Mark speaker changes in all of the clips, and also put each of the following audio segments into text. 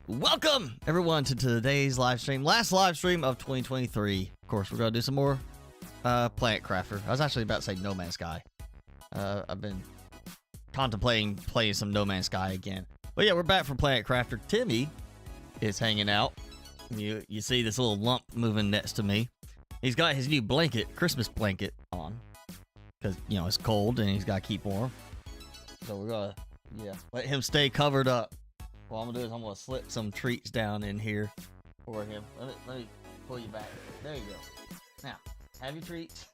Speaker 1: Welcome, everyone, to today's live stream. Last live stream of 2023. Of course, we're going to do some more Planet Crafter. I was actually about to say No Man's Sky. I've been contemplating playing some No Man's Sky again. But yeah, we're back from Planet Crafter. Timmy is hanging out. You see this little lump moving next to me. He's got his new blanket, Christmas blanket, on. Because, you know, it's cold and he's got to keep warm. So we're going to, let him stay covered up. What I'm going to do is I'm going to slip some treats down in here for him. Let me pull you back. There you go. Now, have your treats.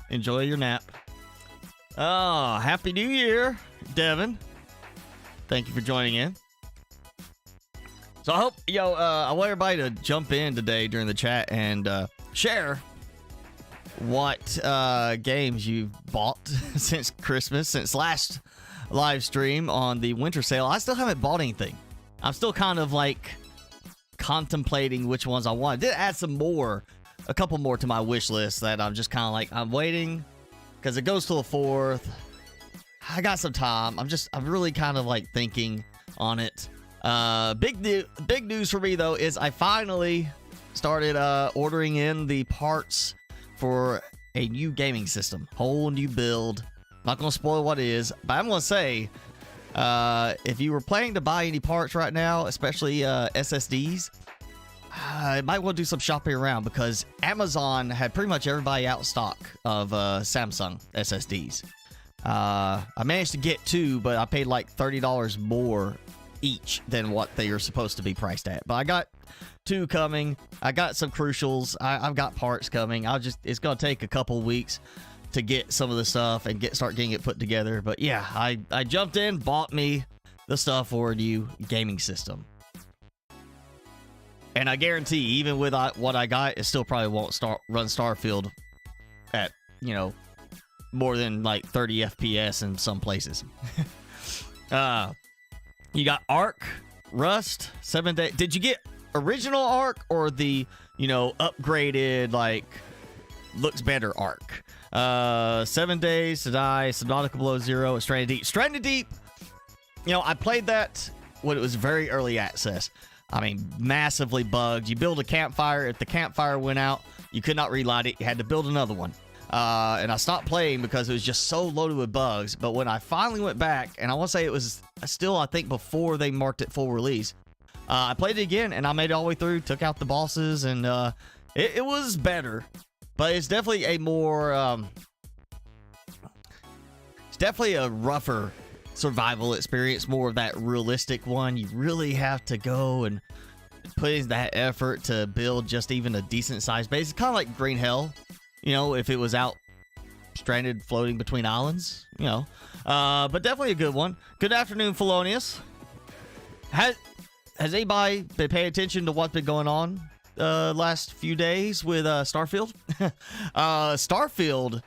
Speaker 1: Enjoy your nap. Oh, Happy New Year, Devin. Thank you for joining in. So I hope, I want everybody to jump in today during the chat and share what games you've bought since Christmas, since last live stream on the winter sale. I still haven't bought anything. I'm still kind of like contemplating which ones I want. I did add a couple more to my wish list that I'm just kind of like, I'm waiting because it goes till the 4th. I got some time. I'm really kind of like thinking on it. Big news for me though is I finally started ordering in the parts for a new gaming system, whole new build. Not gonna spoil what it is, but I'm gonna say, if you were planning to buy any parts right now, especially SSDs, I might want to do some shopping around because Amazon had pretty much everybody out of stock of Samsung SSDs. I managed to get 2, but I paid like $30 more each than what they are supposed to be priced at. But I got 2 coming. I got some crucials. I've got parts coming. It's gonna take a couple weeks to get some of the stuff and start getting it put together. But yeah, I jumped in, bought me the stuff for a new gaming system. And I guarantee, even with what I got, it still probably won't run Starfield at, more than like 30 FPS in some places. You got Ark, Rust, 7 Days. Did you get original Ark or the, upgraded, like, looks better Ark? 7 Days to Die, Subnautica Below Zero, Stranded Deep. Stranded Deep, I played that when it was very early access. I mean, massively bugged. You build a campfire. If the campfire went out, you could not relight it. You had to build another one. And I stopped playing because it was just so loaded with bugs. But when I finally went back, and I want to say it was still, I think, before they marked it full release, I played it again, and I made it all the way through, took out the bosses, and it was better. But it's definitely a more, it's definitely a rougher survival experience, more of that realistic one. You really have to go and put in that effort to build just even a decent sized base. It's kind of like Green Hell, if it was out stranded floating between islands, but definitely a good one. Good afternoon, Felonius. Has anybody been paying attention to what's been going on last few days with Starfield? Starfield,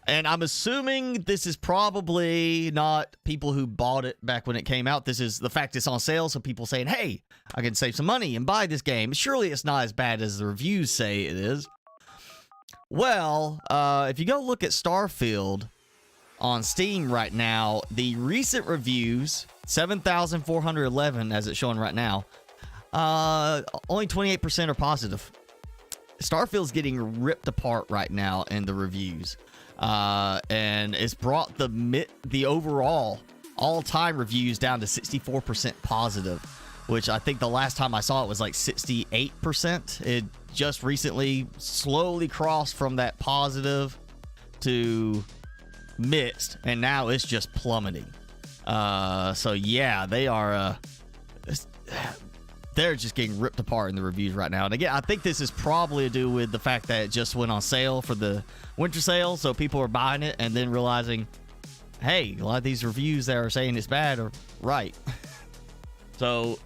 Speaker 1: and I'm assuming this is probably not people who bought it back when it came out. This is the fact it's on sale, so people saying, hey, I can save some money and buy this game. Surely it's not as bad as the reviews say it is. Well, if you go look at Starfield on Steam right now, the recent reviews, 7,411 as it's showing right now, only 28% are positive. Starfield's getting ripped apart right now in the reviews. And it's brought the overall all-time reviews down to 64% positive, which I think the last time I saw it was like 68%. It just recently slowly crossed from that positive to mixed, and now it's just plummeting. So yeah, they are they're just getting ripped apart in the reviews right now. And again, I think this is probably to do with the fact that it just went on sale for the winter sale, so people are buying it and then realizing, hey, a lot of these reviews that are saying it's bad are right. So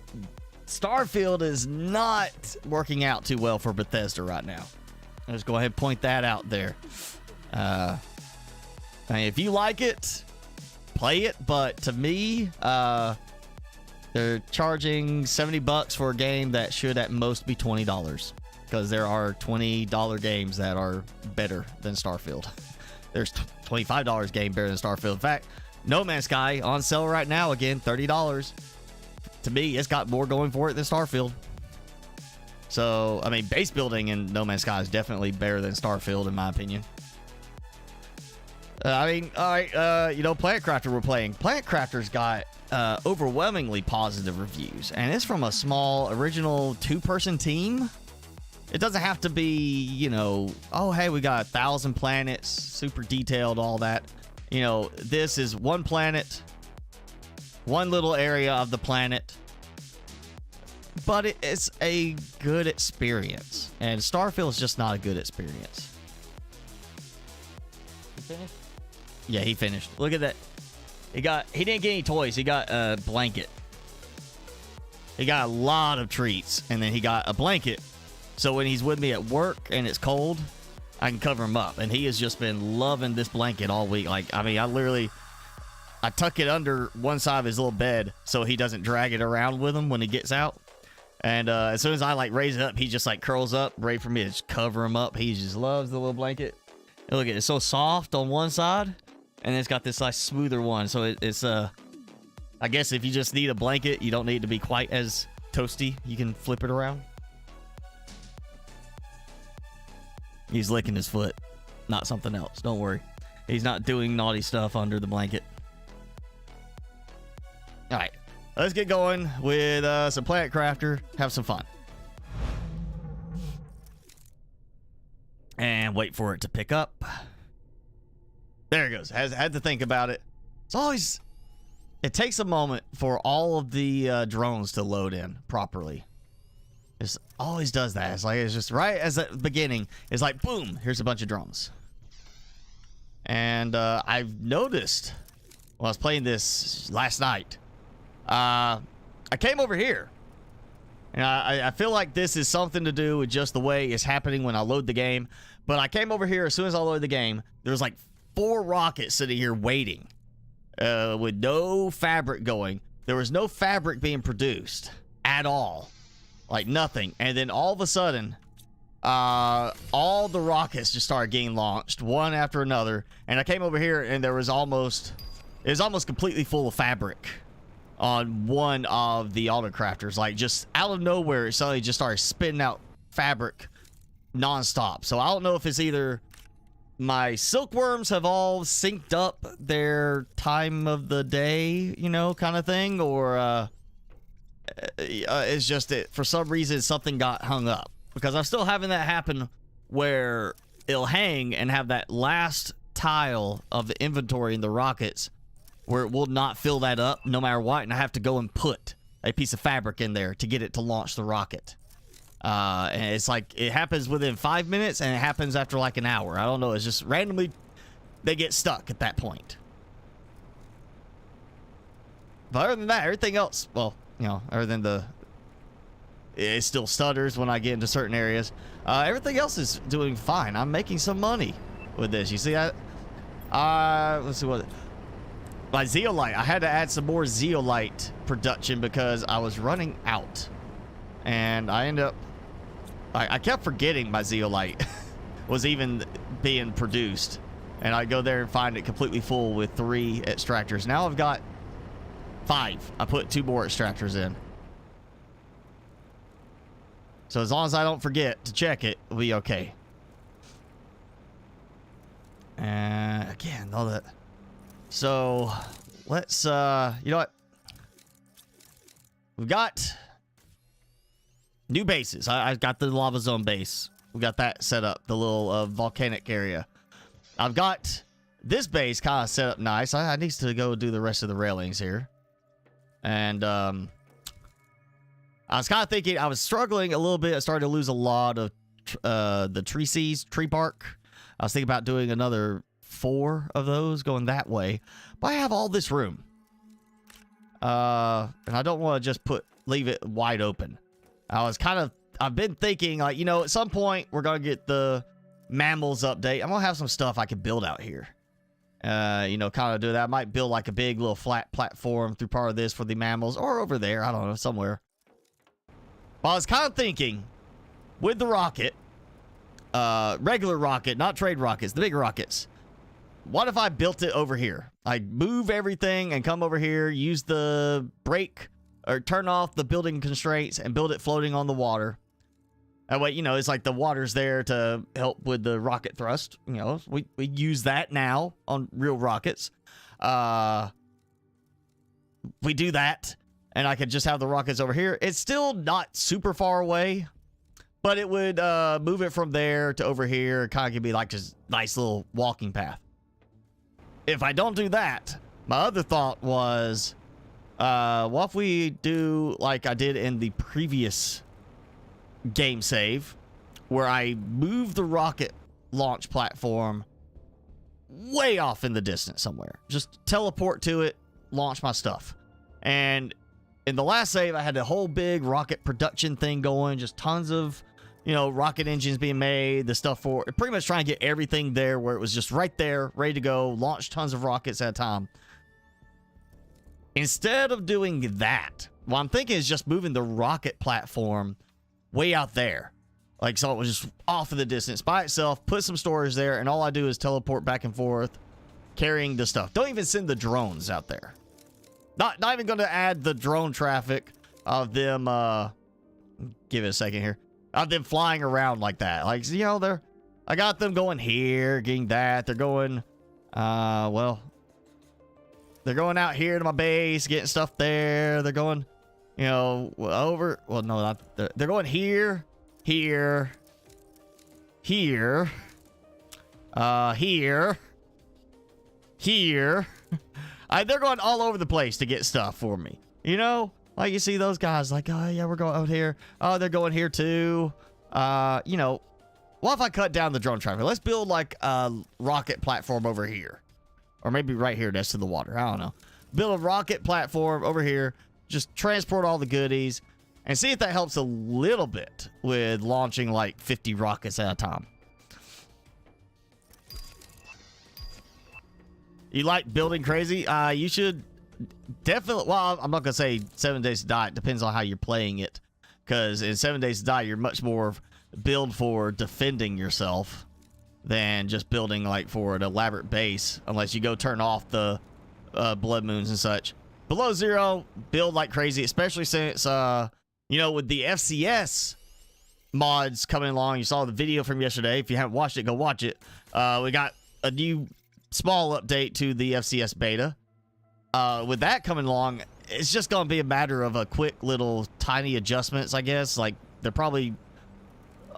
Speaker 1: Starfield is not working out too well for Bethesda right now. I'll just go ahead and point that out there. I mean, if you like it, play it, but to me, they're charging $70 for a game that should at most be $20, because there are $20 games that are better than Starfield. There's $25 game better than Starfield. In fact, No Man's Sky on sale right now again, $30. to me, it's got more going for it than Starfield. So, I mean, base building in No Man's Sky is definitely better than Starfield, in my opinion. I mean, all right, you know, Plant Crafter we're playing. Plant Crafter's got overwhelmingly positive reviews, and it's from a small, original 2-person team. It doesn't have to be, you know, oh, hey, we got 1,000 planets, super detailed, all that. You know, this is one planet, one little area of the planet, but it's a good experience, and Starfield is just not a good experience. You finished? Yeah, he finished. Look at that. He didn't get any toys. He got a blanket. He got a lot of treats, and then he got a blanket. So when he's with me at work and it's cold, I can cover him up. And he has just been loving this blanket all week. Like, I mean, I tuck it under one side of his little bed so he doesn't drag it around with him when he gets out. And as soon as I like raise it up, he just like curls up, ready for me to just cover him up. He just loves the little blanket. And look at it, it's so soft on one side, and it's got this nice smoother one. So it's I guess if you just need a blanket, you don't need to be quite as toasty. You can flip it around. He's licking his foot, not something else. Don't worry. He's not doing naughty stuff under the blanket. All right, let's get going with some Plant Crafter. Have some fun. And wait for it to pick up. There it goes. Had to think about it. It takes a moment for all of the drones to load in properly. It always does that. It's just right as at the beginning. It's like, boom, here's a bunch of drones. And I've noticed while I was playing this last night, I came over here. And I feel like this is something to do with just the way it's happening when I load the game. But I came over here as soon as I loaded the game. There was like 4 rockets sitting here waiting with no fabric going. There was no fabric being produced at all. Like nothing. And then all of a sudden, all the rockets just started getting launched one after another. And I came over here and it was almost completely full of fabric on one of the autocrafters. Like just out of nowhere, it suddenly just started spitting out fabric nonstop. So I don't know if it's either my silkworms have all synced up their time of the day, you know, kind of thing, or it's just that for some reason something got hung up, because I'm still having that happen where it'll hang and have that last tile of the inventory in the rockets where it will not fill that up no matter what, and I have to go and put a piece of fabric in there to get it to launch the rocket. And it's like it happens within 5 minutes and it happens after like an hour. I don't know, it's just randomly they get stuck at that point. But other than that, everything else, well, you know, other than it still stutters when I get into certain areas. Everything else is doing fine. I'm making some money with this. You see that? Let's see what... My zeolite. I had to add some more zeolite production because I was running out. And I ended up... I kept forgetting my zeolite was even being produced. And I go there and find it completely full with 3 extractors. Now I've got 5. I put 2 more extractors in. So as long as I don't forget to check it, we'll be okay. And again, all that. So let's, you know what? We've got new bases. I've got the lava zone base. We got that set up, the little volcanic area. I've got this base kind of set up nice. I need to go do the rest of the railings here. And I was kind of thinking, I was struggling a little bit. I started to lose a lot of the tree bark. I was thinking about doing another 4 of those going that way. But I have all this room. And I don't want to just leave it wide open. I've been thinking, like, you know, at some point we're going to get the mammals update. I'm going to have some stuff I can build out here. You know, kind of do that. I might build like a big little flat platform through part of this for the mammals, or over there, I don't know, somewhere. But I was kind of thinking, with the rocket, regular rocket, not trade rockets, the big rockets, what if I built it over here? I'd move everything and come over here, use the break or turn off the building constraints and build it floating on the water. That way, you know, it's like the water's there to help with the rocket thrust. You know, we use that now on real rockets. We do that, and I could just have the rockets over here. It's still not super far away, but it would move it from there to over here. It kind of could be like just nice little walking path. If I don't do that, my other thought was, what if we do like I did in the previous game save, where I move the rocket launch platform way off in the distance somewhere. Just teleport to it, launch my stuff. And in the last save, I had a whole big rocket production thing going, just tons of, you know, rocket engines being made, the stuff for pretty much trying to get everything there where it was just right there, ready to go, launch tons of rockets at a time. Instead of doing that, what I'm thinking is just moving the rocket platform way out there. Like, so it was just off in the distance by itself, put some storage there, and all I do is teleport back and forth, carrying the stuff. Don't even send the drones out there. Not even going to add the drone traffic of them, give it a second here, of them flying around like that. Like, you know, I got them going here, getting that. They're going, well, they're going out here to my base, getting stuff there. They're going, you know, over, well, no, not, they're going here, here, here, here, here. They're going all over the place to get stuff for me. You know, like you see those guys like, oh yeah, we're going out here. Oh, they're going here too. You know, what if I cut down the drone traffic? Let's build like a rocket platform over here. Or maybe right here next to the water. I don't know. Build a rocket platform over here. Just transport all the goodies. And see if that helps a little bit with launching like 50 rockets at a time. You like building crazy? You should definitely... Well, I'm not going to say 7 Days to Die. It depends on how you're playing it. Because in 7 Days to Die, you're much more build for defending yourself than just building like for an elaborate base. Unless you go turn off the blood moons and such. Below Zero, build like crazy. Especially since, you know, with the FCS mods coming along. You saw the video from yesterday. If you haven't watched it, go watch it. We got a new small update to the FCS beta. With that coming along, it's just going to be a matter of a quick little tiny adjustments, I guess. Like, they're probably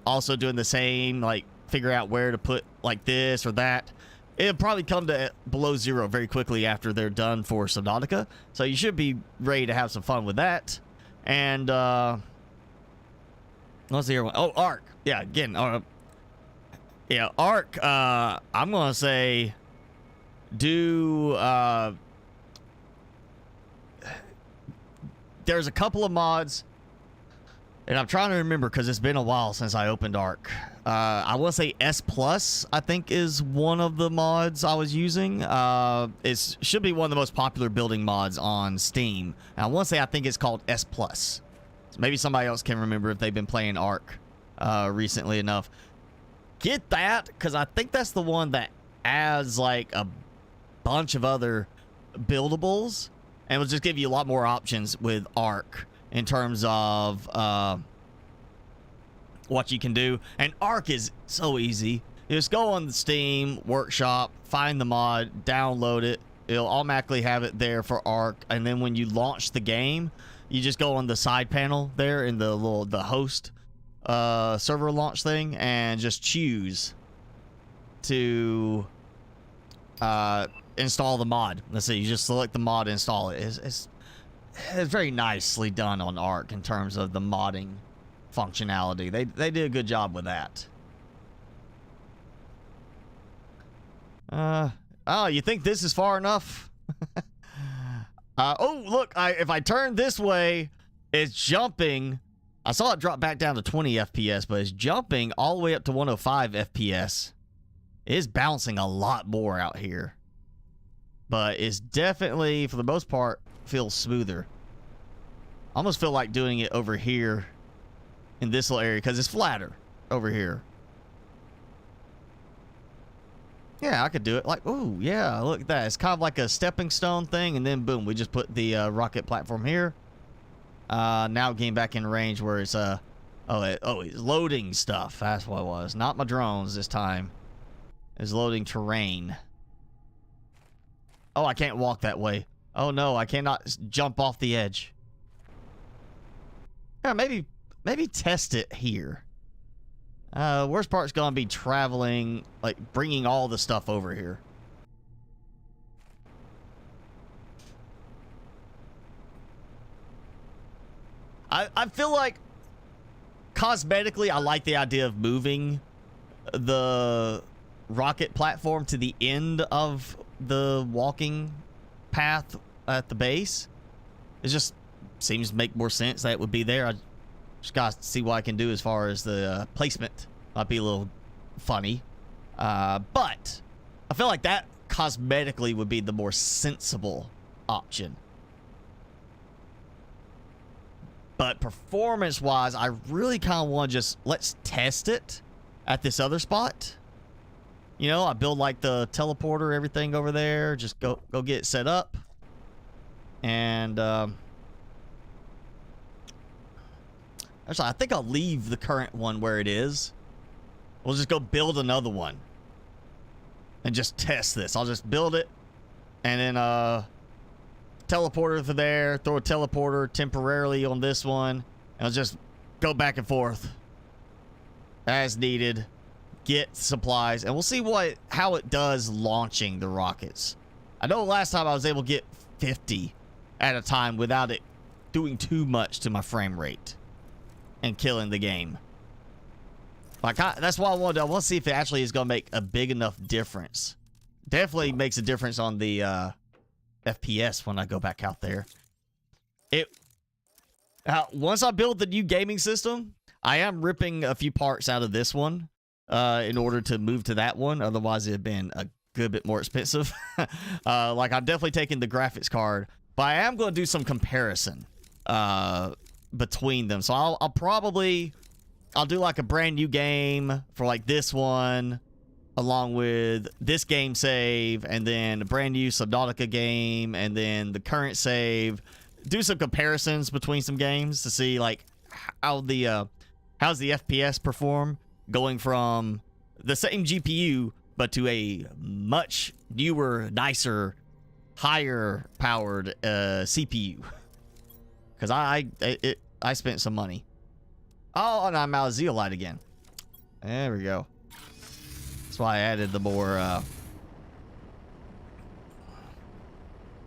Speaker 1: also doing the same, like, figure out where to put, like, this or that. It'll probably come to Below Zero very quickly after they're done for Subnautica. So you should be ready to have some fun with that. And, what's the other one? Oh, Ark. Yeah, again, yeah, Ark, I'm going to say... there's a couple of mods, and I'm trying to remember because it's been a while since I opened Ark. I will say S Plus, I think, is one of the mods I was using. It should be one of the most popular building mods on Steam. And I want to say I think it's called S Plus. So maybe somebody else can remember if they've been playing Ark recently enough. Get that, because I think that's the one that adds like a bunch of other buildables and will just give you a lot more options with Ark in terms of what you can do. And Ark is so easy. You just go on the Steam Workshop, find the mod, download it. It'll automatically have it there for Ark. And then when you launch the game, you just go on the side panel there in the host server launch thing and just choose to install the mod. Let's see, you just select the mod, install it. It's very nicely done on Ark in terms of the modding functionality. They did a good job with that. Oh, you think this is far enough? Oh, look, if I turn this way, it's jumping. I saw it drop back down to 20 FPS, but it's jumping all the way up to 105 FPS. It is bouncing a lot more out here. But it's definitely, for the most part, feels smoother. I almost feel like doing it over here in this little area because it's flatter over here. Yeah, I could do it. Like, oh, yeah, look at that. It's kind of like a stepping stone thing, and then boom, we just put the rocket platform here. Now getting back in range where it's it's loading stuff. That's what it was. Not my drones this time. It's loading terrain. Oh, I can't walk that way. Oh no, I cannot jump off the edge. Yeah, maybe test it here. Worst part's gonna be traveling, like bringing all the stuff over here. I feel like cosmetically, I like the idea of moving the rocket platform to the end of the walking path at the base. It just seems to make more sense that it would be there. I just gotta see what I can do as far as the placement. Might be a little funny, but I feel like that cosmetically would be the more sensible option. But performance-wise, I really kind of want to just let's test it at this other spot. You know, I build like the teleporter, everything over there. Just go get it set up, and actually, I think I'll leave the current one where it is. We'll just go build another one and just test this. I'll just build it, and then teleporter to there, throw a teleporter temporarily on this one, and I'll just go back and forth as needed, get supplies, and we'll see how it does launching the rockets. I know last time I was able to get 50 at a time without it doing too much to my frame rate and killing the game. Like that's why I want to see if it actually is going to make a big enough difference. Definitely makes a difference on the FPS when I go back out there. Once I build the new gaming system, I am ripping a few parts out of this one in order to move to that one. Otherwise, it'd been a good bit more expensive. Like I'm definitely taking the graphics card, but I am going to do some comparison between them. So I'll do like a brand new game for like this one, along with this game save, and then a brand new Subnautica game, and then the current save. Do some comparisons between some games to see like how's the FPS perform going from the same GPU but to a much newer, nicer, higher powered CPU. Because I spent some money. Oh, and I'm out of Zeolite again. There we go. That's why I added the more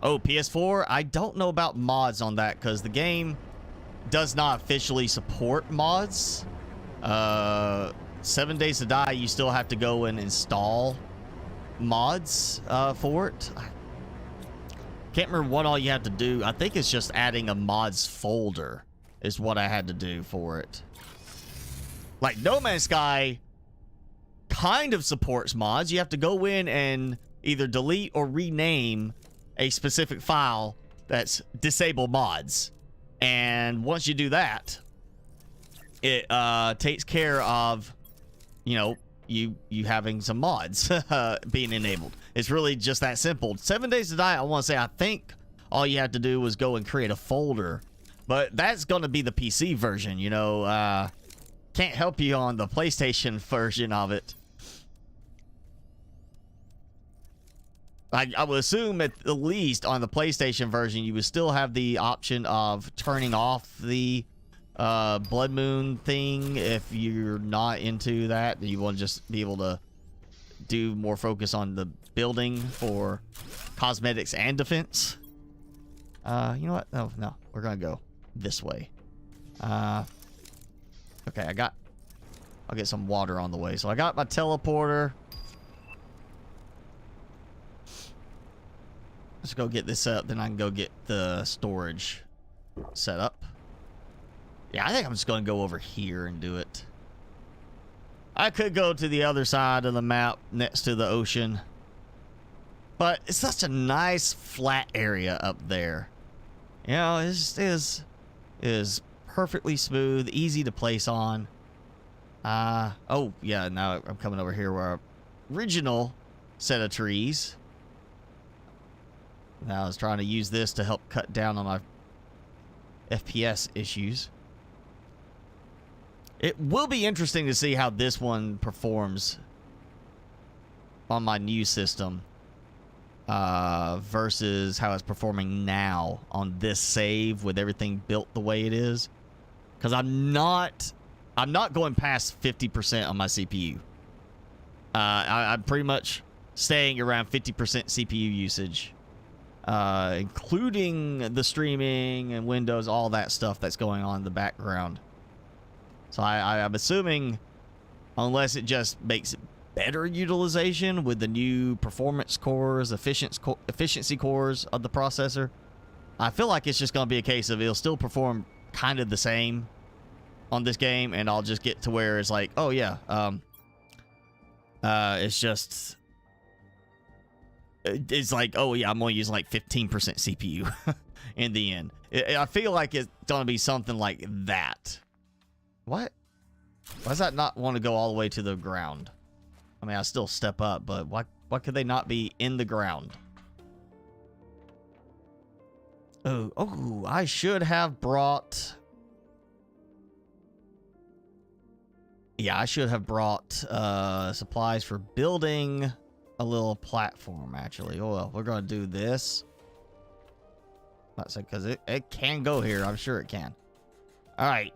Speaker 1: Oh, PS4? I don't know about mods on that because the game does not officially support mods. 7 Days to Die, you still have to go and install mods for it. Can't remember what all you have to do. I think it's just adding a mods folder is what I had to do for it. Like No Man's Sky kind of supports mods. You have to go in and either delete or rename a specific file that's disable mods. And once you do that, it takes care of, you know, you having some mods being enabled. It's really just that simple. 7 Days to Die, I want to say, I think all you have to do was go and create a folder. But that's going to be the PC version, you know. Can't help you on the PlayStation version of it. I would assume at the least on the PlayStation version, you would still have the option of turning off the Blood Moon thing if you're not into that. You want to just be able to do more focus on the building for cosmetics and defense. You know what? No, we're going to go this way. Okay, I'll get some water on the way. So I got my teleporter. Let's go get this up, then I can go get the storage set up. Yeah, I think I'm just going to go over here and do it. I could go to the other side of the map next to the ocean. But it's such a nice flat area up there. You know, it just is perfectly smooth, easy to place on. Oh, yeah, now I'm coming over here where our original set of trees. Now I was trying to use this to help cut down on my FPS issues. It will be interesting to see how this one performs on my new system versus how it's performing now on this save with everything built the way it is. Because I'm not going past 50% on my CPU. I'm pretty much staying around 50% CPU usage, including the streaming and Windows, all that stuff that's going on in the background. So I'm assuming, unless it just makes better utilization with the new performance cores, efficiency cores of the processor, I feel like it's just going to be a case of it'll still perform kind of the same on this game, and I'll just get to where it's like, oh yeah, it's just, it's like, oh yeah, I'm going to use like 15% CPU in the end. I feel like it's going to be something like that. What? Why does that not want to go all the way to the ground? I mean, I still step up, but why could they not be in the ground? Oh, I should have brought... Yeah, I should have brought supplies for building a little platform, actually. Oh, well, we're going to do this. That's because it can go here. I'm sure it can. All right.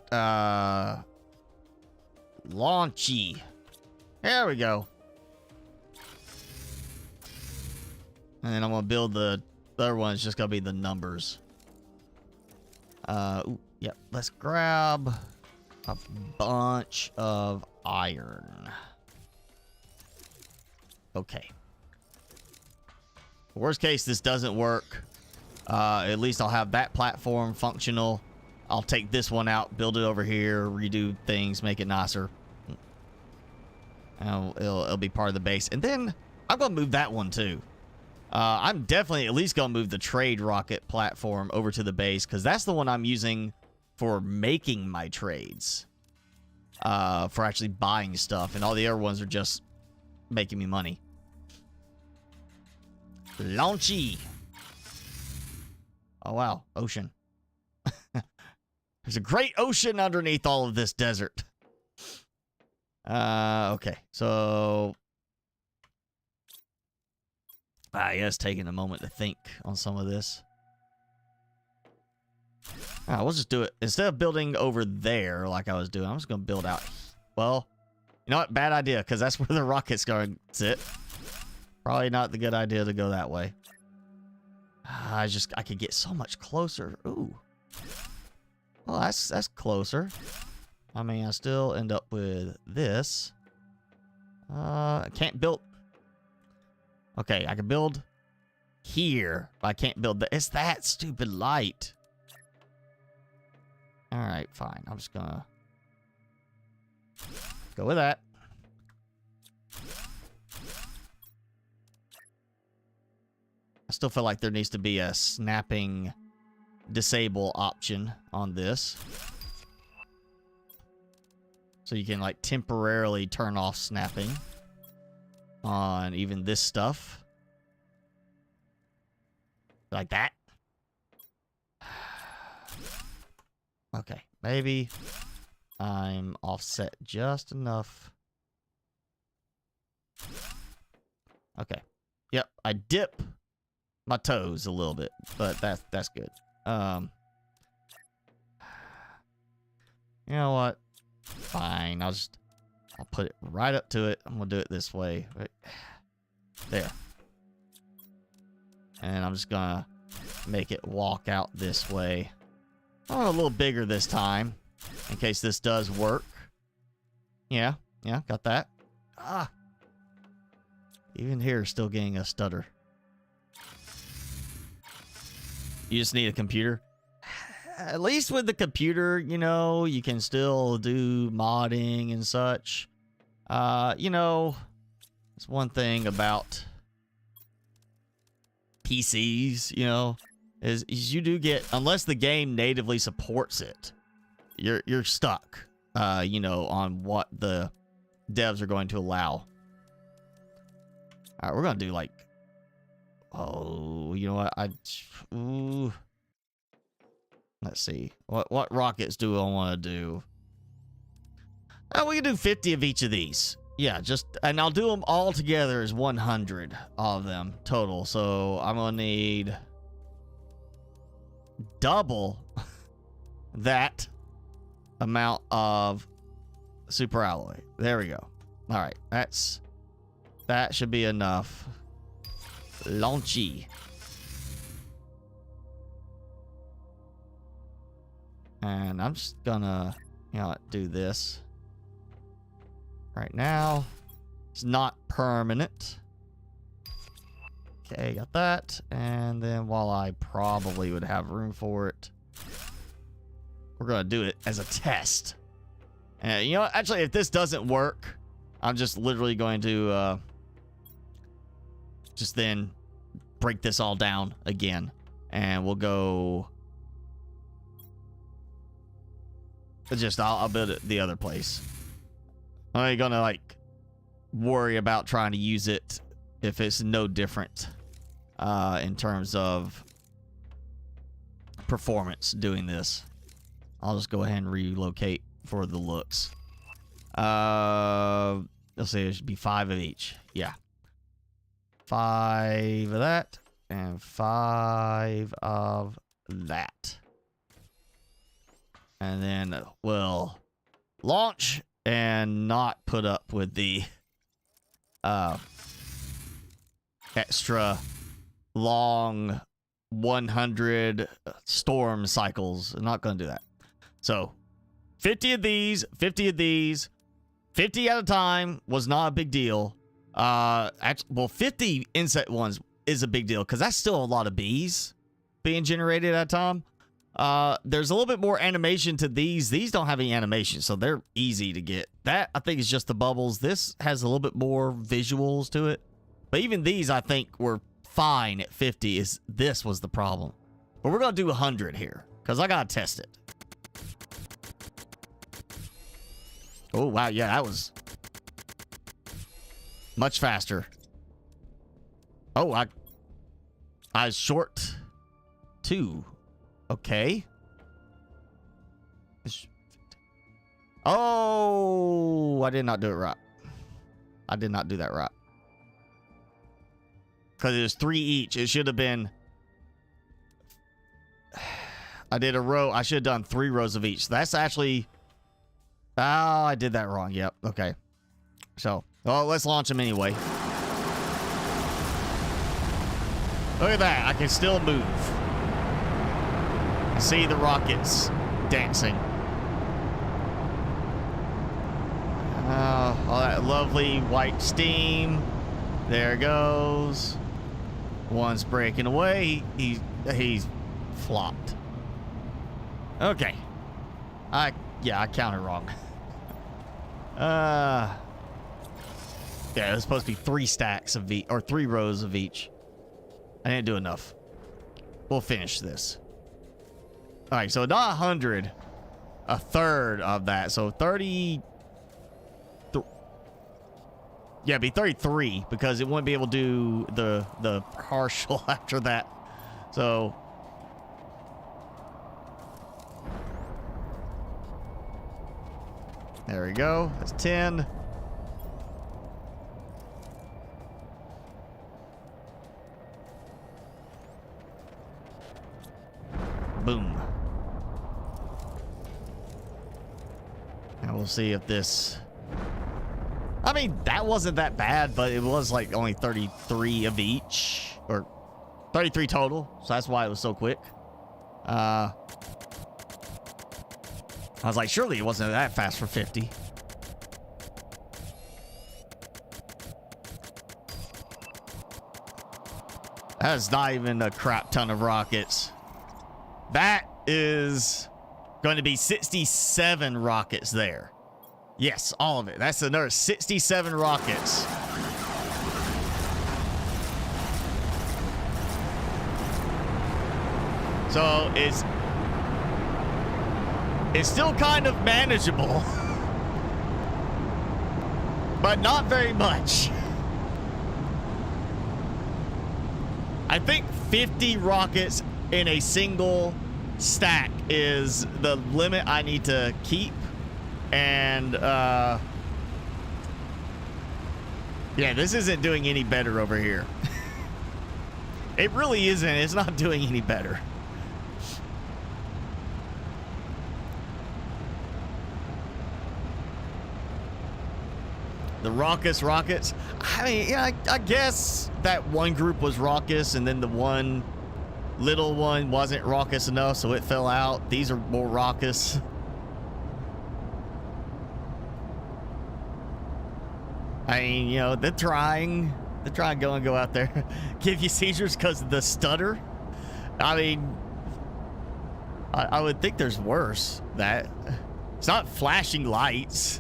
Speaker 1: Launchy. There we go. And then I'm going to build the other one. It's just going to be the numbers. Ooh, yep. Let's grab a bunch of iron. Okay. Worst case, this doesn't work. At least I'll have that platform functional. I'll take this one out, build it over here, redo things, make it nicer. It'll be part of the base. And then I'm going to move that one too. I'm definitely at least going to move the trade rocket platform over to the base, because that's the one I'm using for making my trades. For actually buying stuff. And all the other ones are just making me money. Launchy. Oh, wow. Ocean. There's a great ocean underneath all of this desert. Okay. So... yes, taking a moment to think on some of this. We'll just do it. Instead of building over there like I was doing, I'm just going to build out. Well, you know what? Bad idea, because that's where the rocket's going to sit. Probably not the good idea to go that way. I could get so much closer. Ooh. Well, that's closer. I mean, I still end up with this. I can't build... Okay, I can build here, but I can't build that. It's that stupid light. Alright, fine. I'm just gonna go with that. I still feel like there needs to be a snapping disable option on this. So you can like temporarily turn off snapping on even this stuff. Like that. Okay, maybe I'm offset just enough. Okay. Yep, I dip my toes a little bit, but that's good. You know what? Fine. I'll put it right up to it. I'm gonna do it this way. Right there. And I'm just gonna make it walk out this way. Oh, a little bigger this time, in case this does work. Yeah, got that. Even here, still getting a stutter. You just need a computer. At least with the computer, you know, you can still do modding and such. You know, it's one thing about PCs, you know, is you do get, unless the game natively supports it, you're stuck, you know, on what the devs are going to allow. All right, we're gonna do like, oh, you know what? Ooh. Let's see. What rockets do I want to do? Oh, we can do 50 of each of these. Yeah, and I'll do them all together as 100 of them total. So I'm gonna need double that amount of super alloy. There we go. All right, that should be enough. Launchy. And I'm just gonna, do this right now. It's not permanent. Okay, got that. And then while I probably would have room for it, we're gonna do it as a test. And actually, if this doesn't work, I'm just literally going to just then break this all down again, and we'll go. I'll build it the other place. I ain't gonna worry about trying to use it if it's no different in terms of performance doing this. I'll just go ahead and relocate for the looks. Let's say it should be 5 of each. Yeah. 5 of that and 5 of that. And then we'll launch and not put up with the extra long 100 storm cycles. I'm not going to do that. So 50 of these, 50 of these, 50 at a time was not a big deal. Well, 50 insect ones is a big deal because that's still a lot of bees being generated at a time. There's a little bit more animation to these. These don't have any animation, so they're easy to get. That, I think, is just the bubbles. This has a little bit more visuals to it. But even these, I think, were fine at 50. This was the problem. But we're going to do 100 here, because I got to test it. Oh, wow. Yeah, that was much faster. Oh, I short 2. Okay. Oh, I did not do it right. I did not do that right. Because it was 3 each. It should have been... I did a row. I should have done 3 rows of each. That's actually... Oh, I did that wrong. Yep. Okay. So, let's launch them anyway. Look at that. I can still move. See the rockets dancing. All that lovely white steam. There it goes. One's breaking away. He's flopped. Okay. I counted wrong. Yeah, it was supposed to be 3 stacks of each, or 3 rows of each. I didn't do enough. We'll finish this. All right, so not 100, a third of that. So 30. Yeah, it'd be 33 because it wouldn't be able to do the partial after that. So there we go. That's 10. Boom. And we'll see if this... I mean, that wasn't that bad, but it was like only 33 of each. Or 33 total. So that's why it was so quick. I was like, surely it wasn't that fast for 50. That is not even a crap ton of rockets. That is going to be 67 rockets there. Yes, all of it. That's another 67 rockets. So it's still kind of manageable, but not very much. I think 50 rockets in a single stack is the limit I need to keep. And, yeah, this isn't doing any better over here. It really isn't. It's not doing any better. The raucous rockets. I mean, yeah, I guess that one group was raucous, and then the one little one wasn't raucous enough, so it fell out. These are more raucous. I mean, you know, they're trying to go out there. Give you seizures because of the stutter. I mean, I would think there's worse. That it's not flashing lights.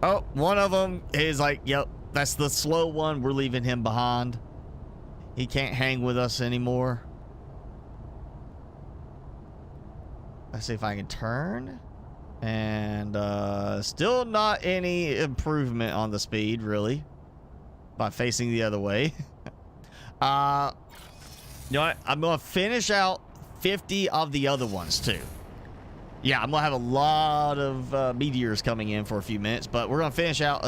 Speaker 1: Oh, one of them is like, yep, that's the slow one. We're leaving him behind. He can't hang with us anymore. Let's see if I can turn. And still not any improvement on the speed, really, by facing the other way. You know what? I'm going to finish out 50 of the other ones, too. Yeah, I'm going to have a lot of meteors coming in for a few minutes, but we're going to finish out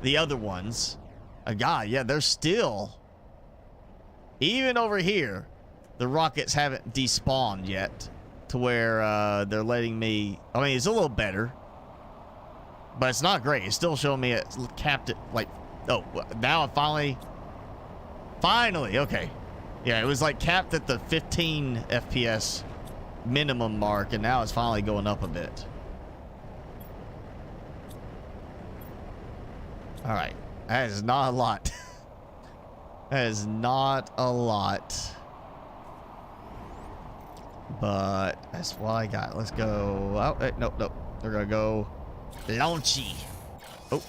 Speaker 1: the other ones. God, yeah, they're still... Even over here, the rockets haven't despawned yet to where they're letting me... I mean, it's a little better, but it's not great. It's still showing me it's capped at, like... Oh, now I finally, okay. Yeah, it was like capped at the 15 FPS minimum mark, and now it's finally going up a bit. All right, that is not a lot. That is not a lot, but that's what I got. Let's go. Oh, nope. They're gonna go launchy. Oh,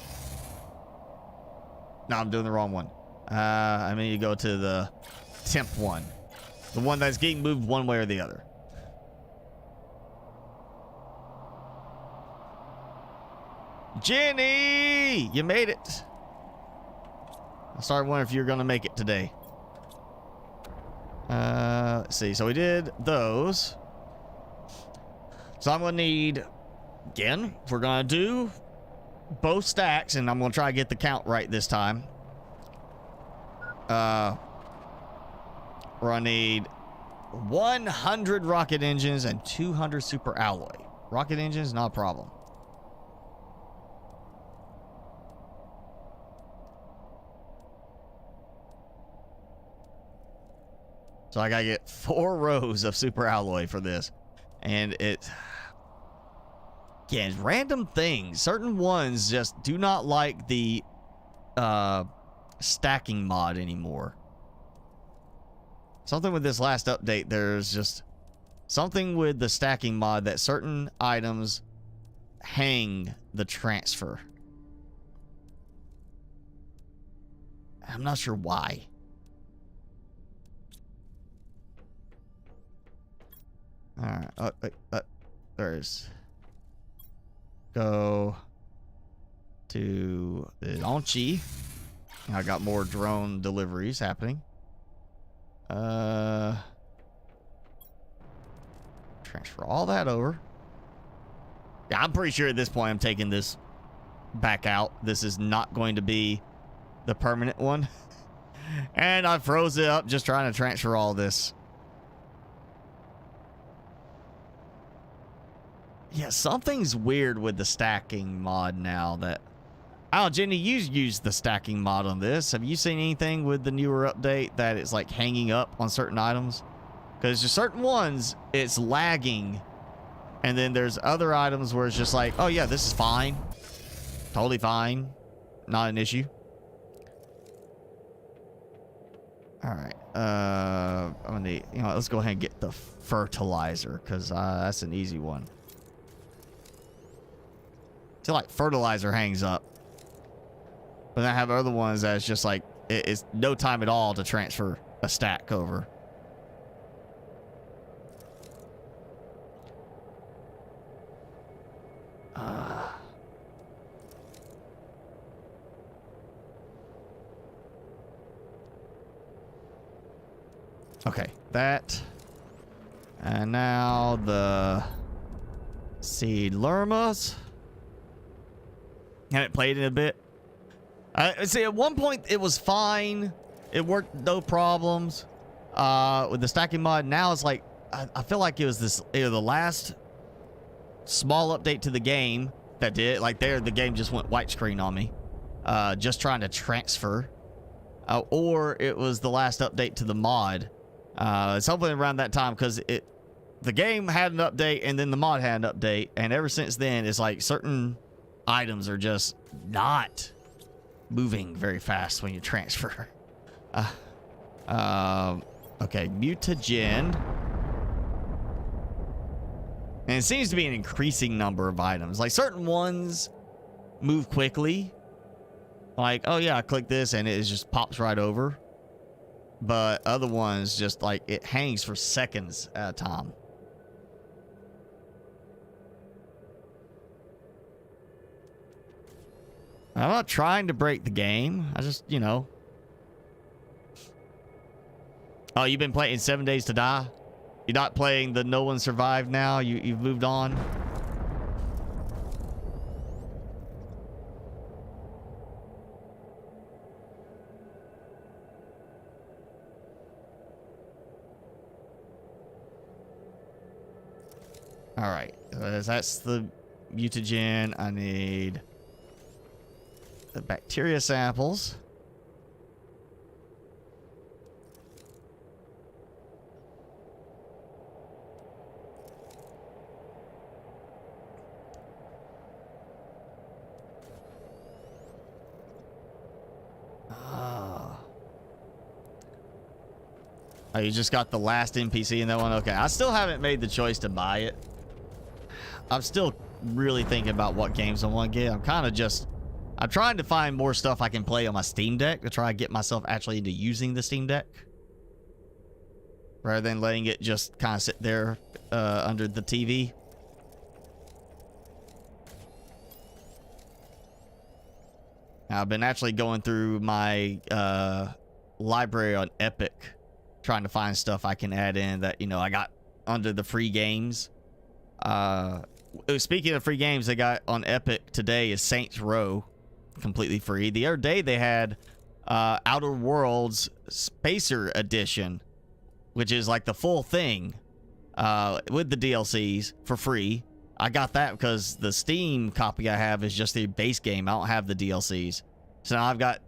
Speaker 1: no, I'm doing the wrong one. I need to go to the temp one, the one that's getting moved one way or the other. Jenny, you made it. I started wondering if you were going to make it today. Let's see. So we did those. So I'm going to need, again, if we're going to do both stacks, and I'm going to try to get the count right this time. We're going to need 100 rocket engines and 200 super alloy. Rocket engines, not a problem. So I gotta get 4 rows of super alloy for this. And it... Again, random things. Certain ones just do not like the stacking mod anymore. Something with this last update, there's just something with the stacking mod that certain items hang the transfer. I'm not sure why. Alright, wait, there's... Go to Launchy. I got more drone deliveries happening. Transfer all that over. Yeah, I'm pretty sure at this point I'm taking this back out. This is not going to be the permanent one. And I froze it up just trying to transfer all this. Yeah, something's weird with the stacking mod now that... Oh, Jenny, you used the stacking mod on this. Have you seen anything with the newer update that it's like hanging up on certain items? Because there's certain ones, it's lagging. And then there's other items where it's just like, oh yeah, this is fine. Totally fine. Not an issue. Alright. I'm gonna need... You know, let's go ahead and get the fertilizer, because that's an easy one. I feel like fertilizer hangs up. But then I have other ones that's just like, it's no time at all to transfer a stack over. Okay, that. And now the seed lermas. Haven't played it a bit. See, at one point it was fine. It worked, no problems. With the stacking mod, now it's like I feel like it was this either the last small update to the game that did like there the game just went white screen on me, just trying to transfer, or it was the last update to the mod. It's hopefully around that time because the game had an update and then the mod had an update, and ever since then it's like certain items are just not moving very fast when you transfer. Okay, mutagen. And it seems to be an increasing number of items. Like certain ones move quickly. Like, oh yeah, I click this and it just pops right over. But other ones just like it hangs for seconds at a time. I'm not trying to break the game. I just, you know. Oh, you've been playing 7 Days to Die? You're not playing the No One Survived now? You've moved on? All right. That's the mutagen. I need the bacteria samples. Oh, you just got the last NPC in that one? Okay, I still haven't made the choice to buy it. I'm still really thinking about what games I want to get. I'm trying to find more stuff I can play on my Steam Deck to try to get myself actually into using the Steam Deck, rather than letting it just kind of sit there under the TV. Now, I've been actually going through my library on Epic, trying to find stuff I can add in that, you know, I got under the free games. Speaking of free games, they got on Epic today is Saints Row, completely free. The other day they had Outer Worlds Spacer Edition, which is like the full thing with the DLCs for free. I got that because the Steam copy I have is just the base game. I don't have the DLCs. So now I've got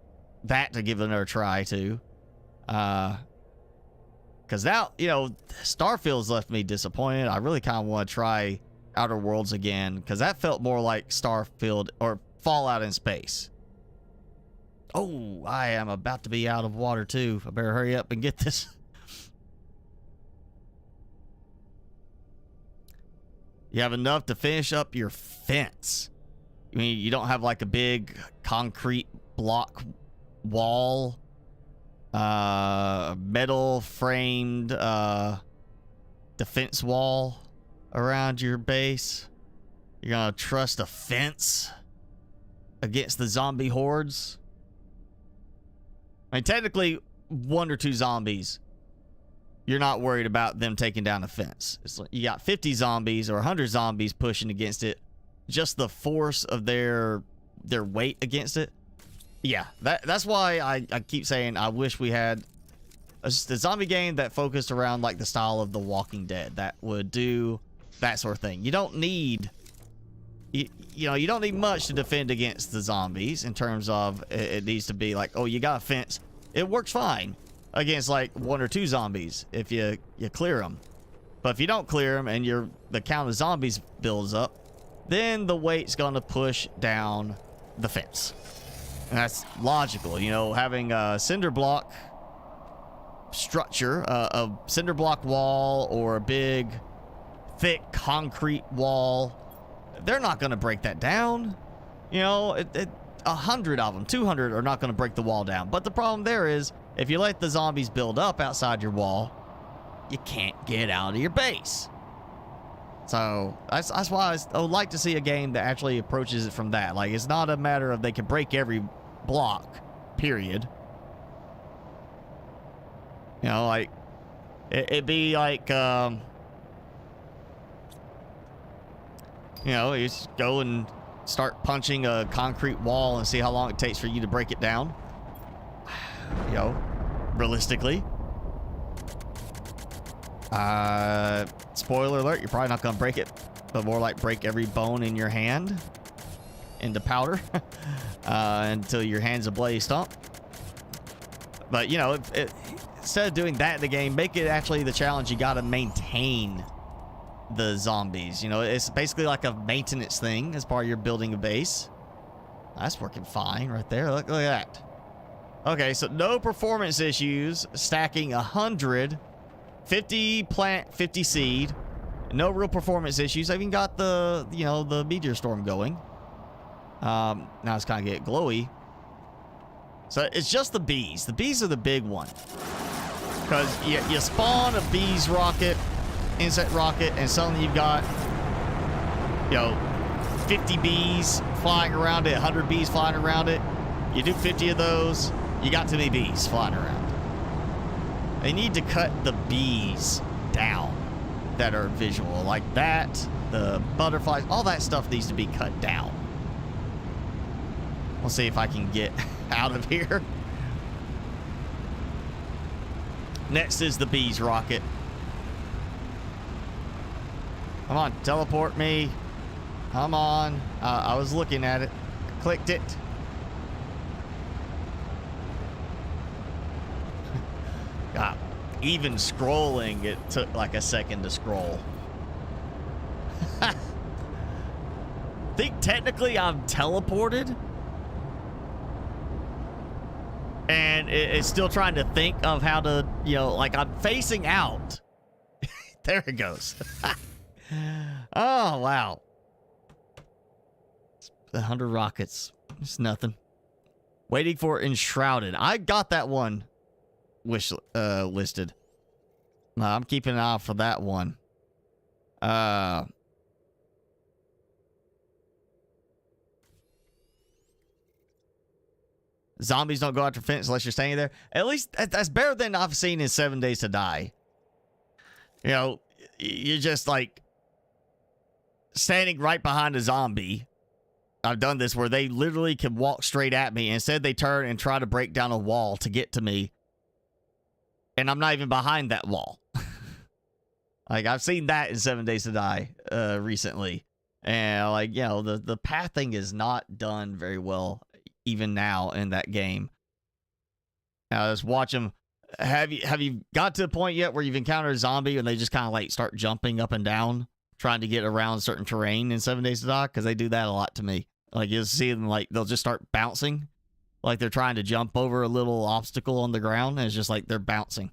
Speaker 1: that to give it another try too. Because now, you know, Starfield's left me disappointed. I really kind of want to try Outer Worlds again, because that felt more like Starfield or Fallout in space. Oh, I am about to be out of water too. I better hurry up and get this. You have enough to finish up your fence. I mean, you don't have like a big concrete block wall, metal framed defense wall around your base. You're gonna trust a fence against the zombie hordes? I mean, technically, 1 or 2 zombies, you're not worried about them taking down a fence. It's like you got 50 zombies or 100 zombies pushing against it. Just the force of their weight against it. Yeah, that's why I keep saying I wish we had a zombie game that focused around like the style of The Walking Dead, that would do that sort of thing. You don't need, you don't need much to defend against the zombies in terms of it needs to be like, oh, you got a fence. It works fine against like 1 or 2 zombies if you clear them. But if you don't clear them and the count of zombies builds up, then the weight's gonna push down the fence. And that's logical, you know, having a cinder block structure, a cinder block wall or a big thick concrete wall, they're not going to break that down. You know, 100 of them, 200 are not going to break the wall down. But the problem there is, if you let the zombies build up outside your wall, you can't get out of your base. So that's why I would like to see a game that actually approaches it from that. Like, it's not a matter of they can break every block, period. You know, like, It'd be like, you know, you just go and start punching a concrete wall and see how long it takes for you to break it down. You know, realistically. Spoiler alert, you're probably not going to break it, but more like break every bone in your hand into powder until your hand's a bloody stump. But, you know, instead of doing that in the game, make it actually the challenge. You got to maintain the zombies. You know, it's basically like a maintenance thing as part of your building a base. That's working fine right there. Look at that. Okay, so no performance issues. Stacking 100, 50 plant, 50 seed. No real performance issues. I even got the, you know, the meteor storm going. Now it's kind of get glowy. So it's just the bees. The bees are the big one. Because you spawn a bees rocket, insect rocket, and suddenly you've got, you know, 50 bees flying around it, 100 bees flying around it. You do 50 of those, you got too many bees flying around. They need to cut the bees down that are visual. Like that, the butterflies, all that stuff needs to be cut down. We'll see if I can get out of here. Next is the bees rocket. Come on, teleport me. Come on. I was looking at it. I clicked it. God, even scrolling, it took like a second to scroll. I think technically I'm teleported. And it's still trying to think of how to, you know, like I'm facing out. There it goes. Oh, wow. 100 rockets. It's nothing. Waiting for Enshrouded. I got that one listed. I'm keeping an eye out for that one. Zombies don't go after fence unless you're staying there. At least that's better than I've seen in 7 Days to Die. You know, you're just like standing right behind a zombie. I've done this where they literally can walk straight at me. Instead, they turn and try to break down a wall to get to me. And I'm not even behind that wall. Like, I've seen that in 7 Days to Die recently. And, like, you know, the pathing is not done very well even now in that game. Now, just watch them. Have you got to the point yet where you've encountered a zombie and they just kind of like start jumping up and down, trying to get around certain terrain in 7 Days to Die? Because they do that a lot to me. Like, you'll see them, like, they'll just start bouncing. Like they're trying to jump over a little obstacle on the ground, and it's just like they're bouncing.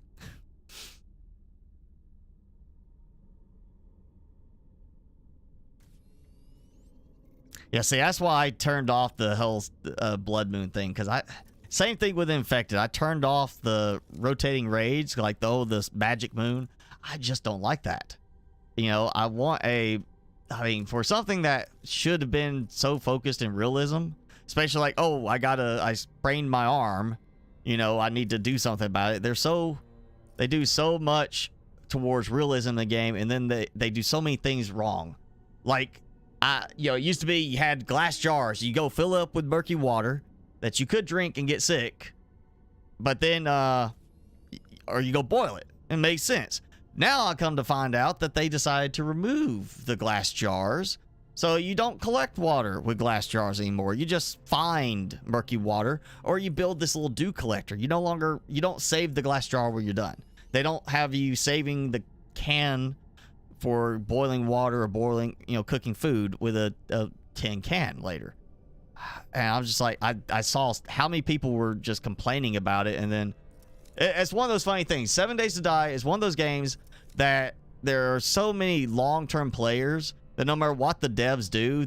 Speaker 1: Yeah, see, that's why I turned off the Hell's Blood Moon thing, because same thing with Infected. I turned off the rotating raids, like this magic moon. I just don't like that. You know, I want for something that should have been so focused in realism, especially like, oh, I sprained my arm, you know, I need to do something about it. They do so much towards realism in the game, and then they do so many things wrong. Like, you know, it used to be you had glass jars. You go fill up with murky water that you could drink and get sick, but then, or you go boil it. It makes sense. Now I come to find out that they decided to remove the glass jars, so you don't collect water with glass jars anymore. You just find murky water, or you build this little dew collector. You don't save the glass jar when you're done. They don't have you saving the can for boiling water or boiling, you know, cooking food with a tin can later. And I was just like, I saw how many people were just complaining about it. And then it's one of those funny things. 7 Days to Die is one of those games that there are so many long-term players that no matter what the devs do,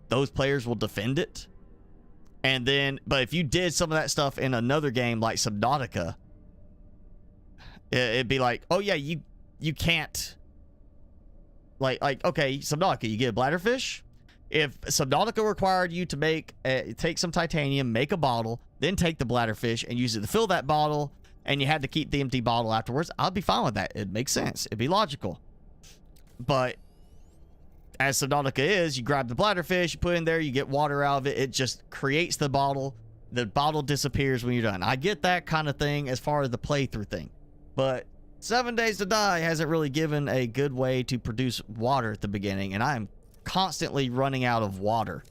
Speaker 1: those players will defend it. And then, but if you did some of that stuff in another game like Subnautica, it'd be like, oh yeah, you can't. Like, okay, Subnautica, you get a bladderfish. If Subnautica required you to take some titanium, make a bottle, then take the bladderfish and use it to fill that bottle, and you had to keep the empty bottle afterwards, I'd be fine with that. It makes sense. It'd be logical. But as Subnautica is, you grab the bladderfish, you put it in there, you get water out of it. It just creates the bottle. The bottle disappears when you're done. I get that kind of thing as far as the playthrough thing. But 7 Days to Die hasn't really given a good way to produce water at the beginning, and I am constantly running out of water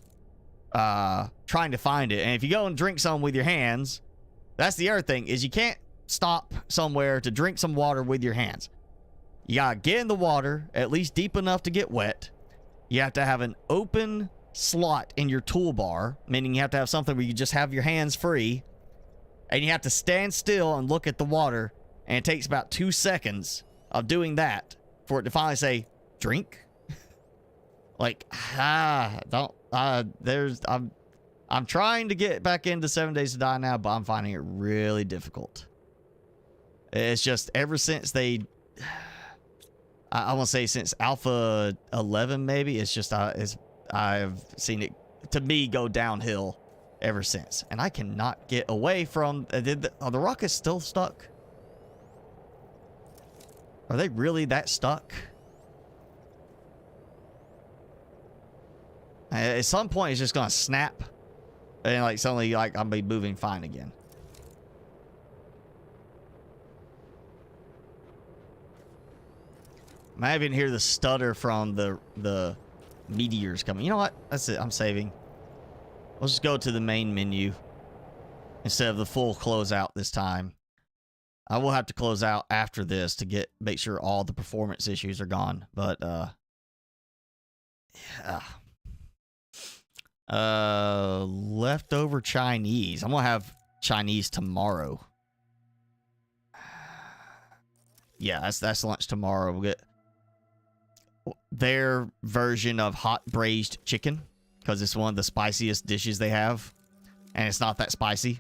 Speaker 1: trying to find it. And if you go and drink some with your hands, that's the other thing, is you can't stop somewhere to drink some water with your hands. You gotta get in the water, at least deep enough to get wet. You have to have an open slot in your toolbar, meaning you have to have something where you just have your hands free, and you have to stand still and look at the water, and it takes about 2 seconds of doing that for it to finally say, drink. Like, I'm trying to get back into 7 Days to Die now, but I'm finding it really difficult. It's just ever since they, I want to say since Alpha 11 maybe, it's just I've seen it, to me, go downhill ever since. And I cannot get away from, are the rockets still stuck? Are they really that stuck? At some point, it's just gonna snap, and like suddenly, like I'll be moving fine again. I even hear the stutter from the meteors coming. You know what? That's it. I'm saving. Let's just go to the main menu instead of the full closeout this time. I will have to close out after this to make sure all the performance issues are gone. But yeah. Leftover Chinese. I'm gonna have Chinese tomorrow. Yeah, that's lunch tomorrow. We'll get their version of hot braised chicken, because it's one of the spiciest dishes they have, and it's not that spicy.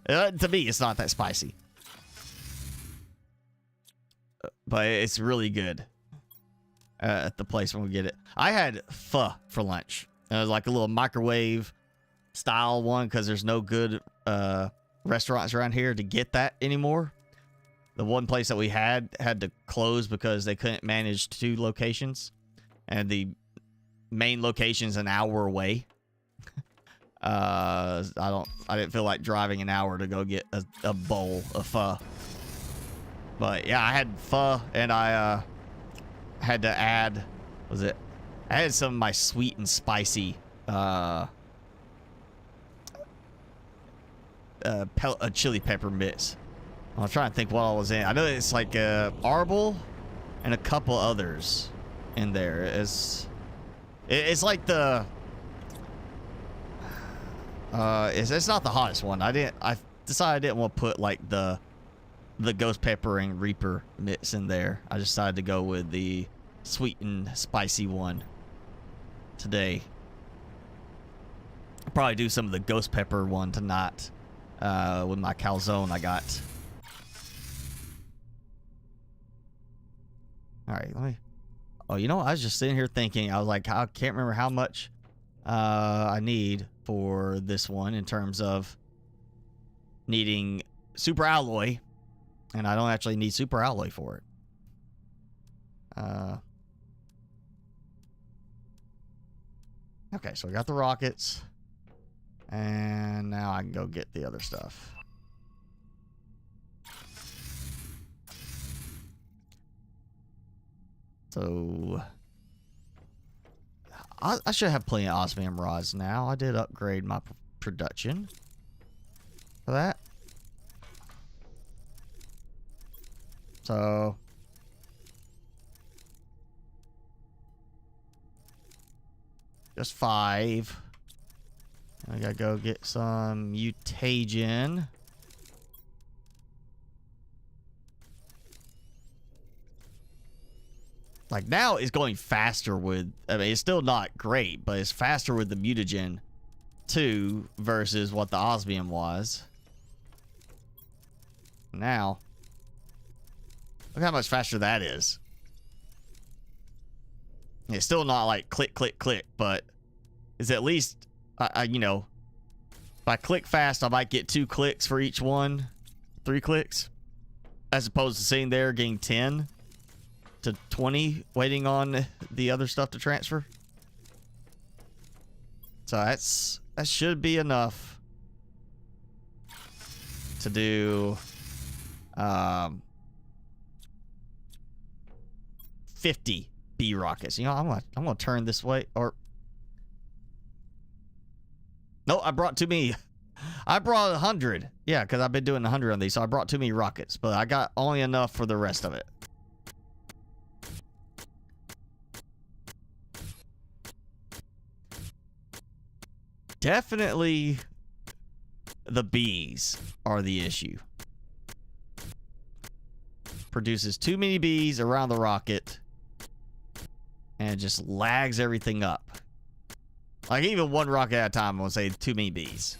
Speaker 1: To me, it's not that spicy, but it's really good at the place when we get it. I had pho for lunch. It was like a little microwave style one, because there's no good restaurants around here to get that anymore. The one place that we had to close because they couldn't manage 2 locations, and the main location's an hour away. I didn't feel like driving an hour to go get a bowl of pho. But yeah, I had pho, and I had to add, I had some of my sweet and spicy chili pepper mix. I'm trying to think what all was in. I know it's like Arbol and a couple others in there. It's like the it's not the hottest one. I decided I didn't want to put like the ghost pepper and reaper mix in there. I decided to go with the sweet and spicy one today. I'll probably do some of the ghost pepper one tonight with my calzone I got. All right, let me. Oh, you know, I was just sitting here thinking. I was like, I can't remember how much I need for this one in terms of needing super alloy, and I don't actually need super alloy for it. Okay, so we got the rockets, and now I can go get the other stuff. So I should have plenty of osmium rods now. I did upgrade my production for that. So just 5. I gotta go get some mutagen. Like now it's going faster with, I mean, it's still not great, but it's faster with the mutagen 2 versus what the osmium was. Now, look how much faster that is. It's still not like click, click, click, but it's at least, you know, if I click fast, I might get 2 clicks for each one. 3 clicks, as opposed to sitting there getting 10 to 20 waiting on the other stuff to transfer. So that should be enough to do 50 B rockets. You know, I'm gonna turn this way, or no, I brought too many. I brought 100. Yeah, because I've been doing 100 on these, so I brought too many rockets, but I got only enough for the rest of it. Definitely the bees are the issue. Produces too many bees around the rocket and just lags everything up. Like even one rocket at a time, I would say too many bees.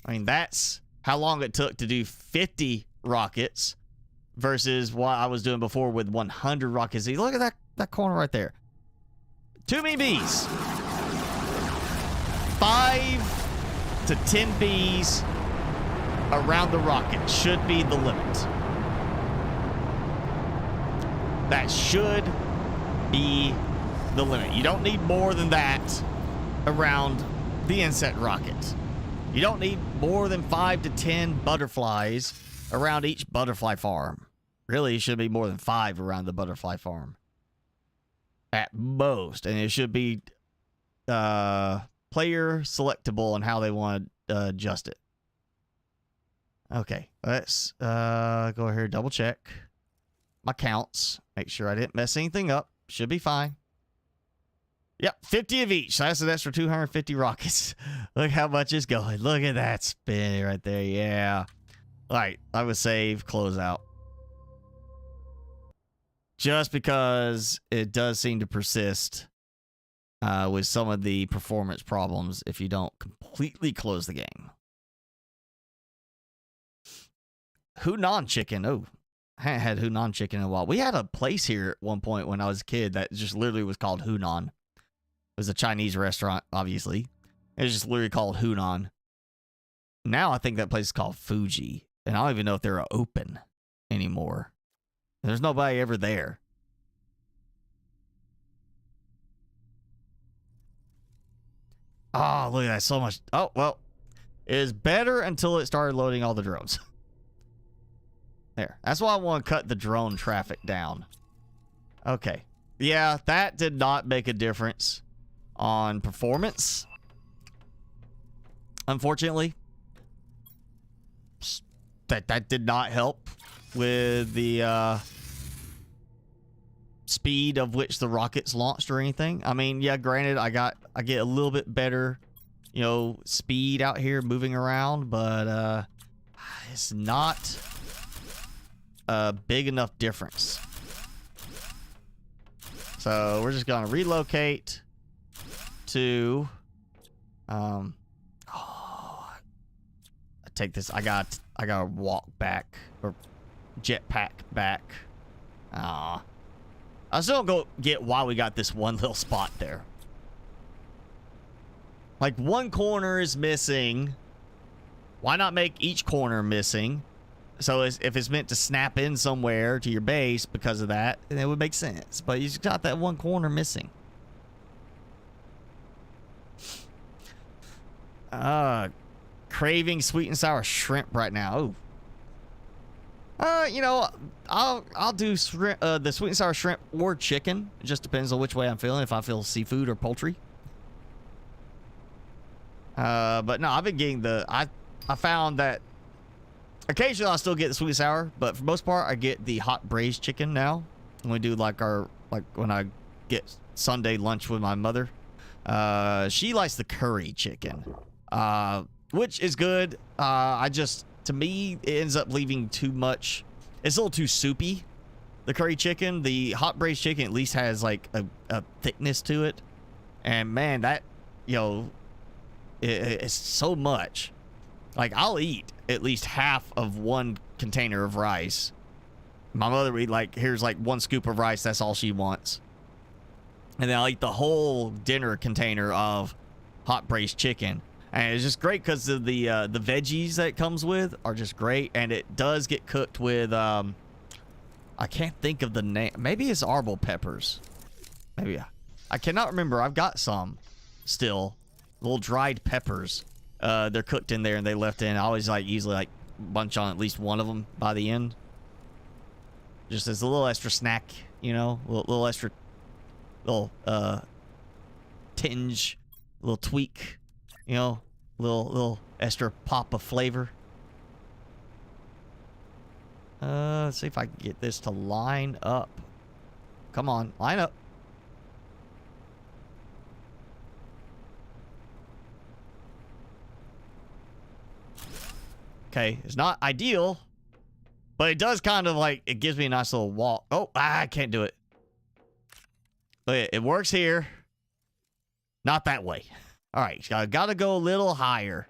Speaker 1: I mean, that's how long it took to do 50 rockets versus what I was doing before with 100 rockets. Look at that corner right there. Too many bees. 5 to 10 bees around the rocket should be the limit. That should be the limit. You don't need more than that around the insect rocket. You don't need more than 5 to 10 butterflies around each butterfly farm. Really, it should be more than 5 around the butterfly farm. At most. And it should be player selectable on how they want to adjust it. Okay, let's go here and double check my counts. Make sure I didn't mess anything up. Should be fine. Yep, 50 of each. So that's an extra 250 rockets. Look how much is going. Look at that spin right there. Yeah. All right, I would save, close out. Just because it does seem to persist with some of the performance problems if you don't completely close the game. Hunan chicken. Oh, I haven't had Hunan chicken in a while. We had a place here at one point when I was a kid that just literally was called Hunan. It was a Chinese restaurant, obviously. It was just literally called Hunan. Now I think that place is called Fuji. And I don't even know if they're open anymore. There's nobody ever there. Oh, look at that. So much. Oh, well. It is better until it started loading all the drones. There. That's why I want to cut the drone traffic down. Okay. Yeah, that did not make a difference on performance. Unfortunately. That did not help with the speed of which the rockets launched or anything. I mean, yeah, granted, I get a little bit better, you know, speed out here moving around, but it's not a big enough difference. So we're just gonna relocate to I take this. I gotta walk back or jetpack back. I still don't go get why we got this one little spot there. Like one corner is missing. Why not make each corner missing? So if it's meant to snap in somewhere to your base because of that, then it would make sense. But you just got that one corner missing. Craving sweet and sour shrimp right now. Oh. You know, I'll do the sweet and sour shrimp or chicken. It just depends on which way I'm feeling. If I feel seafood or poultry. But no, I've been getting I found that occasionally I'll still get the sweet and sour, but for the most part I get the hot braised chicken now. When we do like when I get Sunday lunch with my mother. She likes the curry chicken. Which is good. To me, it ends up leaving too much. It's a little too soupy. The curry chicken, the hot braised chicken at least has like a thickness to it. And man, that, you know, it's so much. Like I'll eat at least half of one container of rice. My mother would eat like, here's like one scoop of rice. That's all she wants. And then I'll eat the whole dinner container of hot braised chicken. And it's just great because of the veggies that it comes with are just great. And it does get cooked with, I can't think of the name. Maybe it's arbol peppers. Maybe. I cannot remember. I've got some still. Little dried peppers. They're cooked in there and they left in. I always like usually like bunch on at least one of them by the end. Just as a little extra snack, you know, little extra, little tinge, little tweak, you know, little extra pop of flavor. Let's see if I can get this to line up. Come on, line up. Okay, it's not ideal, but it does kind of like, it gives me a nice little walk. Oh, I can't do it. But it works here. Not that way. All right, I gotta go a little higher.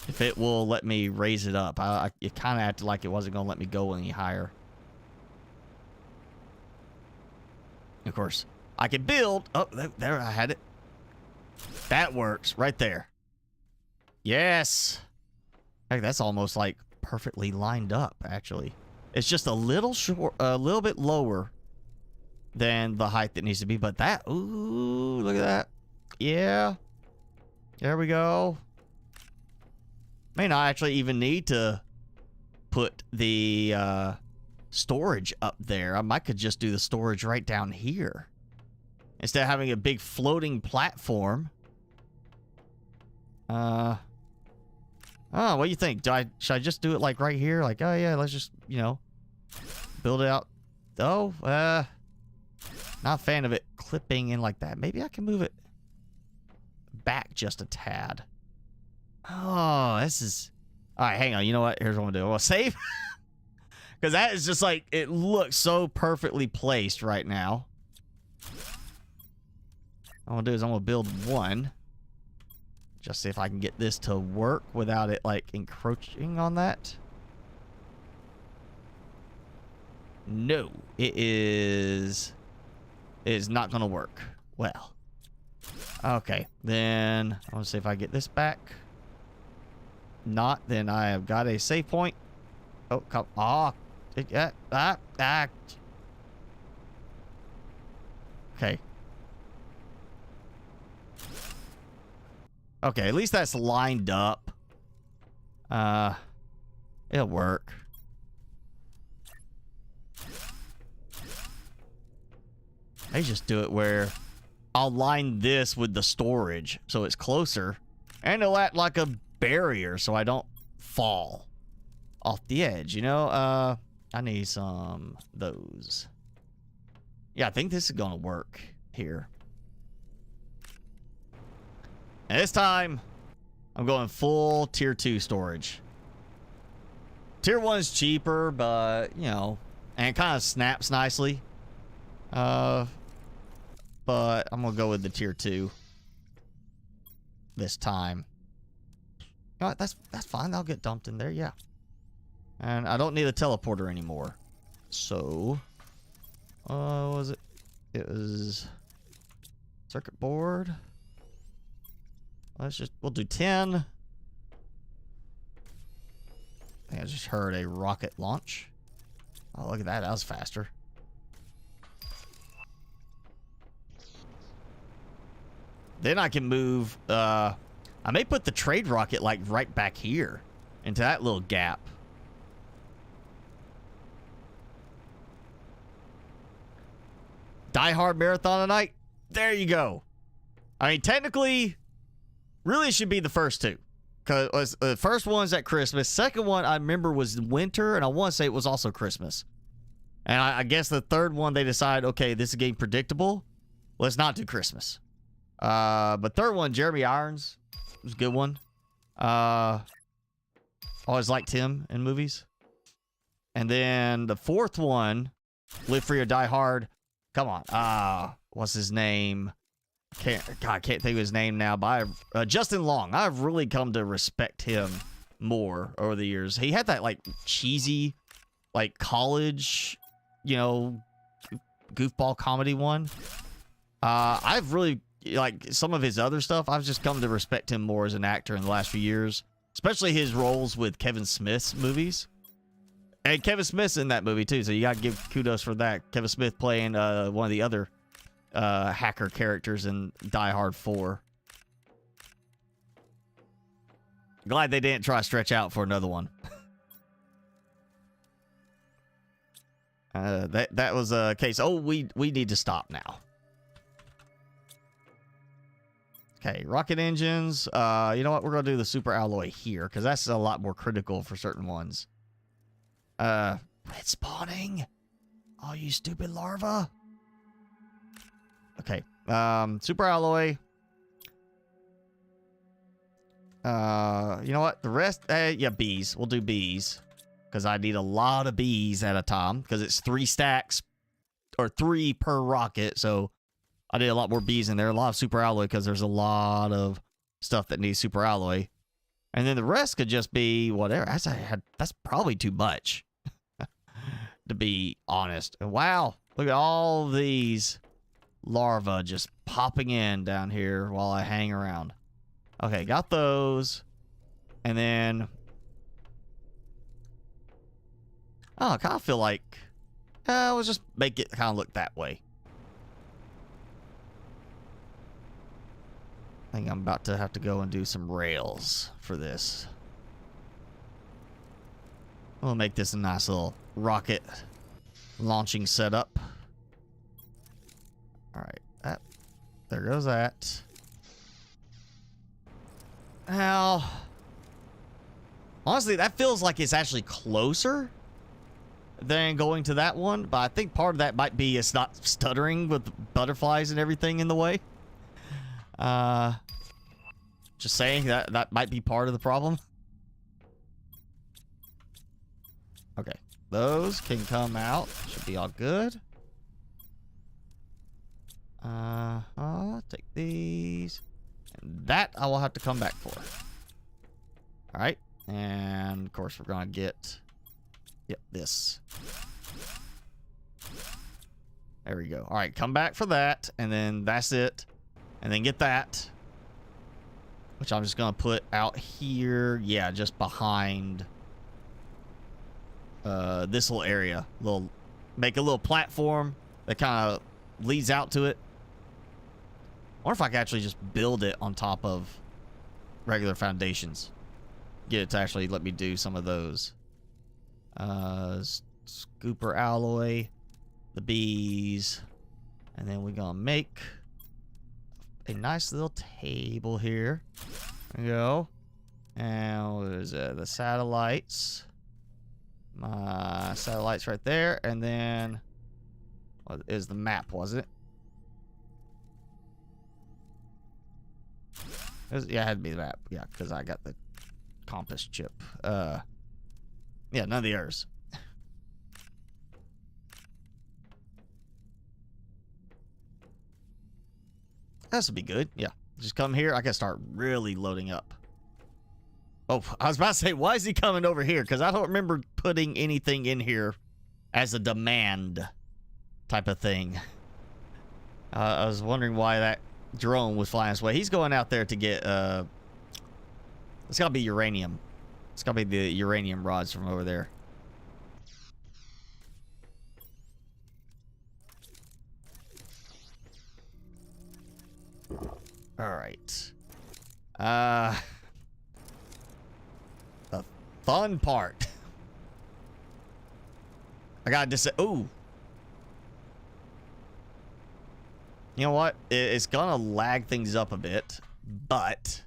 Speaker 1: If it will let me raise it up. It kind of acted like it wasn't gonna let me go any higher. Of course, I can build. Oh, there I had it. That works right there. Yes. Heck, that's almost like perfectly lined up, actually. It's just a little short, a little bit lower than the height that needs to be, but that, ooh, look at that. Yeah. There we go. May not actually even need to put the storage up there. I could just do the storage right down here. Instead of having a big floating platform. Oh, what do you think? Should I just do it like right here? Like, oh yeah, let's just, you know, build it out. Oh, not a fan of it clipping in like that. Maybe I can move it back just a tad. Oh, this is... All right, hang on. You know what? Here's what I'm gonna do. I'm gonna save. Because that is just like, it looks so perfectly placed right now. What I'm gonna do is I'm gonna build one. Just see if I can get this to work without it, like, encroaching on that. No, it is not going to work. Well, okay. Then, I want to see if I get this back. Not, then I have got a save point. Oh, come on. Okay. Okay, at least that's lined up. It'll work. I just do it where I'll line this with the storage so it's closer. And it'll act like a barrier so I don't fall off the edge, you know? I need some of those. Yeah, I think this is gonna work here. And this time, I'm going full tier 2 storage. Tier 1 is cheaper, but, you know, and it kind of snaps nicely. But I'm going to go with the tier 2 this time. You know what, that's fine. I'll get dumped in there, yeah. And I don't need a teleporter anymore. So, what was it? It was circuit board. We'll do 10. I think I just heard a rocket launch. Oh, look at that. That was faster. Then I can move, I may put the trade rocket like right back here into that little gap. Die Hard Marathon tonight. There you go. I mean, technically, really should be the first two. Because the first one's at Christmas. Second one, I remember, was winter. And I want to say it was also Christmas. And I guess the third one, they decide, okay, this is getting predictable. Let's not do Christmas. But third one, Jeremy Irons, was a good one. Always liked him in movies. And then the fourth one, Live Free or Die Hard. Come on. What's his name? I can't think of his name now. But Justin Long. I've really come to respect him more over the years. He had that like cheesy, like college, you know, goofball comedy one. I've really like some of his other stuff, I've just come to respect him more as an actor in the last few years, especially his roles with Kevin Smith's movies. And Kevin Smith's in that movie too, so you gotta give kudos for that. Kevin Smith playing one of the other hacker characters in Die Hard 4. Glad they didn't try to stretch out for another one. That was a case. Oh, we need to stop now. Okay, rocket engines. You know what? We're gonna do the super alloy here because that's a lot more critical for certain ones. Red spawning. Oh, you stupid larva. Okay. Super alloy. You know what? The rest, yeah, bees. We'll do bees because I need a lot of bees at a time because it's 3 stacks or 3 per rocket. So I need a lot more bees in there. A lot of super alloy because there's a lot of stuff that needs super alloy. And then the rest could just be whatever. That's probably too much, to be honest. And wow, look at all these larvae just popping in down here while I hang around. Okay, got those. And then... oh, I kind of feel like... we'll just make it kind of look that way. I think I'm about to have to go and do some rails for this. We'll make this a nice little rocket launching setup. Alright, there goes that. Now, honestly, that feels like it's actually closer than going to that one, but I think part of that might be it's not stuttering with butterflies and everything in the way. Just saying that might be part of the problem. Okay, those can come out. Should be all good. I'll take these. And that I will have to come back for. Alright. And of course we're gonna get this. There we go. Alright, come back for that. And then that's it. And then get that. Which I'm just gonna put out here. Yeah, just behind this little area. Make a little platform that kind of leads out to it. I wonder if I can actually just build it on top of regular foundations. Get it to actually let me do some of those. Scooper alloy, the bees, and then we're gonna make a nice little table here. There we go. And what is it? The satellites. My satellites right there, and then what is the map? Was it? Yeah, it had to be the map. Yeah, because I got the compass chip. Yeah, none of the errors. This would be good. Yeah, just come here. I can start really loading up. Oh, I was about to say, why is he coming over here? Because I don't remember putting anything in here as a demand type of thing. I was wondering why that drone was flying this way. He's going out there to get it's gotta be uranium. It's gotta be the uranium rods from over there. All right. The fun part. I gotta just say, ooh. You know what? It's gonna lag things up a bit, but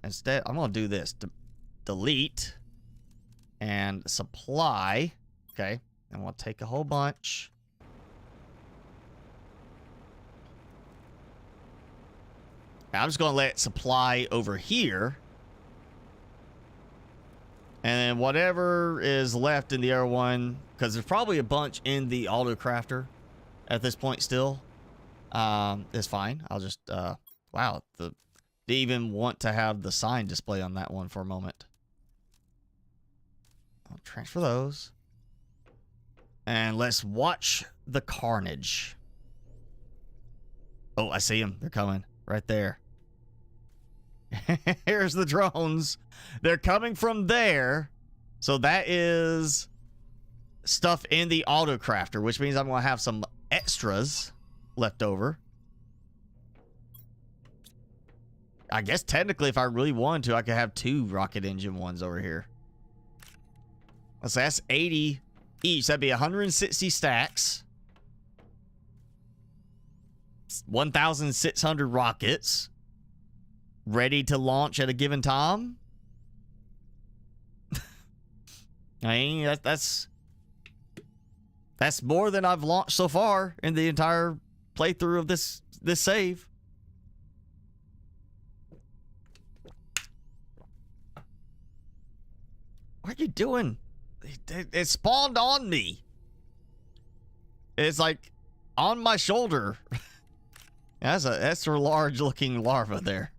Speaker 1: instead I'm gonna do this. Delete and supply. Okay, and we'll take a whole bunch. Now I'm just gonna let it supply over here. And then whatever is left in the other one, because there's probably a bunch in the auto crafter at this point still, is fine. I'll just wow, they even want to have the sign display on that one for a moment. I'll transfer those, and let's watch the carnage. Oh, I see them. They're coming right there. Here's the drones. They're coming from there. So that is stuff in the auto crafter, which means I'm going to have some extras left over. I guess technically if I really wanted to, I could have 2 rocket engine ones over here. So that's 80 each. That'd be 160 stacks. 1,600 rockets ready to launch at a given time. I mean, that's more than I've launched so far in the entire playthrough of this save. What are you doing? It spawned on me. It's like on my shoulder. That's a extra large looking larva there.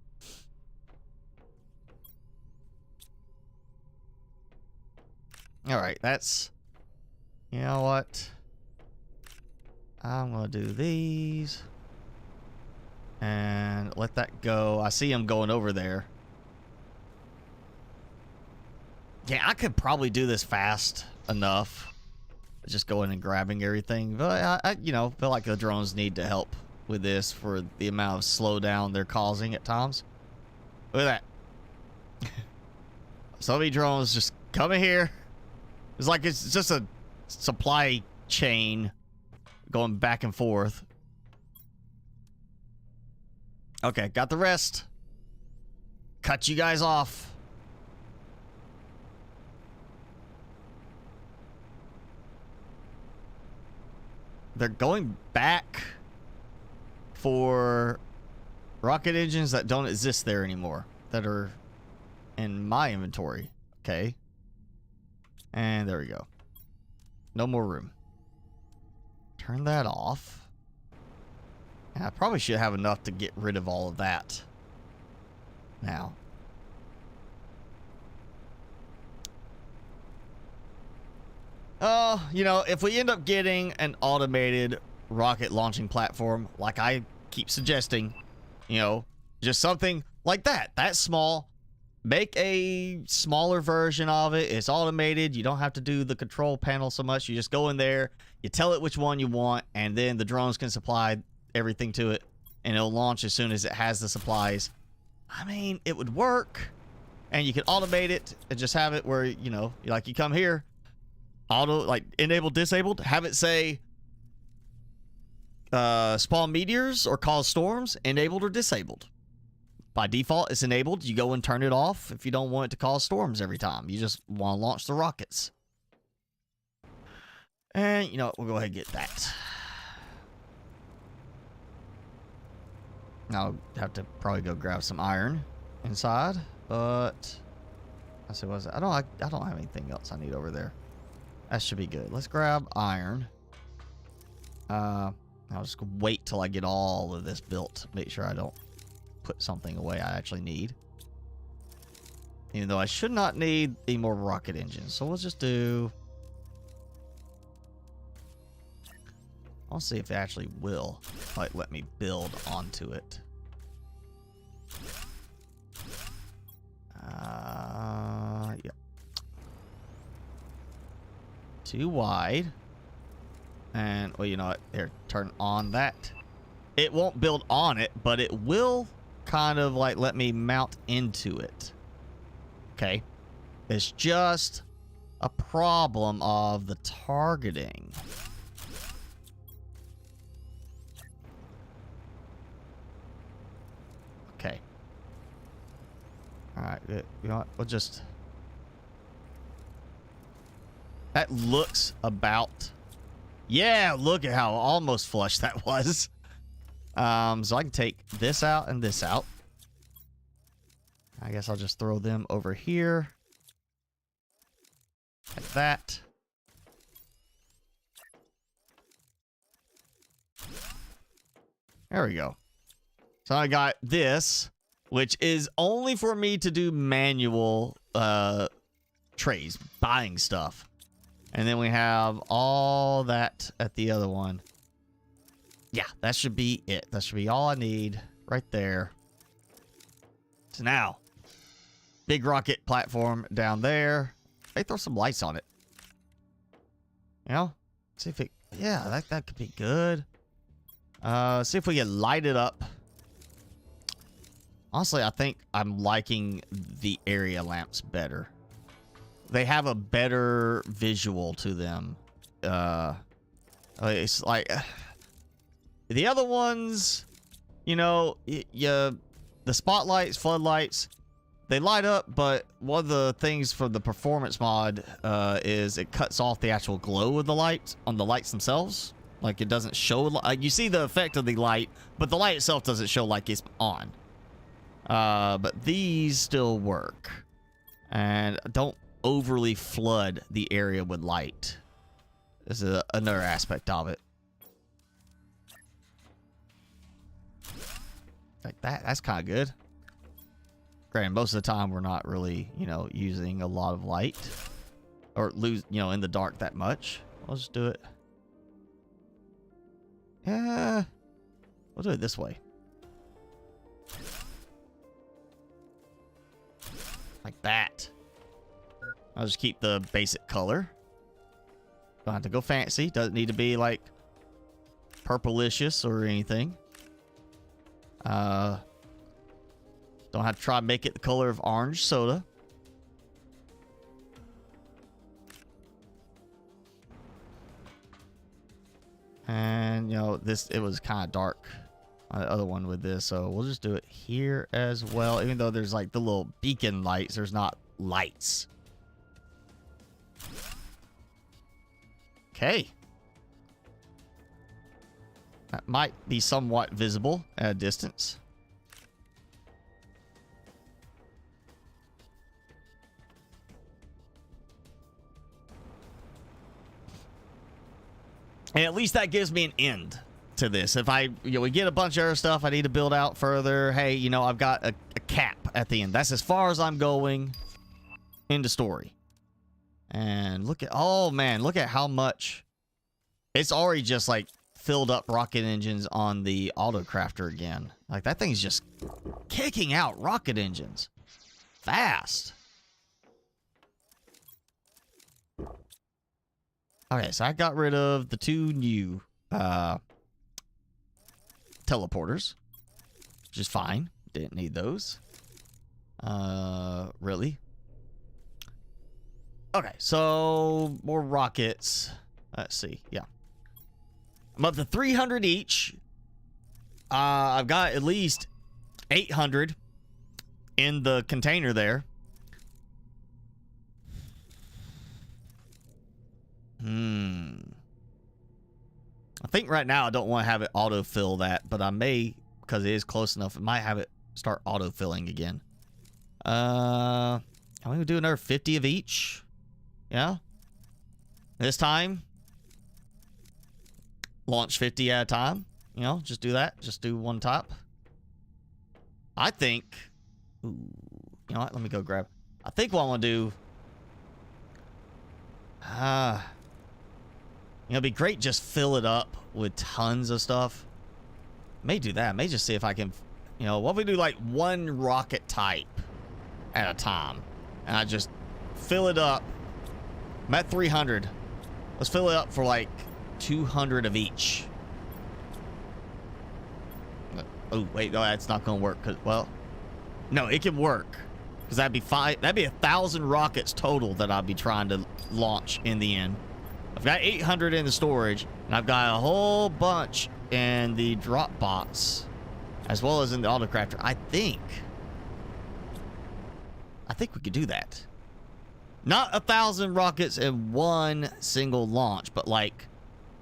Speaker 1: All right, that's, you know what? I'm gonna do these and let that go. I see him going over there. Yeah, I could probably do this fast enough. Just going and grabbing everything. But I you know, feel like the drones need to help with this for the amount of slowdown they're causing at times. Look at that. So many drones just coming here. It's like it's just a supply chain going back and forth. Okay, got the rest. Cut you guys off. They're going back for rocket engines that don't exist there anymore, that are in my inventory. Okay. And there we go. No more room. Turn that off. I probably should have enough to get rid of all of that now. Oh, you know, if we end up getting an automated rocket launching platform, like I keep suggesting, you know, just something like that. That's small. Make a smaller version of it. It's automated. You don't have to do the control panel so much. You just go in there, you tell it which one you want, and then the drones can supply everything to it, and it'll launch as soon as it has the supplies. I mean, it would work, and you can automate it and just have it where, you know, like you come here, auto, like enable, disabled, have it say spawn meteors or cause storms, enabled or disabled. By default, it's enabled. You go and turn it off if you don't want it to cause storms every time. You just want to launch the rockets. And, you know what? We'll go ahead and get that. I'll have to probably go grab some iron inside, but let's see, what's that? I don't have anything else I need over there. That should be good. Let's grab iron. I'll just wait till I get all of this built. Make sure I don't put something away I actually need. Even though I should not need any more rocket engines. So let's just do... I'll see if it actually will like let me build onto it. Yeah. Too wide. And, well, you know what? Here, turn on that. It won't build on it, but it will kind of like let me mount into it. Okay. It's just a problem of the targeting. Okay. Alright, you know what? We'll just... That looks about... Yeah, look at how almost flush that was. So I can take this out and this out. I guess I'll just throw them over here. Like that. There we go. So I got this, which is only for me to do manual trays, buying stuff. And then we have all that at the other one. Yeah, that should be it. That should be all I need right there. So now, big rocket platform down there. They throw some lights on it. You know? See if it... Yeah, that could be good. See if we can light it up. Honestly, I think I'm liking the area lamps better. They have a better visual to them. It's like... The other ones, you know, the spotlights, floodlights, they light up, but one of the things for the performance mod is it cuts off the actual glow of the light on the lights themselves. Like, it doesn't show, like, you see the effect of the light, but the light itself doesn't show like it's on. But these still work. And don't overly flood the area with light. This is another aspect of it. Like that's kind of good. Granted, most of the time we're not really, you know, using a lot of light or in the dark that much. I'll just do it. Yeah, we'll do it this way. Like that. I'll just keep the basic color. Don't have to go fancy. Doesn't need to be like purplicious or anything. Don't have to try and make it the color of orange soda. And, you know, it was kind of dark on the other one with this, so we'll just do it here as well. Even though there's like the little beacon lights, there's not lights. Okay. That might be somewhat visible at a distance. And at least that gives me an end to this. If we get a bunch of other stuff I need to build out further, hey, you know, I've got a cap at the end. That's as far as I'm going into story. And look at, oh man, look at how much. It's already just like filled up rocket engines on the autocrafter again. Like that thing's just kicking out rocket engines fast. Okay, so I got rid of the 2 new teleporters, which is fine. Didn't need those. Really? Okay, so more rockets. Let's see. Yeah. I'm up to 300 each. I've got at least 800 in the container there. I think right now I don't want to have it autofill that, but I may, because it is close enough, it might have it start autofilling again. I'm going to do another 50 of each. Yeah. This time, launch 50 at a time. You know, just do that. Just do one top. I think, ooh, you know what? Let me go grab. I think what I want to do, you know, it'd be great just fill it up with tons of stuff. May do that. May just see if I can, you know, what if we do like 1 rocket type at a time? And I just fill it up. I'm at 300. Let's fill it up for like 200 of each. Oh, wait, no, that's not going to work. Cause, well, no, it can work. Because that'd be 1,000 rockets total that I'd be trying to launch in the end. I've got 800 in the storage, and I've got a whole bunch in the drop box, as well as in the autocrafter. I think we could do that. Not 1,000 rockets in one single launch, but like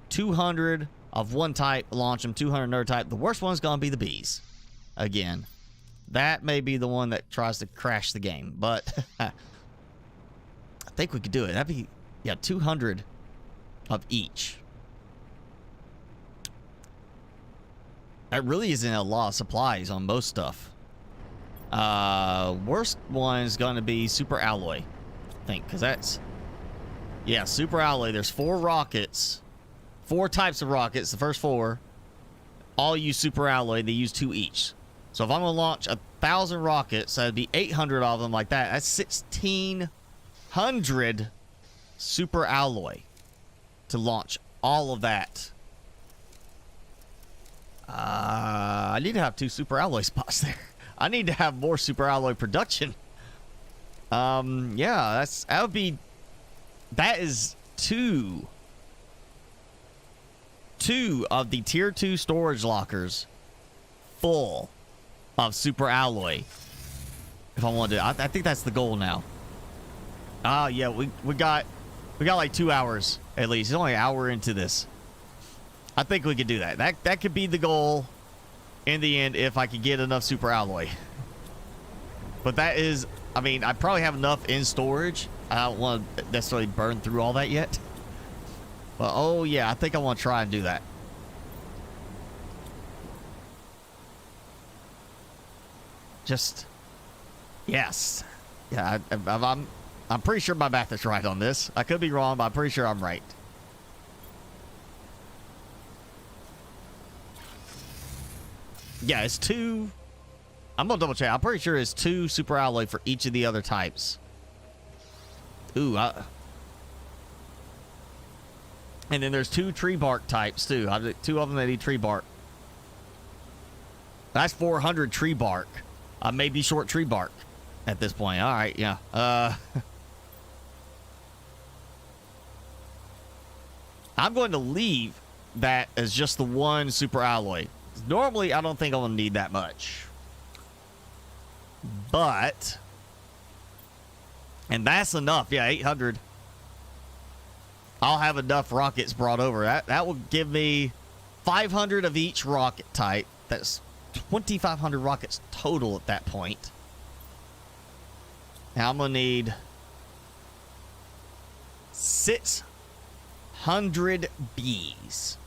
Speaker 1: 200 of one type, launch them, 200 another type. The worst one's gonna be the bees. Again, that may be the one that tries to crash the game, but I think we could do it. That'd be, yeah, 200 of each. That really isn't a lot of supplies on most stuff. Worst one is going to be super alloy, I think, because that's, yeah, super alloy. There's 4 rockets, 4 types of rockets. The first 4, all use super alloy. They use 2 each. So if I'm going to launch 1,000 rockets, that'd be 800 of them like that. That's 1,600 super alloy to launch all of that. I need to have 2 super alloy spots there. I need to have more super alloy production. Yeah, that is two of the tier 2 storage lockers full of super alloy. If I want to, I think that's the goal now. Yeah, we got like 2 hours at least. It's only an hour into this. I think we could do that. That could be the goal in the end if I could get enough super alloy. But that is, I mean, I probably have enough in storage. I don't want to necessarily burn through all that yet. But oh yeah, I think I want to try and do that. Just yes, yeah. I'm pretty sure my math is right on this. I could be wrong, but I'm pretty sure I'm right. Yeah, it's 2. I'm gonna double check. I'm pretty sure it's 2 super alloy for each of the other types. Ooh, and then there's 2 tree bark types too. 2 of them that need tree bark. That's 400 tree bark. I may be short tree bark at this point. All right, yeah. I'm going to leave that as just the 1 super alloy. Normally, I don't think I'm gonna need that much. But, and that's enough. Yeah, 800. I'll have enough rockets brought over. That will give me 500 of each rocket type. That's 2,500 rockets total at that point. Now I'm gonna need 600 bees.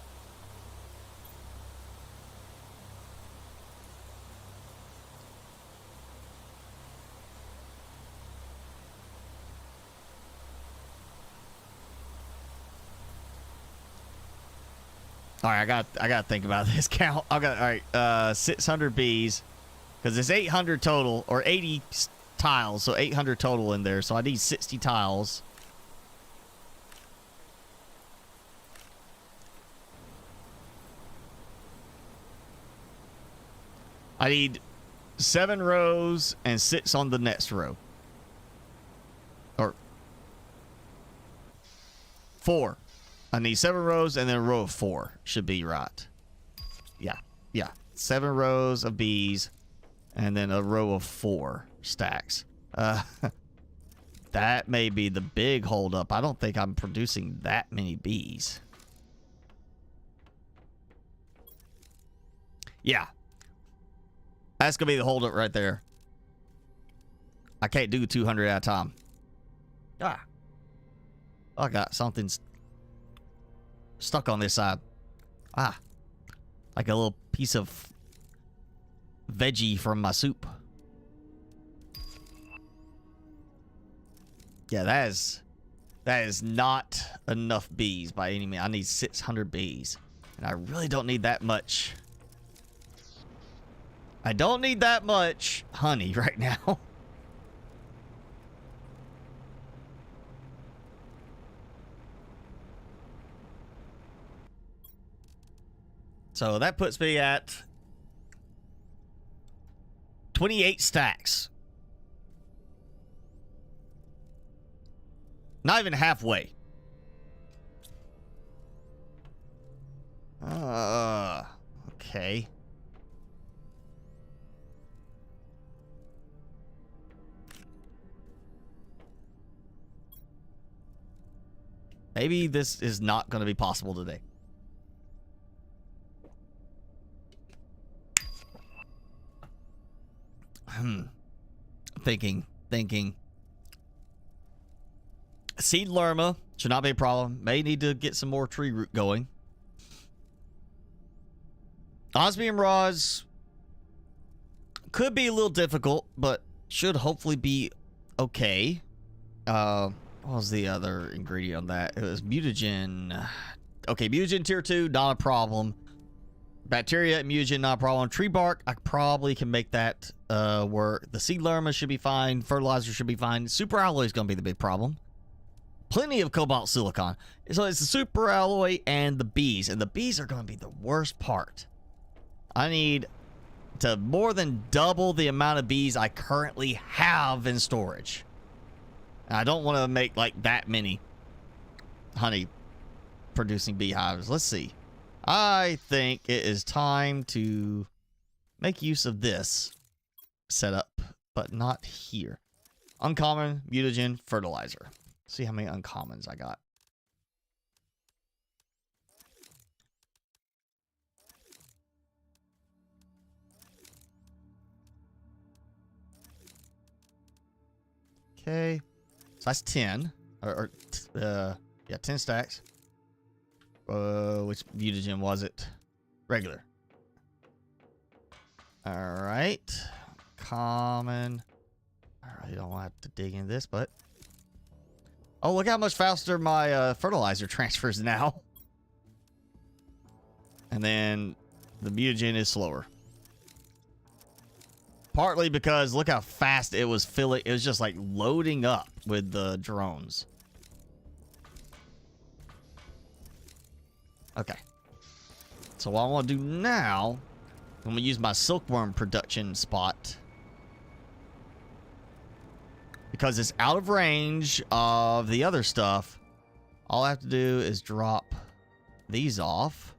Speaker 1: All right, I got to think about this count. All right, 600 bees, because it's 800 total, or 80 tiles, so 800 total in there. So I need 60 tiles. I need 7 rows and 6 on the next row. Or 4. I need 7 rows and then a row of 4 should be right. Yeah. 7 rows of bees and then a row of 4 stacks. That may be the big holdup. I don't think I'm producing that many bees. Yeah. That's going to be the holdup right there. I can't do 200 at a time. I got something stuck on this side. Like a little piece of veggie from my soup. Yeah, that is not enough bees by any means. I need 600 bees. And I really don't need that much. I don't need that much honey right now. So that puts me at 28 stacks. Not even halfway. Okay. Maybe this is not going to be possible today. Thinking. Seed lerma should not be a problem. May need to get some more tree root going. Osmium rods could be a little difficult, but should hopefully be okay. What was the other ingredient on that? It was mutagen. Okay, mutagen tier 2, not a problem. Bacteria, mutagen, not a problem. Tree bark, I probably can make that work. The seed lerma should be fine. Fertilizer should be fine. Super alloy is going to be the big problem. Plenty of cobalt silicon. So it's the super alloy and the bees. And the bees are going to be the worst part. I need to more than double the amount of bees I currently have in storage. And I don't want to make like that many honey producing beehives. Let's see. I think it is time to make use of this setup, but not here. Uncommon, mutagen, fertilizer. See how many uncommons I got. Okay, so that's 10, yeah, 10 stacks. Which mutagen was it? Regular. All right, common. I really don't want to have to dig into this, but oh, look how much faster my fertilizer transfers now. And then the mutagen is slower. Partly because look how fast it was filling. It was just like loading up with the drones. Okay. So what I want to do now, I'm going to use my silkworm production spot. Because it's out of range of the other stuff. All I have to do is drop these off.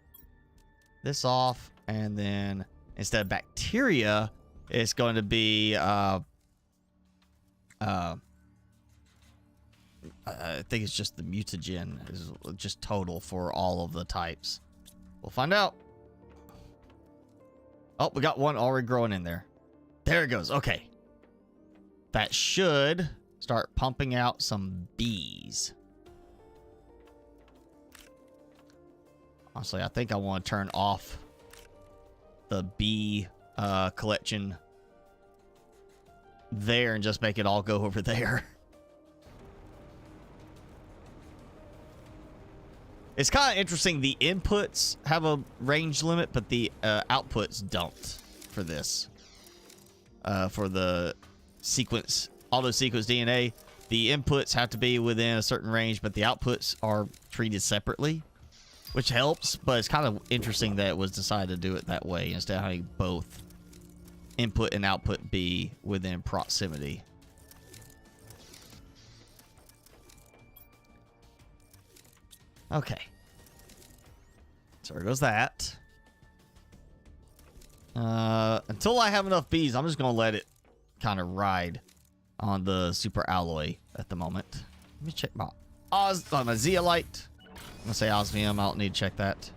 Speaker 1: This off. And then instead of bacteria, it's going to be I think it's just the mutagen is just total for all of the types. We'll find out. Oh, we got one already growing in there. There it goes. Okay. That should start pumping out some bees. Honestly, I think I want to turn off the bee collection there and just make it all go over there. It's kind of interesting. The inputs have a range limit, but the outputs don't for this. For the sequence, auto-sequence DNA, the inputs have to be within a certain range, but the outputs are treated separately, which helps, but it's kind of interesting that it was decided to do it that way instead of having both input and output be within proximity. Okay. So there goes that. Until I have enough bees, I'm just going to let it kind of ride on the super alloy at the moment. Let me check my my zeolite. I'm going to say osmium. I don't need to check that.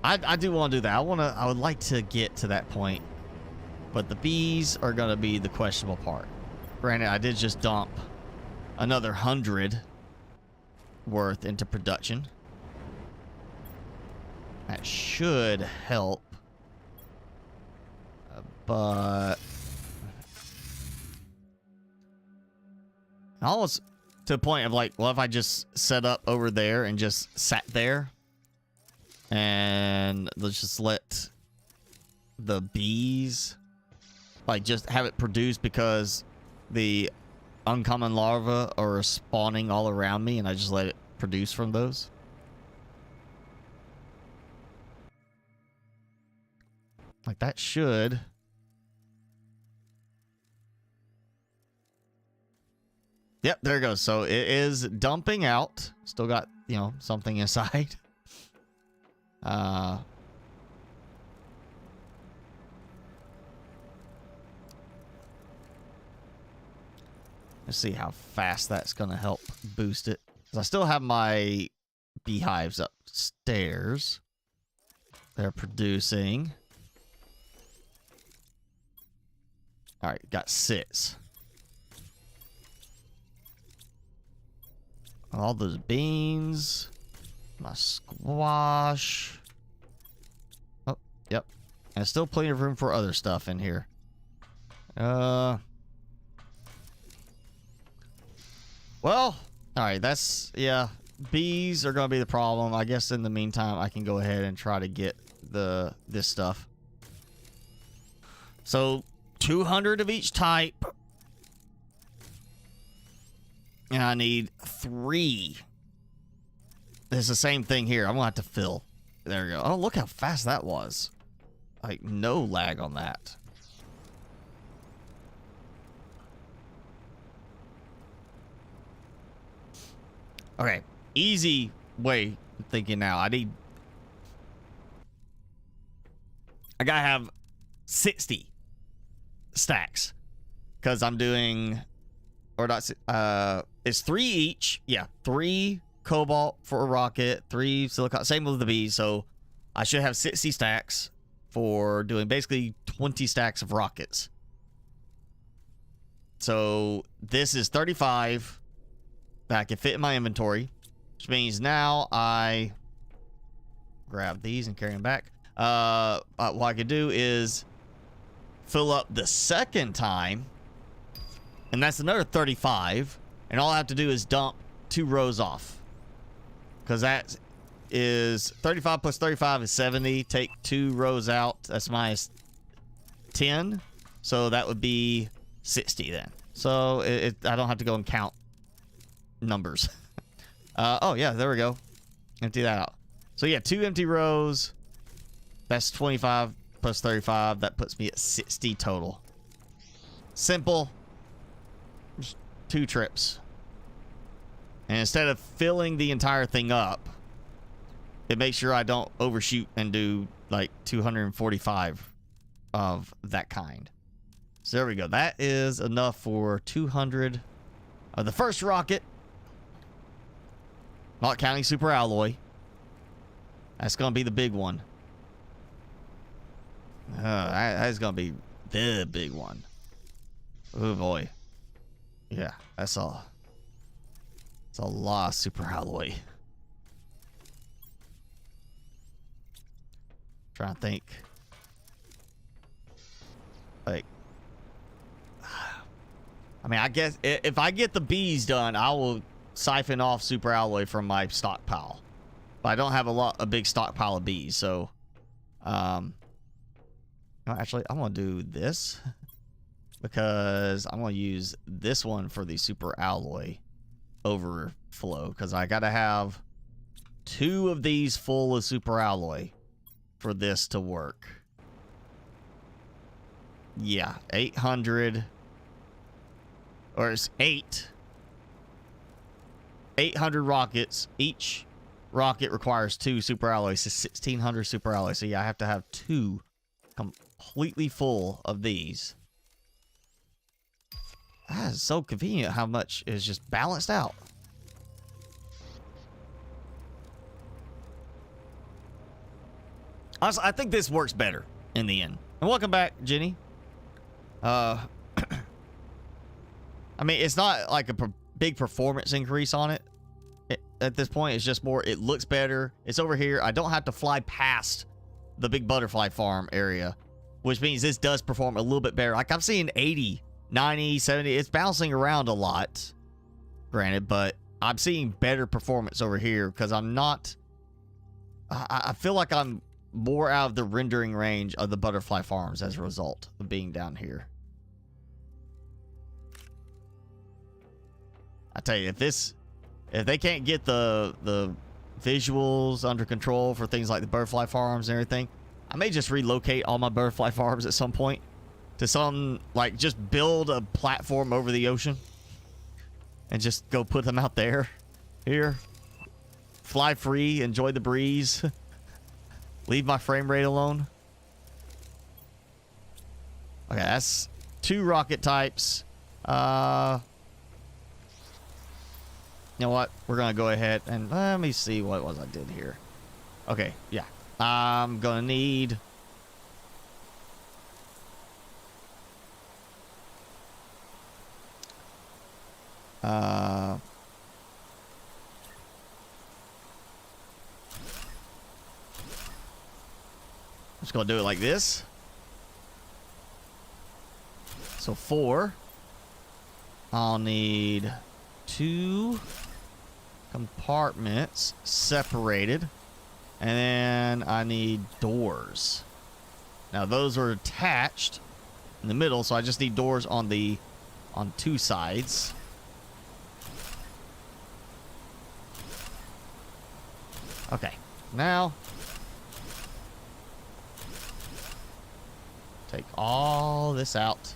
Speaker 1: I do want to do that. I would like to get to that point. But the bees are going to be the questionable part. Granted, I did just dump another 100 worth into production. That should help. But almost to the point of like, well, if I just set up over there and just sat there and let's just let the bees like just have it produced, because the uncommon larvae are spawning all around me and I just let it produce from those. Like that should. Yep, there it goes. So it is dumping out. Still got, you know, something inside. Let's see how fast that's going to help boost it. 'Cause I still have my beehives upstairs. They're producing. All right, got 6. All those beans. My squash. Oh, yep. And still plenty of room for other stuff in here. Well, all right, that's, yeah. bees are gonna be the problem. I guess in the meantime, I can go ahead and try to get this stuff. So 200 of each type. And I need 3. It's the same thing here. I'm gonna have to fill. There we go. Oh, look how fast that was. Like, no lag on that. Okay. Easy way of thinking now. I gotta have 60 stacks. Because I'm doing... Or not... it's 3 each. Yeah, 3 cobalt for a rocket, 3 silicon. Same with the bees. So I should have 60 stacks for doing basically 20 stacks of rockets. So this is 35 that I can fit in my inventory, which means now I grab these and carry them back. What I could do is fill up the second time, and that's another 35. And all I have to do is dump 2 rows off, because that is 35 plus 35 is 70. Take 2 rows out. That's minus 10. So that would be 60 then. So I don't have to go and count numbers. Oh, yeah, there we go. Empty that out. So, yeah, 2 empty rows. That's 25 plus 35. That puts me at 60 total. Simple. Just 2 trips. And instead of filling the entire thing up, it makes sure I don't overshoot and do like 245 of that kind. So there we go. That is enough for 200 of the first rocket. Not counting super alloy. That's going to be the big one. That's going to be the big one. Oh boy. Yeah, that's all. It's a lot of super alloy. Trying to think. Like, I mean, I guess if I get the bees done, I will siphon off super alloy from my stockpile. But I don't have a big stockpile of bees, so no, actually I'm gonna do this because I'm gonna use this one for the super alloy overflow, because I gotta have 2 of these full of super alloy for this to work. Yeah, 800, or it's 800 rockets. Each rocket requires 2 super alloys, so 1600 super alloys. So yeah, I have to have 2 completely full of these. That is so convenient how much is just balanced out. Honestly, I think this works better in the end. And welcome back, Jenny. I mean, it's not like a big performance increase on it. At this point, it's just more, it looks better. It's over here. I don't have to fly past the big butterfly farm area, which means this does perform a little bit better. Like, I'm seeing 80, 90, 70. It's bouncing around a lot, granted, but I'm seeing better performance over here because I'm not... I feel like I'm more out of the rendering range of the butterfly farms as a result of being down here. I tell you, if they can't get the visuals under control for things like the butterfly farms and everything, I may just relocate all my butterfly farms at some point to some, like, just build a platform over the ocean and just go put them out there. Here, fly free, enjoy the breeze. Leave my frame rate alone. Okay, that's 2 rocket types. You know what? We're gonna go ahead and let me see what it was I did here. Okay, yeah. I'm gonna need... I'm just gonna do it like this. So 4. I'll need 2 compartments separated. And then I need doors. Now those are attached in the middle, so I just need doors on two sides. Okay, now take all this out.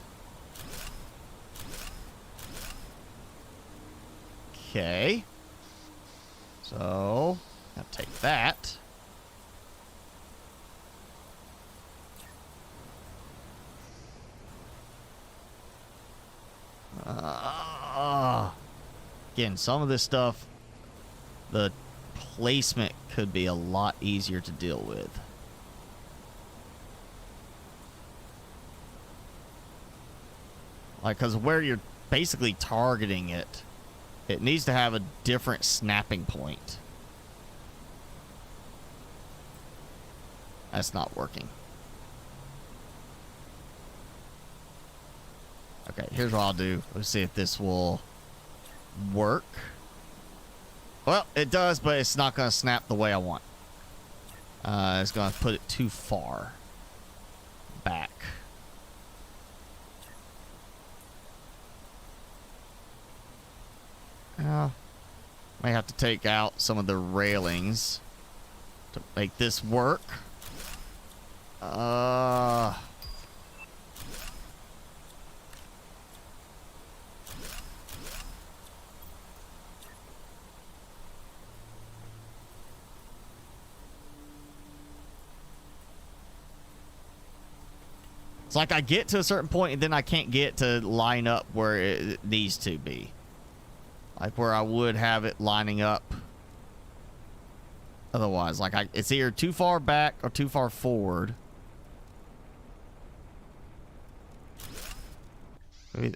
Speaker 1: Okay. So, now take that. Again, some of this stuff, the placement could be a lot easier to deal with. Like, because where you're basically targeting it, it needs to have a different snapping point. That's not working. Okay, here's what I'll do. Let's see if this will work. Well, it does, but it's not going to snap the way I want. It's going to put it too far back. May have to take out some of the railings to make this work. It's like I get to a certain point and then I can't get to line up where it needs to be. Like where I would have it lining up otherwise. Like it's either too far back or too far forward.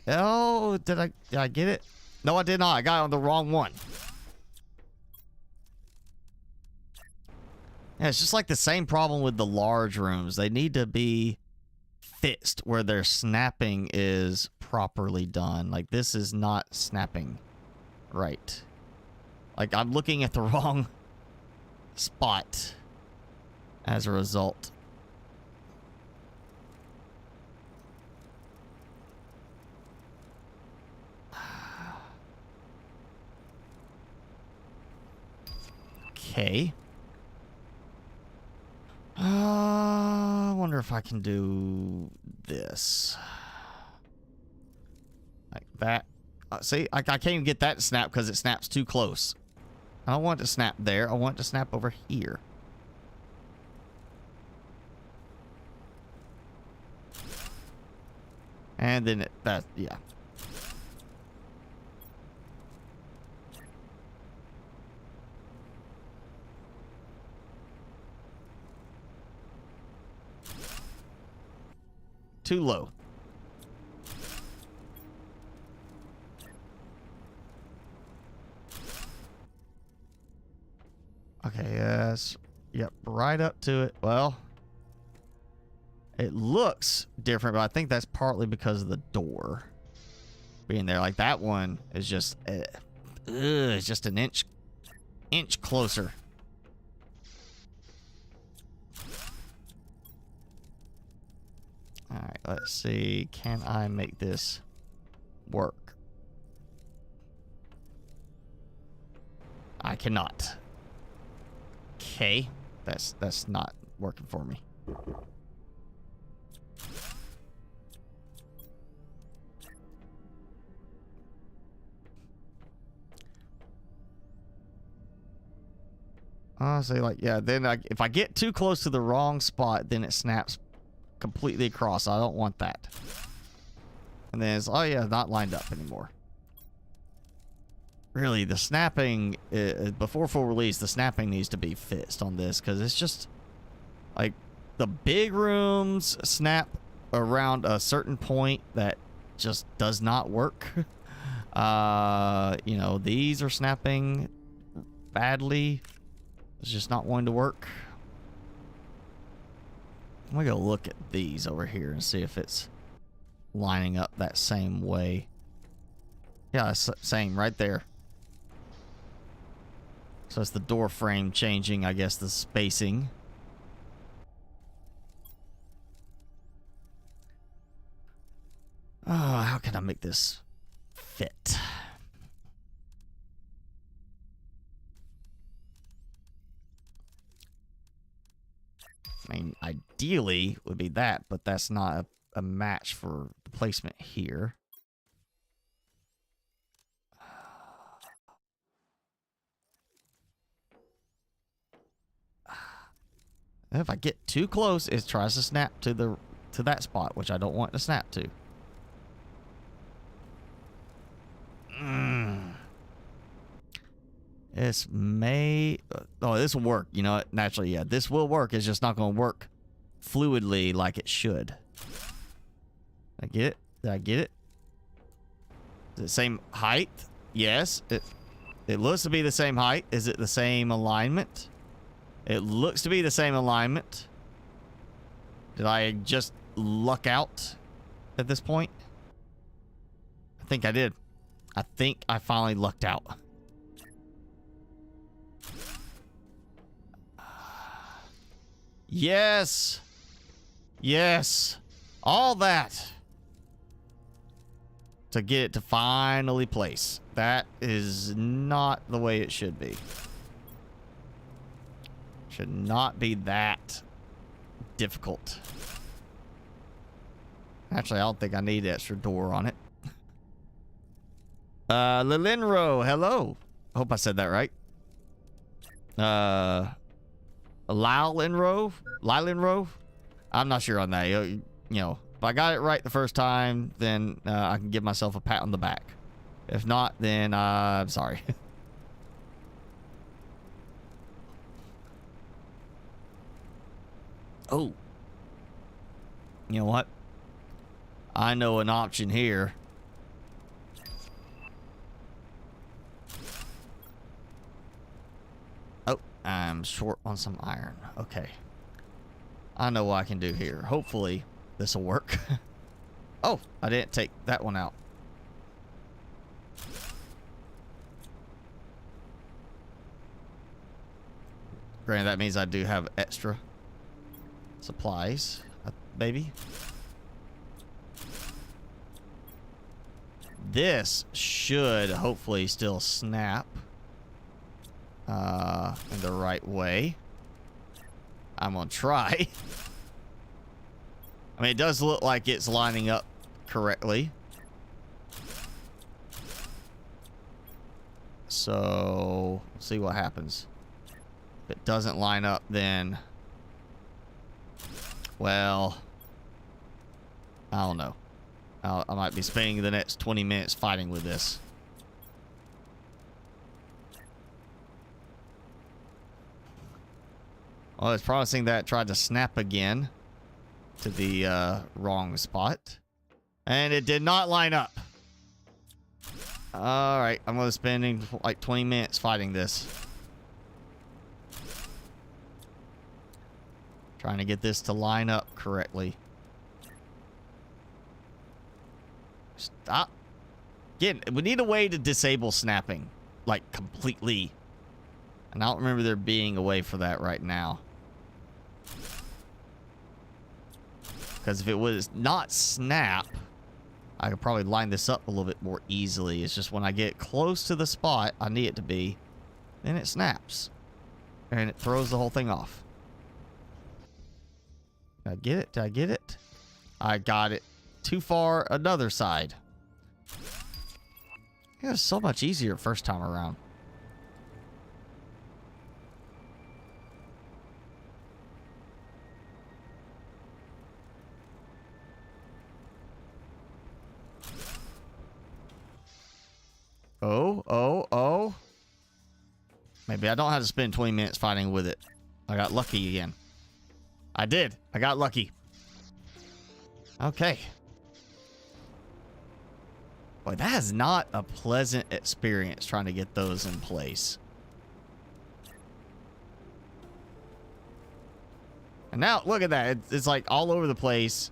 Speaker 1: Oh, did I get it? No, I did not. I got it on the wrong one. Yeah, it's just like the same problem with the large rooms. They need to be fixed where their snapping is properly done. Like this is not snapping right. Like I'm looking at the wrong spot as a result. Okay. I wonder if I can do this. Like that. See, I can't even get that to snap because it snaps too close. I don't want it to snap there. I want it to snap over here. And then yeah. Too low. Okay, yes. Yep, right up to it. Well, it looks different, but I think that's partly because of the door being there. Like that one is just, it's just an inch closer. All right, let's see. Can I make this work? I cannot. Okay, that's not working for me. Honestly, like, yeah, then if I get too close to the wrong spot, then it snaps completely across. I don't want that. And then it's, oh yeah, not lined up anymore. Really, the snapping, before full release, the snapping needs to be fixed on this, because it's just, like, the big rooms snap around a certain point that just does not work. You know, these are snapping badly. It's just not going to work. I'm gonna go look at these over here and see if it's lining up that same way. Yeah, it's same right there. So it's the door frame changing, I guess, the spacing. Oh, how can I make this fit? I mean, ideally would be that, but that's not a match for the placement here. If I get too close, it tries to snap to that spot, which I don't want to snap to. This may... Oh, this will work. You know what? Naturally, yeah. This will work. It's just not going to work fluidly like it should. Did I get it? Did I get it? Is it the same height? Yes. It looks to be the same height. Is it the same alignment? It looks to be the same alignment. Did I just luck out at this point? I think I did. I think I finally lucked out. Yes. Yes. All that to get it to finally place. That is not the way it should be. Should not be that difficult. Actually, I don't think I need an extra door on it. Lilinro, hello. Hope I said that right. Lilinro? I'm not sure on that. You know, if I got it right the first time, then I can give myself a pat on the back. If not, then I'm sorry. Oh. You know what? I know an option here. Oh, I'm short on some iron. Okay. I know what I can do here. Hopefully, this will work. Oh, I didn't take that one out. Granted, that means I do have extra supplies, maybe. This should hopefully still snap in the right way. I'm gonna try. I mean, it does look like it's lining up correctly. So, we'll see what happens. If it doesn't line up, then... Well... I don't know. I might be spending the next 20 minutes fighting with this. Well, it's promising that it tried to snap again to the wrong spot. And it did not line up. Alright, I'm going to spend like 20 minutes fighting this. Trying to get this to line up correctly. Stop. Again, we need a way to disable snapping. Like, completely. And I don't remember there being a way for that right now. Because if it was not snap, I could probably line this up a little bit more easily. It's just when I get close to the spot I need it to be, then it snaps. And it throws the whole thing off. Did I get it? Did I get it? I got it. Too far another side. It was so much easier first time around. Oh. Maybe I don't have to spend 20 minutes fighting with it. I got lucky again. I did. I got lucky. Okay. Boy, that is not a pleasant experience trying to get those in place. And now, look at that. It's like all over the place.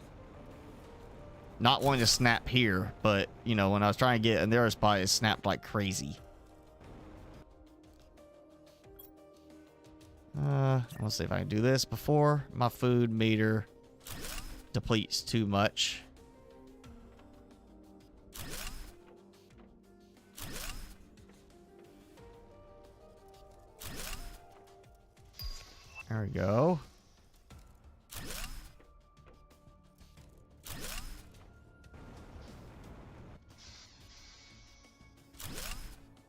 Speaker 1: Not wanting to snap here, but, you know, when I was trying to get in the other spot, it snapped like crazy. Let's see if I can do this before my food meter depletes too much. There we go.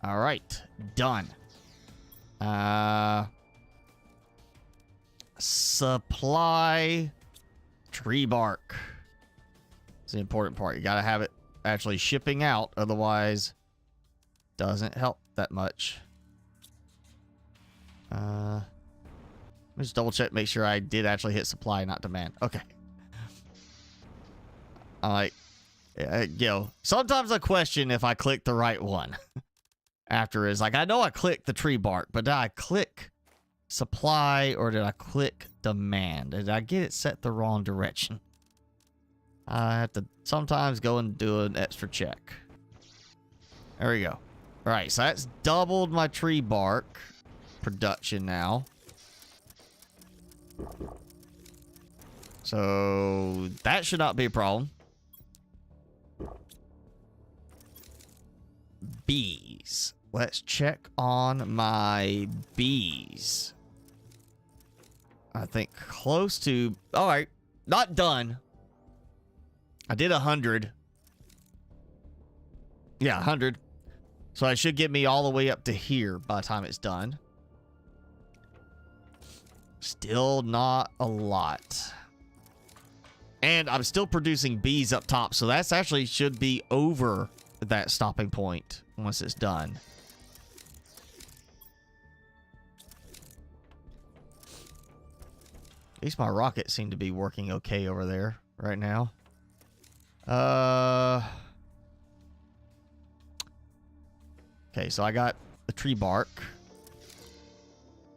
Speaker 1: All right, done. Supply tree bark. It's the important part. You gotta have it actually shipping out, otherwise doesn't help that much. Let me just double check, make sure I did actually hit supply, not demand. Okay. I'm like, sometimes I question if I clicked the right one. After is like, I know I clicked the tree bark, but did I click supply or did I click demand? Did I get it set the wrong direction? I have to sometimes go and do an extra check. There we go. All right, so that's doubled my tree bark production now. So that should not be a problem. Bees. Let's check on my bees. I think close to... All right, not done. I did 100. Yeah, 100. So it should get me all the way up to here by the time it's done. Still not a lot. And I'm still producing bees up top, so that's actually should be over that stopping point once it's done. At least my rockets seem to be working okay over there right now. Okay, so I got the tree bark.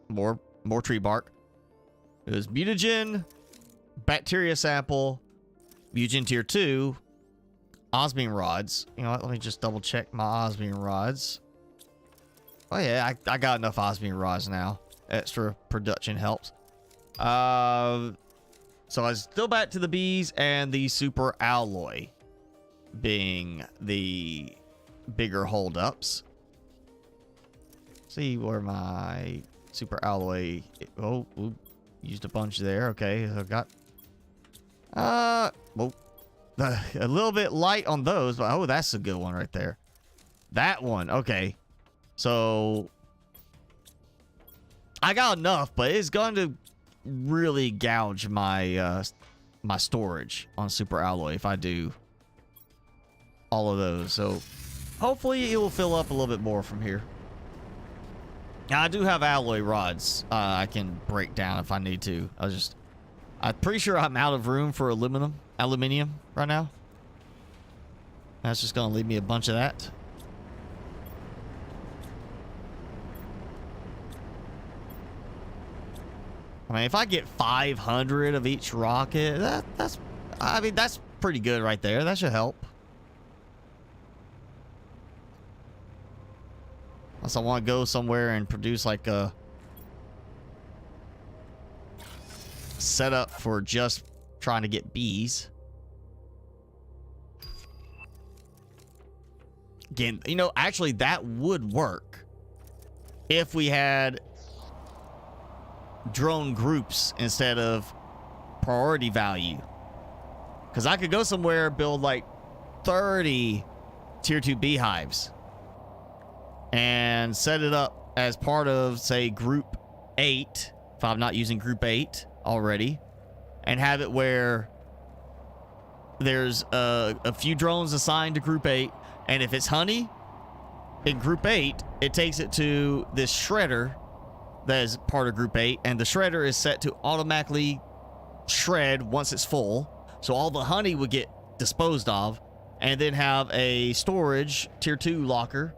Speaker 1: More tree bark. It was mutagen, bacteria sample, mutagen tier 2, osmium rods. You know what? Let me just double check my osmium rods. Oh yeah, I got enough osmium rods now. Extra production helps. So I was still back to the bees and the super alloy being the bigger holdups. See where my super alloy... Oh, ooh, used a bunch there. Okay, I've got... well, a little bit light on those, but oh, that's a good one right there. That one, okay. So I got enough, but it's going to really gouge my my storage on super alloy if I do all of those. So hopefully it will fill up a little bit more from here. Now, I do have alloy rods I can break down if I need to. I'm pretty sure I'm out of room for aluminium right now. That's just gonna leave me a bunch of that. I mean, if I get 500 of each rocket, that's pretty good right there. That should help. Unless I want to go somewhere and produce like a setup for just trying to get bees. Again, you know, actually that would work if we had drone groups instead of priority value. Because I could go somewhere, build like 30 tier 2 beehives and set it up as part of, say, group 8, if I'm not using group 8 already, and have it where there's a few drones assigned to group 8, and if it's honey in group 8, it takes it to this shredder that is part of group 8, and the shredder is set to automatically shred once it's full, so all the honey would get disposed of, and then have a storage tier 2 locker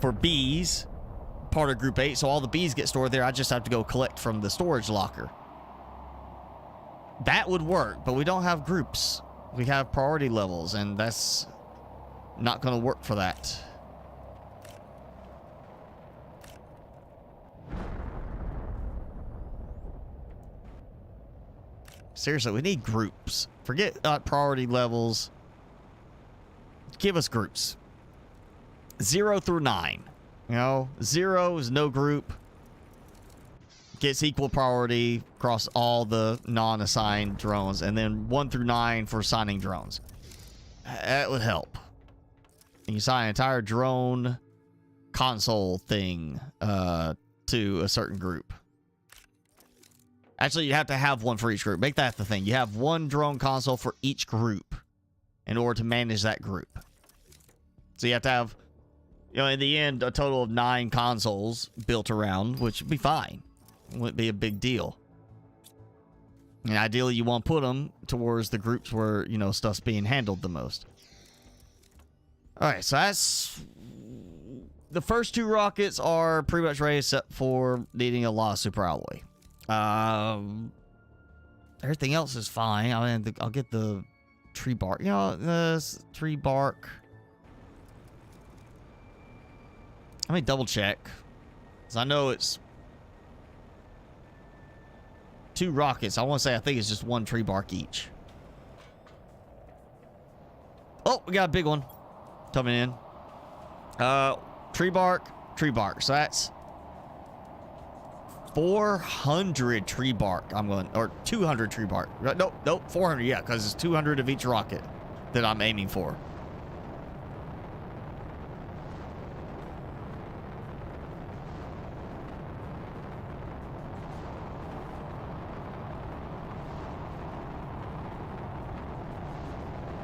Speaker 1: for bees, part of group 8, so all the bees get stored there. I just have to go collect from the storage locker. That would work, but we don't have groups. We have priority levels, and that's not going to work for that. Seriously, we need groups. Forget priority levels. Give us groups. 0 through 9. You know, 0 is no group. Gets equal priority across all the non-assigned drones. And then 1 through 9 for assigning drones. That would help. You assign an entire drone console thing to a certain group. Actually, you have to have one for each group. Make that the thing. You have one drone console for each group in order to manage that group. So you have to have, you know, in the end, a total of 9 consoles built around, which would be fine. It wouldn't be a big deal. And ideally, you want to put them towards the groups where, you know, stuff's being handled the most. All right, so that's... The first 2 rockets are pretty much ready, except for needing a lot of super alloy. Everything else is fine. I mean, I'll get the tree bark. You know, this tree bark. Let me double check, because I know it's 2 rockets. I want to say I think it's just 1 tree bark each. Oh, we got a big one coming in. Tree bark. So that's 400 tree bark. I'm going, or 200 tree bark. Nope, 400. Yeah, because it's 200 of each rocket that I'm aiming for.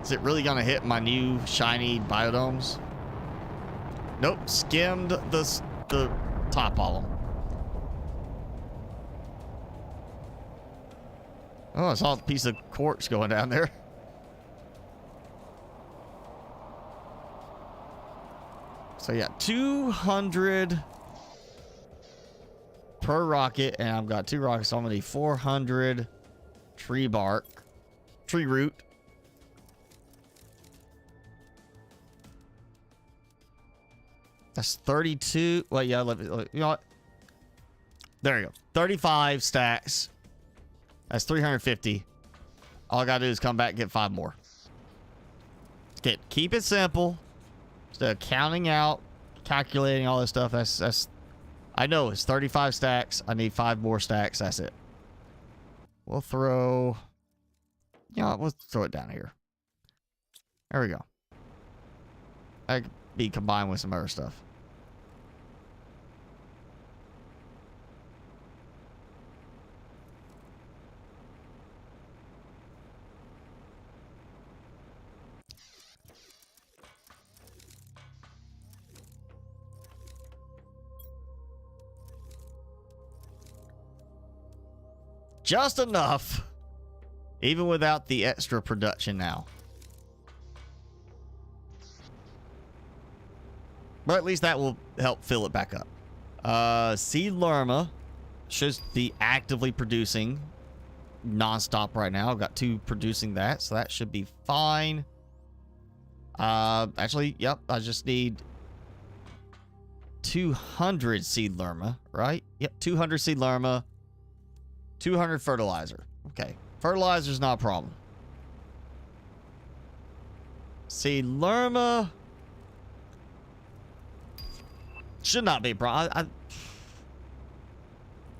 Speaker 1: Is it really gonna hit my new shiny biodomes? Nope, skimmed the top of them. Oh, I saw a piece of quartz going down there. So yeah, 200 per rocket, and I've got 2 rockets, so I'm gonna need 400 tree bark, tree root. That's 32. Well, yeah, you know what? There you go. 35 stacks. That's 350. All I gotta do is come back and get 5 more. Keep it simple. Instead of counting out, calculating all this stuff. That's I know it's 35 stacks. I need 5 more stacks. That's it. We'll throw. You know what? We'll throw it down here. There we go. That could be combined with some other stuff. Just enough, even without the extra production now. But at least that will help fill it back up. Seed Lerma should be actively producing non-stop right now. I've got 2 producing that, so that should be fine. Actually, yep, I just need 200 Seed Lerma, right? Yep, 200 Seed Lerma. 200 fertilizer. Okay. Fertilizer's not a problem. See, Lerma should not be a problem. I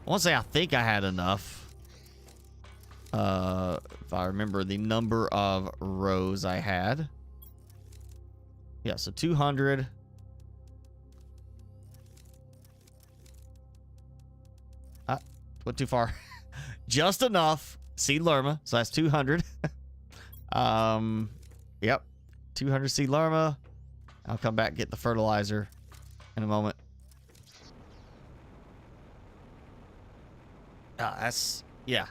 Speaker 1: want to say I think I had enough. If I remember the number of rows I had. Yeah, so 200. Went too far. Just enough. Seed Lerma. So that's 200. Yep. 200 Seed Lerma. I'll come back and get the fertilizer in a moment. That's... Yeah.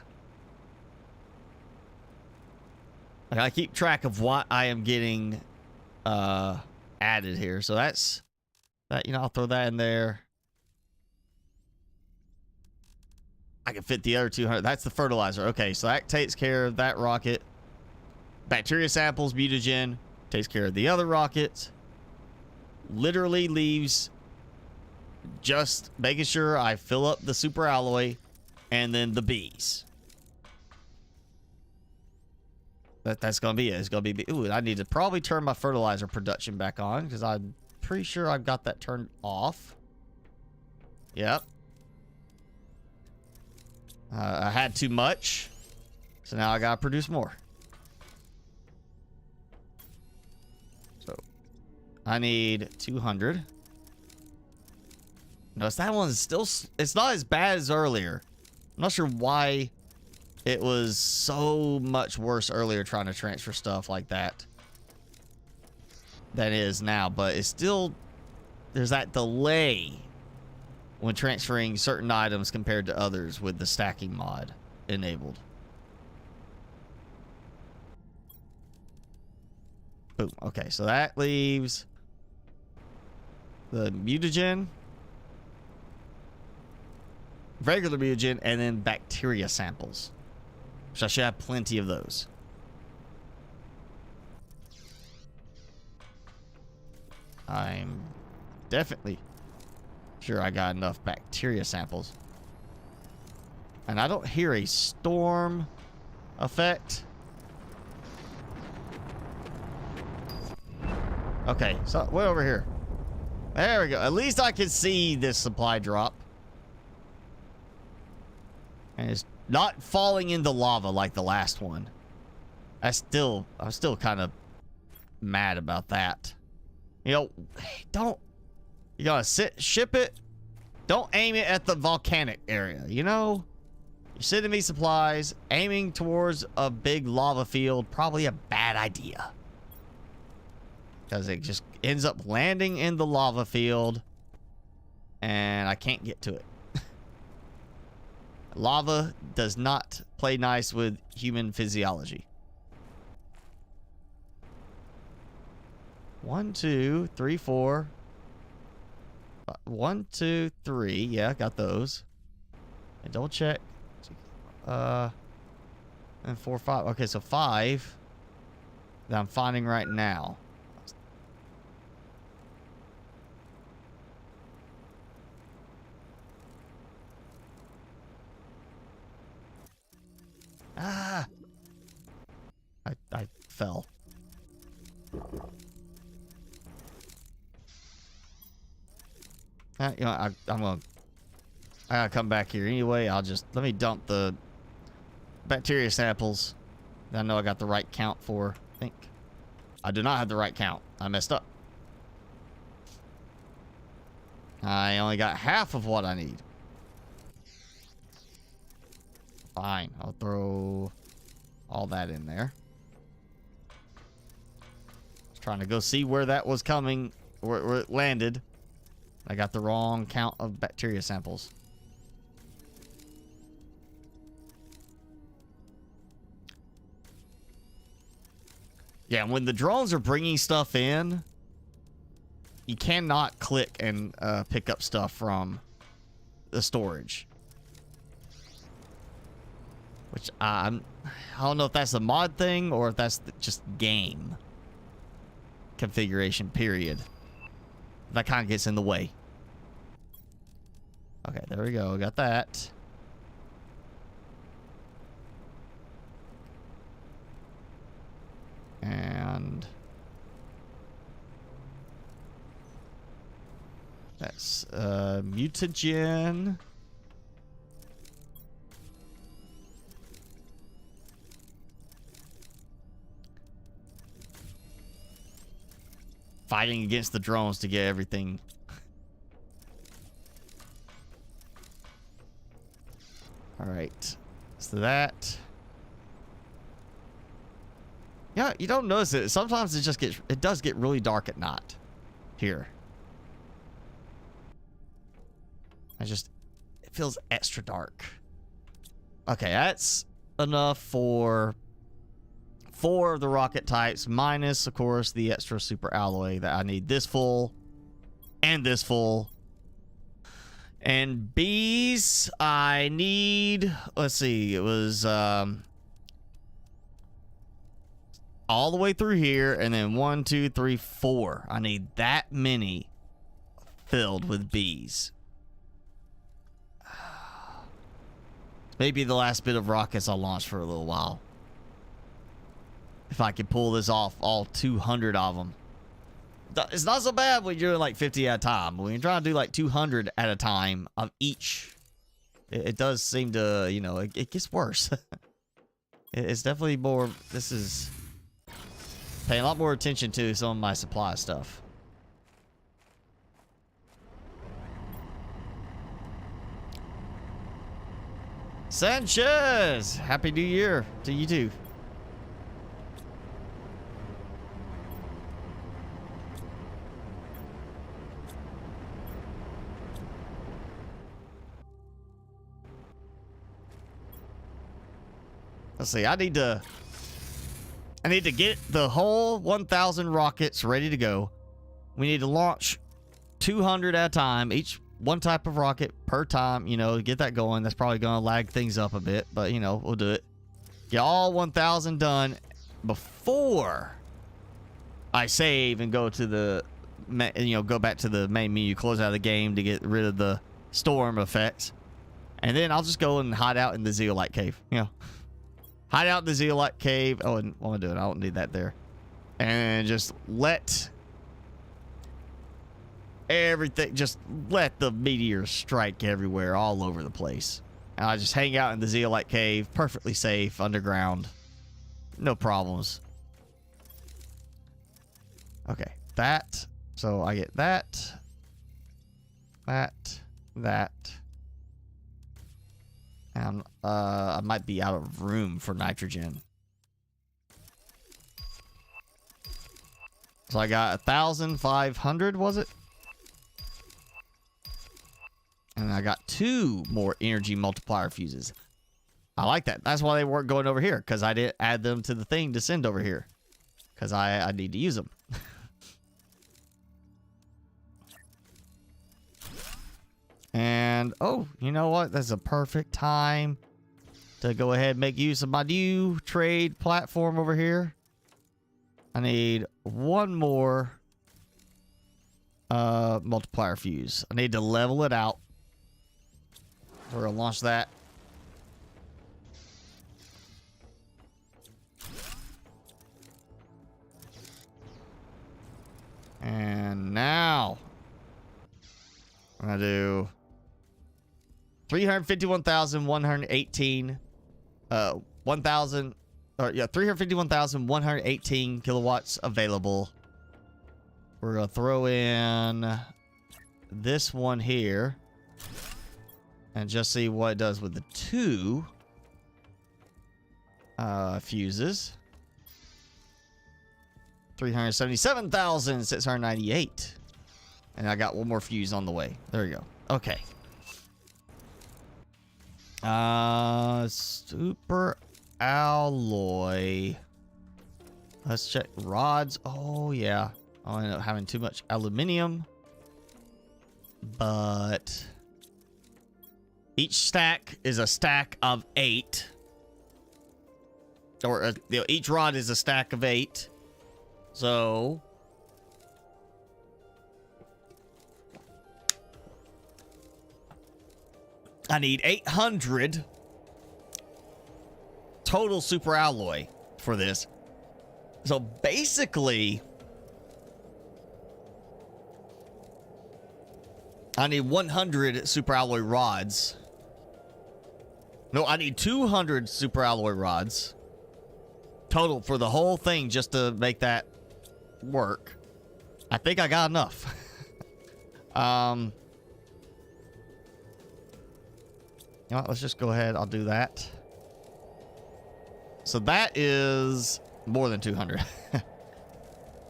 Speaker 1: I keep track of what I am getting added here. So that's... That, you know, I'll throw that in there. I can fit the other 200. That's the fertilizer. Okay, so that takes care of that rocket. Bacteria samples, mutagen, takes care of the other rockets. Literally leaves just making sure I fill up the super alloy and then the bees. That's gonna be it. It's gonna be. Ooh, I need to probably turn my fertilizer production back on because I'm pretty sure I've got that turned off. Yep. I had too much, so now I gotta produce more. So I need 200. Notice that one's still. It's not as bad as earlier. I'm not sure why it was so much worse earlier trying to transfer stuff like that than it is now, but it's still, there's that delay when transferring certain items compared to others with the stacking mod enabled. Boom. Okay, so that leaves the mutagen, regular mutagen, and then bacteria samples. So I should have plenty of those. I'm definitely sure I got enough bacteria samples. And I don't hear a storm effect. Okay, so way over here. There we go. At least I can see this supply drop. And it's not falling into lava like the last one. I'm still kind of mad about that. You know, you gotta ship it. Don't aim it at the volcanic area, you know? You're sending me supplies, aiming towards a big lava field, probably a bad idea. Because it just ends up landing in the lava field, and I can't get to it. Lava does not play nice with human physiology. 1, 2, 3, 4. 1, 2, 3. Yeah, got those. And double check. And 4, 5. Okay, so 5 that I'm finding right now. Ah! I fell. You know, I gotta come back here anyway. Let me dump the bacteria samples that I know I got the right count for. I think I do not have the right count. I messed up. I only got half of what I need. Fine, I'll throw all that in there. Just trying to go see where that was coming, where it landed. I got the wrong count of bacteria samples. Yeah, when the drones are bringing stuff in, you cannot click and pick up stuff from the storage. Which I don't know if that's a mod thing or if that's just game configuration, period. That kind of gets in the way. Okay, there we go. Got that. And that's mutagen. Fighting against the drones to get everything. All right, so that. Yeah, you don't notice it. Sometimes it does get really dark at night here. It feels extra dark. Okay, that's enough for 4 of the rocket types, minus, of course, the extra super alloy that I need. This full and this full. And bees, I need, let's see, it was all the way through here, and then 1, 2, 3, 4. I need that many filled with bees. Maybe the last bit of rockets I'll launch for a little while. if I could pull this off, all 200 of them. It's not so bad when you're doing like 50 at a time. But when you're trying to do like 200 at a time of each, it does seem to, you know, it gets worse. It's definitely more, this is paying a lot more attention to some of my supply stuff. Sanchez! Happy New Year to you too. Let's see, I need to get the whole 1,000 rockets ready to go. We need to launch 200 at a time, each one type of rocket per time, you know, to get that going. That's probably going to lag things up a bit, but, you know, we'll do it. Get all 1,000 done before I save and go to the, you know, go back to the main menu, close out of the game to get rid of the storm effects. And then I'll just go and hide out in the Zeolite Cave, you know. Hide out in the Zeolite Cave. Oh, and what am I doing? I don't need that there. And just let everything, just let the meteors strike everywhere, all over the place. And I just hang out in the Zeolite Cave, perfectly safe, underground. No problems. Okay, that. So I get that. That. And I might be out of room for nitrogen. So I got 1,500, was it? And I got 2 more energy multiplier fuses. I like that. That's why they weren't going over here, because I didn't add them to the thing to send over here. Because I need to use them. And, oh, you know what? That's a perfect time to go ahead and make use of my new trade platform over here. I need 1 more multiplier fuse. I need to level it out. We're going to launch that. And now I'm going to do 351,118 351,118 kilowatts available. We're going to throw in this one here and just see what it does with the 2 fuses. 377,698. And I got 1 more fuse on the way. There we go. Okay. Super alloy. Let's check rods. Oh yeah, I'll end up having too much aluminium, but each stack is a stack of 8, or you know, each rod is a stack of 8. So I need 800 total super alloy for this. So basically, I need 100 super alloy rods. No, I need 200 super alloy rods total for the whole thing just to make that work. I think I got enough. You know what, let's just go ahead. I'll do that. So that is more than 200.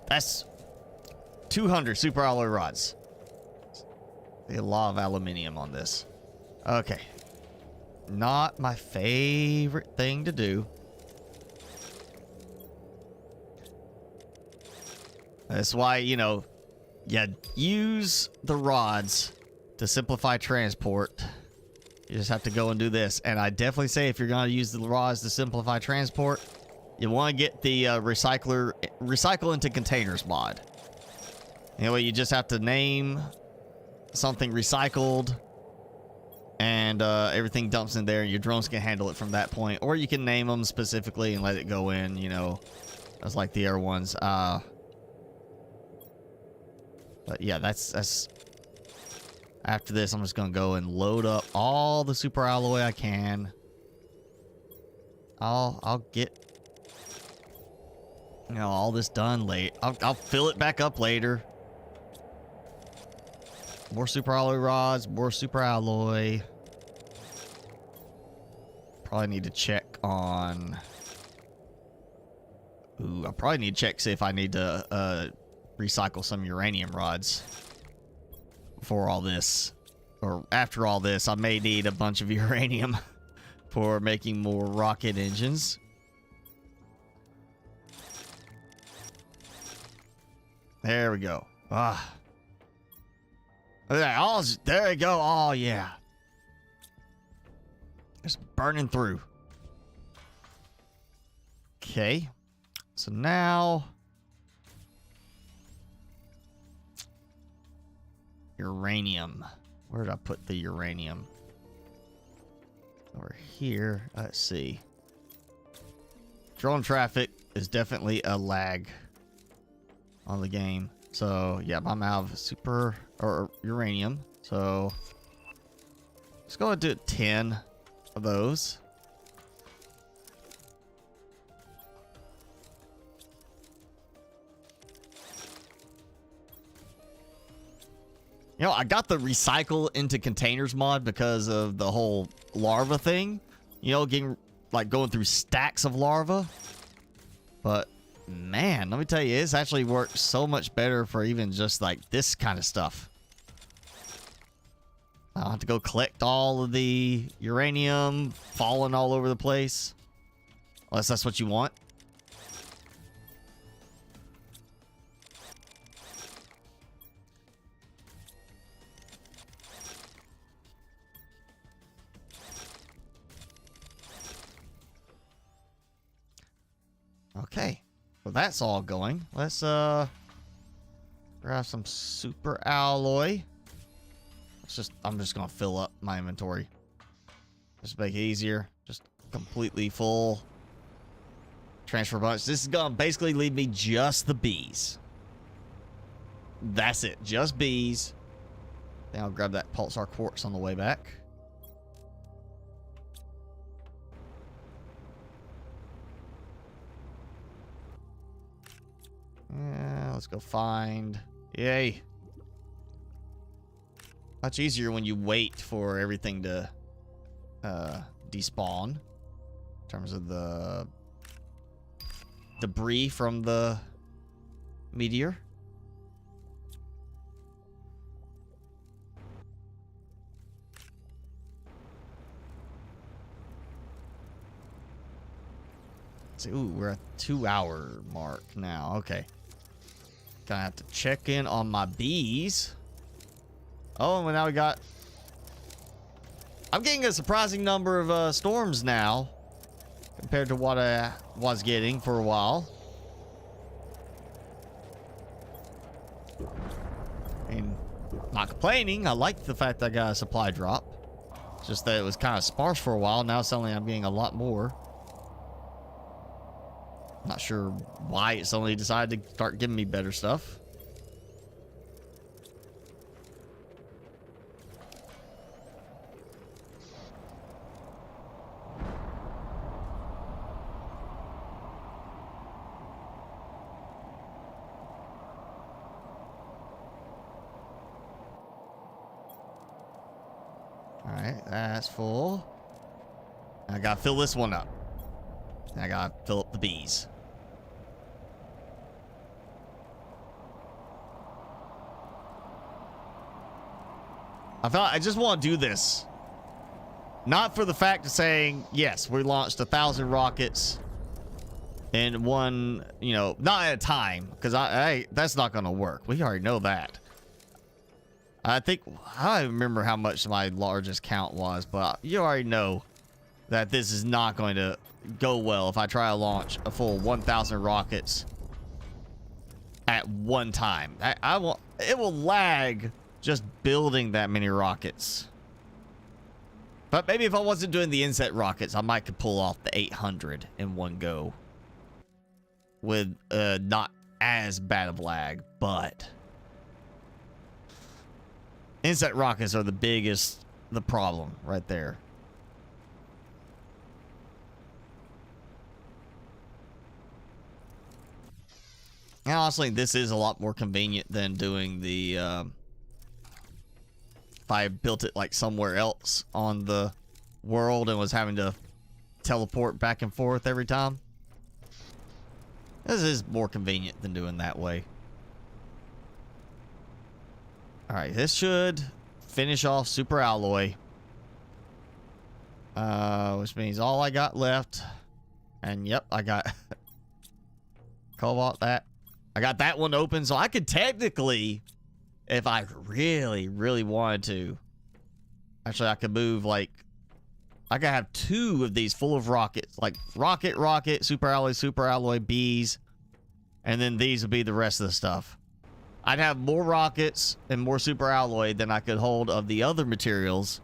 Speaker 1: That's 200 super alloy rods. A lot of aluminium on this. Okay. Not my favorite thing to do. That's why, you know, you use the rods to simplify transport. You just have to go and do this. And I definitely say if you're going to use the rods to simplify transport, you want to get the recycle into containers mod. Anyway, you just have to name something recycled, and everything dumps in there, and your drones can handle it from that point. Or you can name them specifically and let it go in, you know, as like the air ones. But yeah, that's after this. I'm just gonna go and load up all the super alloy I can. I'll get, you know, all this done late. I'll fill it back up later. More super alloy rods, more super alloy. Probably need to check on. Ooh, I probably need to check, see if I need to recycle some uranium rods before all this, or after all this. I may need a bunch of uranium for making more rocket engines. There we go. Ah. There you go. Oh, yeah. It's burning through. Okay. So now... uranium. Where did I put the uranium? Over here. Let's see. Drone traffic is definitely a lag on the game. So, yeah, I'm out of super or uranium. So, let's go and do 10 of those. You know, I got the recycle into containers mod because of the whole larva thing. You know, going through stacks of larva. But man, let me tell you, it's actually worked so much better for even just like this kind of stuff. I don't have to go collect all of the uranium falling all over the place. Unless that's what you want. Okay, well that's all going. Let's grab some super alloy. I'm just gonna fill up my inventory. Just make it easier. Just completely full. Transfer bunch. This is gonna basically leave me just the bees. That's it, just bees. Then I'll grab that pulsar quartz on the way back. Yeah, let's go find. Yay. Much easier when you wait for everything to despawn. In terms of the debris from the meteor. See, ooh, we're at 2-hour mark now. Okay. Gonna have to check in on my bees. Oh, and now we got... I'm getting a surprising number of storms now. Compared to what I was getting for a while. I mean, not complaining. I like the fact that I got a supply drop. It's just that it was kind of sparse for a while. Now suddenly I'm getting a lot more. Not sure why it suddenly decided to start giving me better stuff. Alright, that's full. I gotta fill this one up. I gotta fill up the bees. I just want to do this. Not for the fact of saying, yes, we launched 1,000 rockets in one, you know, not at a time. Because that's not going to work. We already know that. I don't remember how much my largest count was, but you already know that this is not going to go well if I try to launch a full 1,000 rockets at one time. It will lag just building that many rockets. But maybe if I wasn't doing the inset rockets, I might could pull off the 800 in one go. with not as bad of lag, but insect rockets are the problem right there. And honestly, this is a lot more convenient than doing the if I built it like somewhere else on the world and was having to teleport back and forth every time. This is more convenient than doing that way. Alright, this should finish off Super Alloy. Which means all I got left. And yep, I got Cobalt that. I got that one open, so I could technically, if I really, really wanted to, actually I could move like, I could have 2 of these full of rockets, like rocket, super alloy, bees, and then these would be the rest of the stuff. I'd have more rockets and more super alloy than I could hold of the other materials.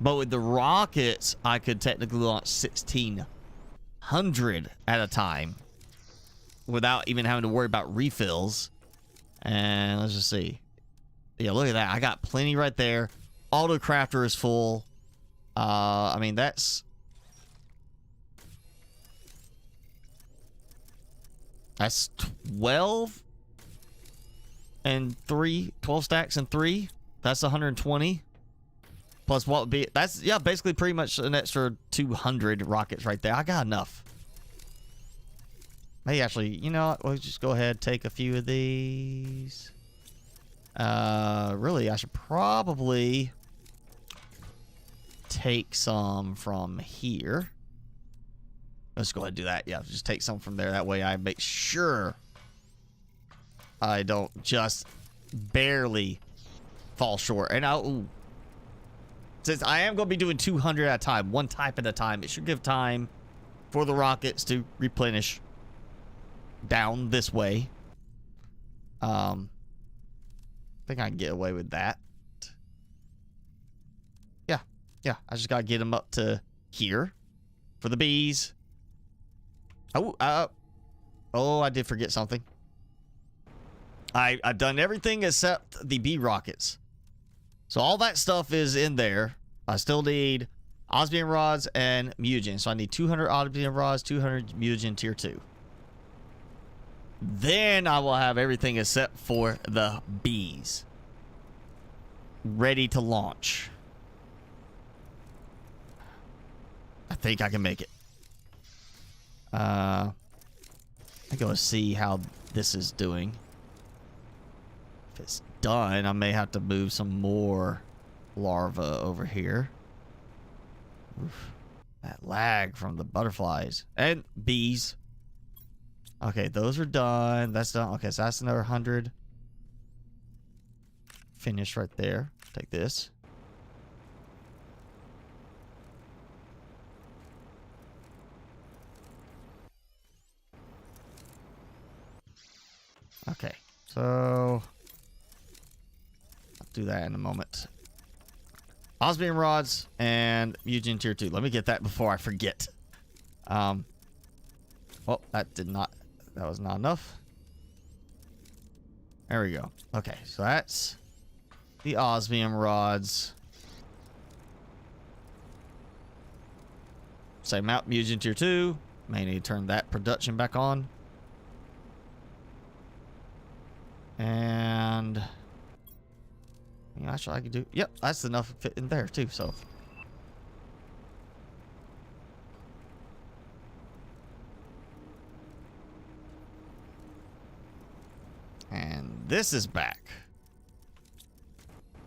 Speaker 1: But with the rockets, I could technically launch 1,600 at a time without even having to worry about refills. And let's just see. Yeah, look at that. I got plenty right there. Auto crafter is full. I mean, that's 12 and 3, 12 stacks and 3. That's 120. Plus what would be, that's, yeah, basically pretty much an extra 200 rockets right there. I got enough. Hey, actually, you know what? We'll just go ahead, take a few of these. Really, I should probably take some from here. Let's go ahead and do that. Yeah, just take some from there. That way I make sure I don't just barely fall short. And since I am going to be doing 200 at a time, one type at a time, it should give time for the rockets to replenish down this way. I think I can get away with that. Yeah, I just gotta get them up to here for the bees. Oh, I did forget something. I've done everything except the bee rockets. So all that stuff is in there. I still need osmium rods and mutagen. So I need 200 osmium rods, 200 mutagen tier 2. Then I will have everything except for the bees ready to launch. I think I can make it. I go see how this is doing. If it's done, I may have to move some more larvae over here. Oof, that lag from the butterflies and bees. Okay, those are done. That's done. Okay, so that's another 100. Finish right there. Take this. Okay, so I'll do that in a moment. Osmium rods and mutagen tier 2. Let me get that before I forget. Well, that was not enough. There we go. Okay, so that's the osmium rods. Same out, mutagen tier 2. May need to turn that production back on. And actually I could do, yep, that's enough fit in there too, so. And this is back.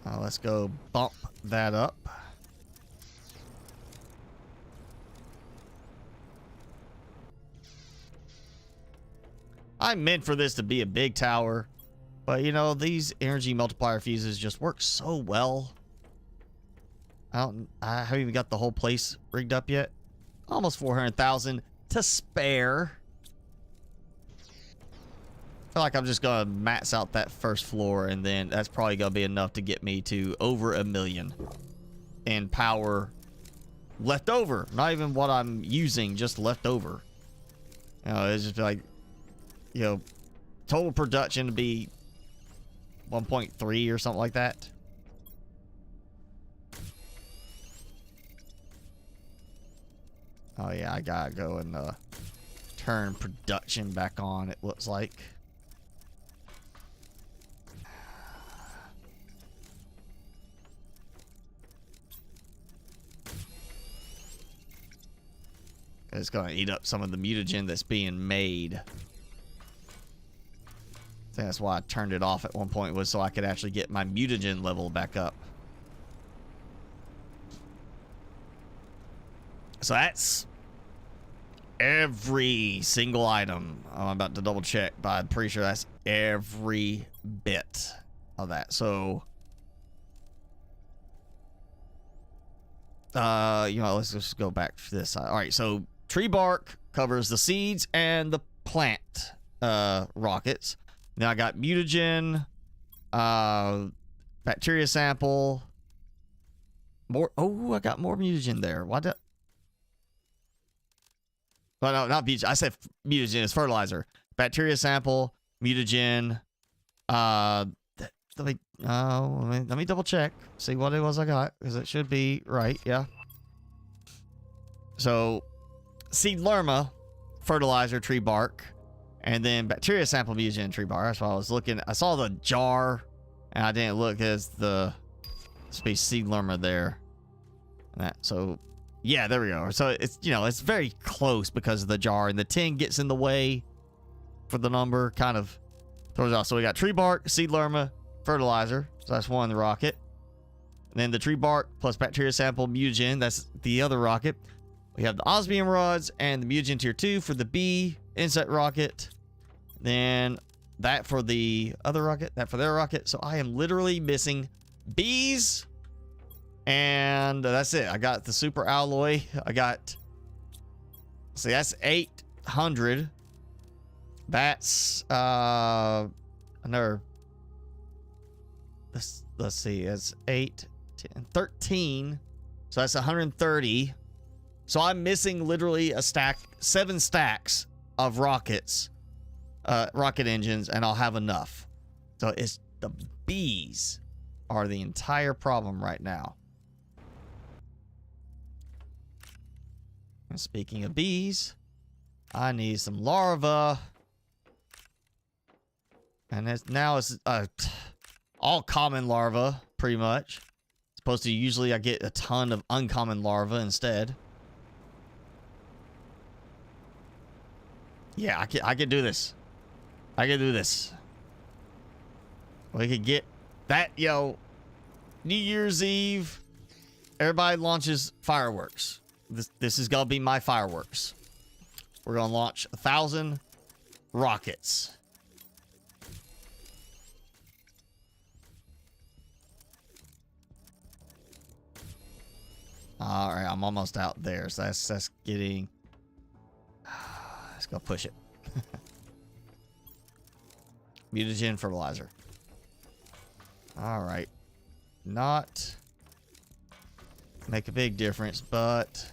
Speaker 1: Let's go bump that up. I meant for this to be a big tower. But, you know, these energy multiplier fuses just work so well. I haven't even got the whole place rigged up yet. Almost 400,000 to spare. I feel like I'm just going to max out that first floor, and then that's probably going to be enough to get me to over 1 million in power left over. Not even what I'm using, just left over. You know, it's just like, you know, total production to be 1.3 or something like that. Oh yeah, I gotta go and turn production back on, it looks like. It's gonna eat up some of the mutagen that's being made. I think that's why I turned it off at one point, was so I could actually get my mutagen level back up. So that's every single item. I'm about to double check, but I'm pretty sure that's every bit of that. So, you know, let's just go back to this side. All right, so tree bark covers the seeds and the plant rockets. Now I got mutagen, bacteria sample, more. Oh, I got more mutagen there. Why did? Well, no, not mutagen. I said mutagen is fertilizer. Bacteria sample, mutagen. Let me double check, see what it was I got, because it should be right. Yeah. So, seed lerma, fertilizer, tree bark, and then bacteria sample, mutagen, tree bark. That's why I was looking. I saw the jar, and I didn't look as the space seed lerma there. And that. So, yeah, there we go. So it's, you know, it's very close because of the jar, and the 10 gets in the way for the number, kind of throws it off. So we got tree bark, seed lerma, fertilizer. So that's one rocket. And then the tree bark plus bacteria sample, mutagen. That's the other rocket. We have the osmium rods and the mutagen tier 2 for the bee insect rocket. Then that for the other rocket, that for their rocket. So I am literally missing bees. And that's it. I got the super alloy. I got, see, that's 800. That's another, let's see, that's 8, 10, 13. So that's 130. So I'm missing literally a stack, 7 stacks of rockets, rocket engines, and I'll have enough. So it's the bees are the entire problem right now. And speaking of bees, I need some larvae. And it's all common larvae, pretty much. Supposed to usually I get a ton of uncommon larvae instead. Yeah, I could do this. I could do this. We could get that, yo. New Year's Eve, everybody launches fireworks. This is gonna be my fireworks. We're gonna launch 1,000 rockets. All right, I'm almost out there, so that's getting. Let's go push it. Mutagen fertilizer. All right, not make a big difference, but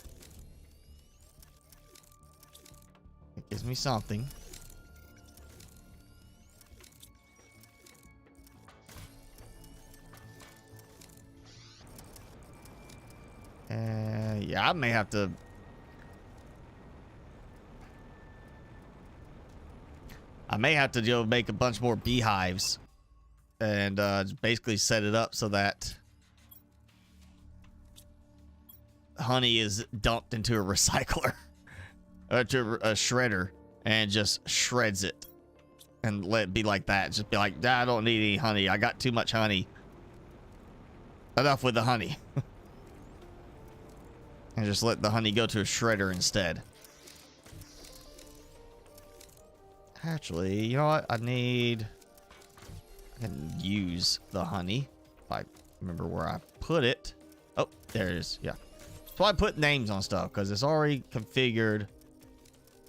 Speaker 1: it gives me something. Yeah, I may have to. Make a bunch more beehives and basically set it up so that honey is dumped into a recycler or to a shredder and just shreds it and let it be like that. Just be like, nah, I don't need any honey. I got too much honey. Enough with the honey. And just let the honey go to a shredder instead. Actually, you know what? I can use the honey. If I remember where I put it. Oh, there it is. Yeah. So I put names on stuff because it's already configured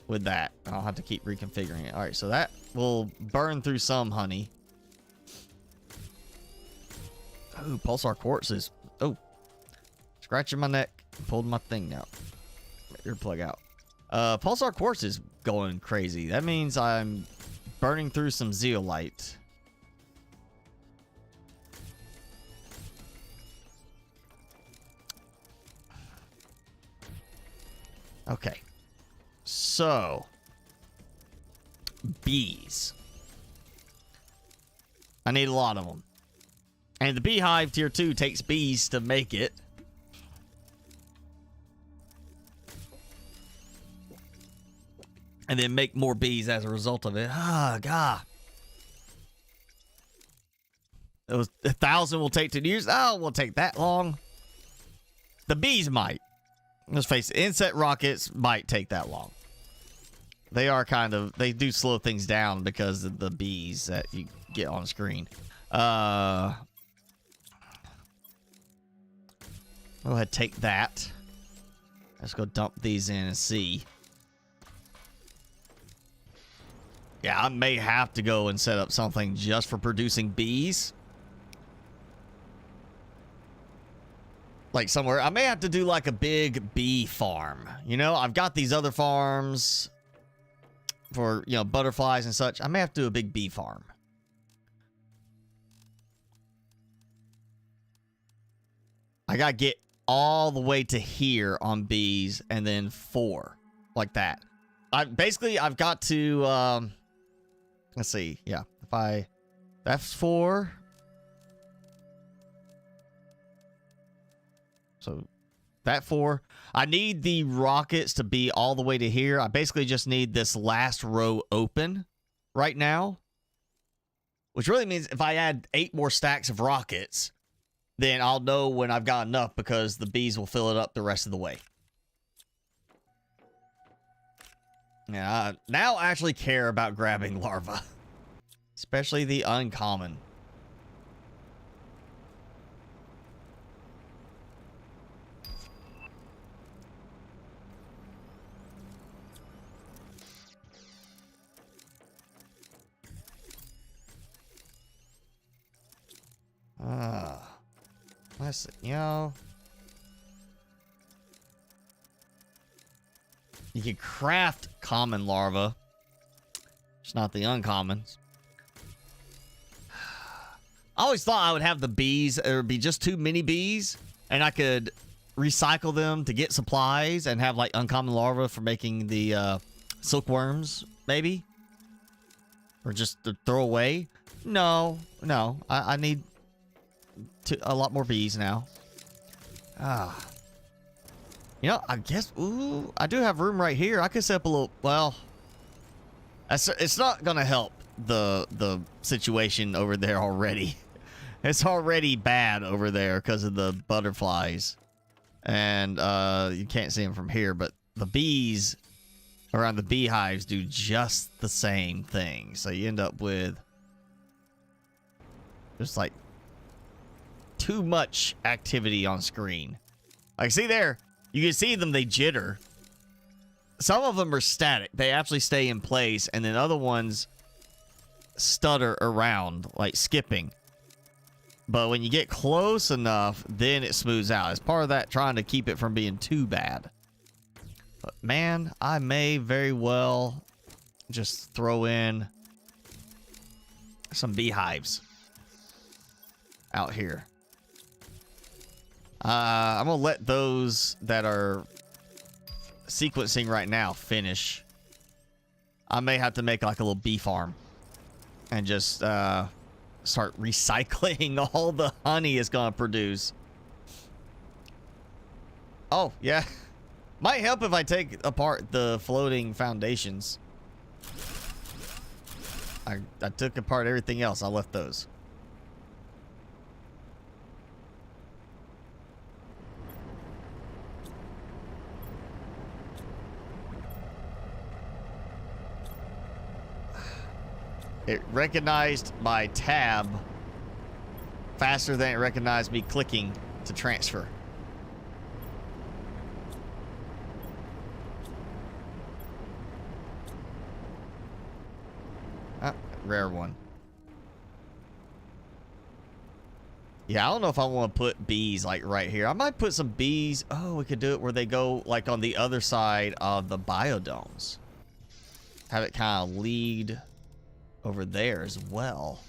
Speaker 1: with that. I'll have to keep reconfiguring it. All right, so that will burn through some honey. Oh, pulsar quartz is. Oh, scratching my neck. Pulled my thing out. Earplug out. Pulsar quartz is going crazy. That means I'm burning through some zeolite. Okay. So, bees. I need a lot of them. And the beehive tier 2 takes bees to make it. And then make more bees as a result of it. Ah, God. It was 1,000 will take 2 years. Oh, it won't take that long. The bees might. Let's face it, insect rockets might take that long. They are they do slow things down because of the bees that you get on screen. Go ahead, take that. Let's go dump these in and see. Yeah, I may have to go and set up something just for producing bees. Like somewhere, I may have to do like a big bee farm. You know, I've got these other farms for, you know, butterflies and such. I may have to do a big bee farm. I gotta get all the way to here on bees and then 4 like that. I've got to, let's see. Yeah, that's 4. So that 4. I need the rockets to be all the way to here. I basically just need this last row open right now. Which really means if I add 8 more stacks of rockets, then I'll know when I've got enough because the bees will fill it up the rest of the way. Yeah, now I actually care about grabbing larvae. Especially the uncommon. Let's, you know, you can craft common larvae. It's not the uncommons. I always thought I would have the bees. There would be just too many bees, and I could recycle them to get supplies and have like uncommon larvae for making the silkworms, maybe, or just to throw away. No. I need a lot more bees now. You know, I guess, ooh, I do have room right here. I could set up a little, well, it's not going to help the situation over there already. It's already bad over there because of the butterflies. And you can't see them from here, but the bees around the beehives do just the same thing. So you end up with just like too much activity on screen. Like, see there, you can see them, they jitter. Some of them are static. They actually stay in place, and then other ones stutter around, like skipping. But when you get close enough, then it smooths out. It's part of that trying to keep it from being too bad. But man, I may very well just throw in some beehives out here. I'm gonna let those that are sequencing right now finish. I may have to make like a little bee farm and just start recycling all the honey it's gonna produce. Oh yeah, might help if I take apart the floating foundations. I took apart everything else. I left those. It recognized my tab faster than it recognized me clicking to transfer. Ah, rare one. Yeah, I don't know if I want to put bees like right here. I might put some bees. Oh, we could do it where they go like on the other side of the biodomes. have it kind of lead over there as well.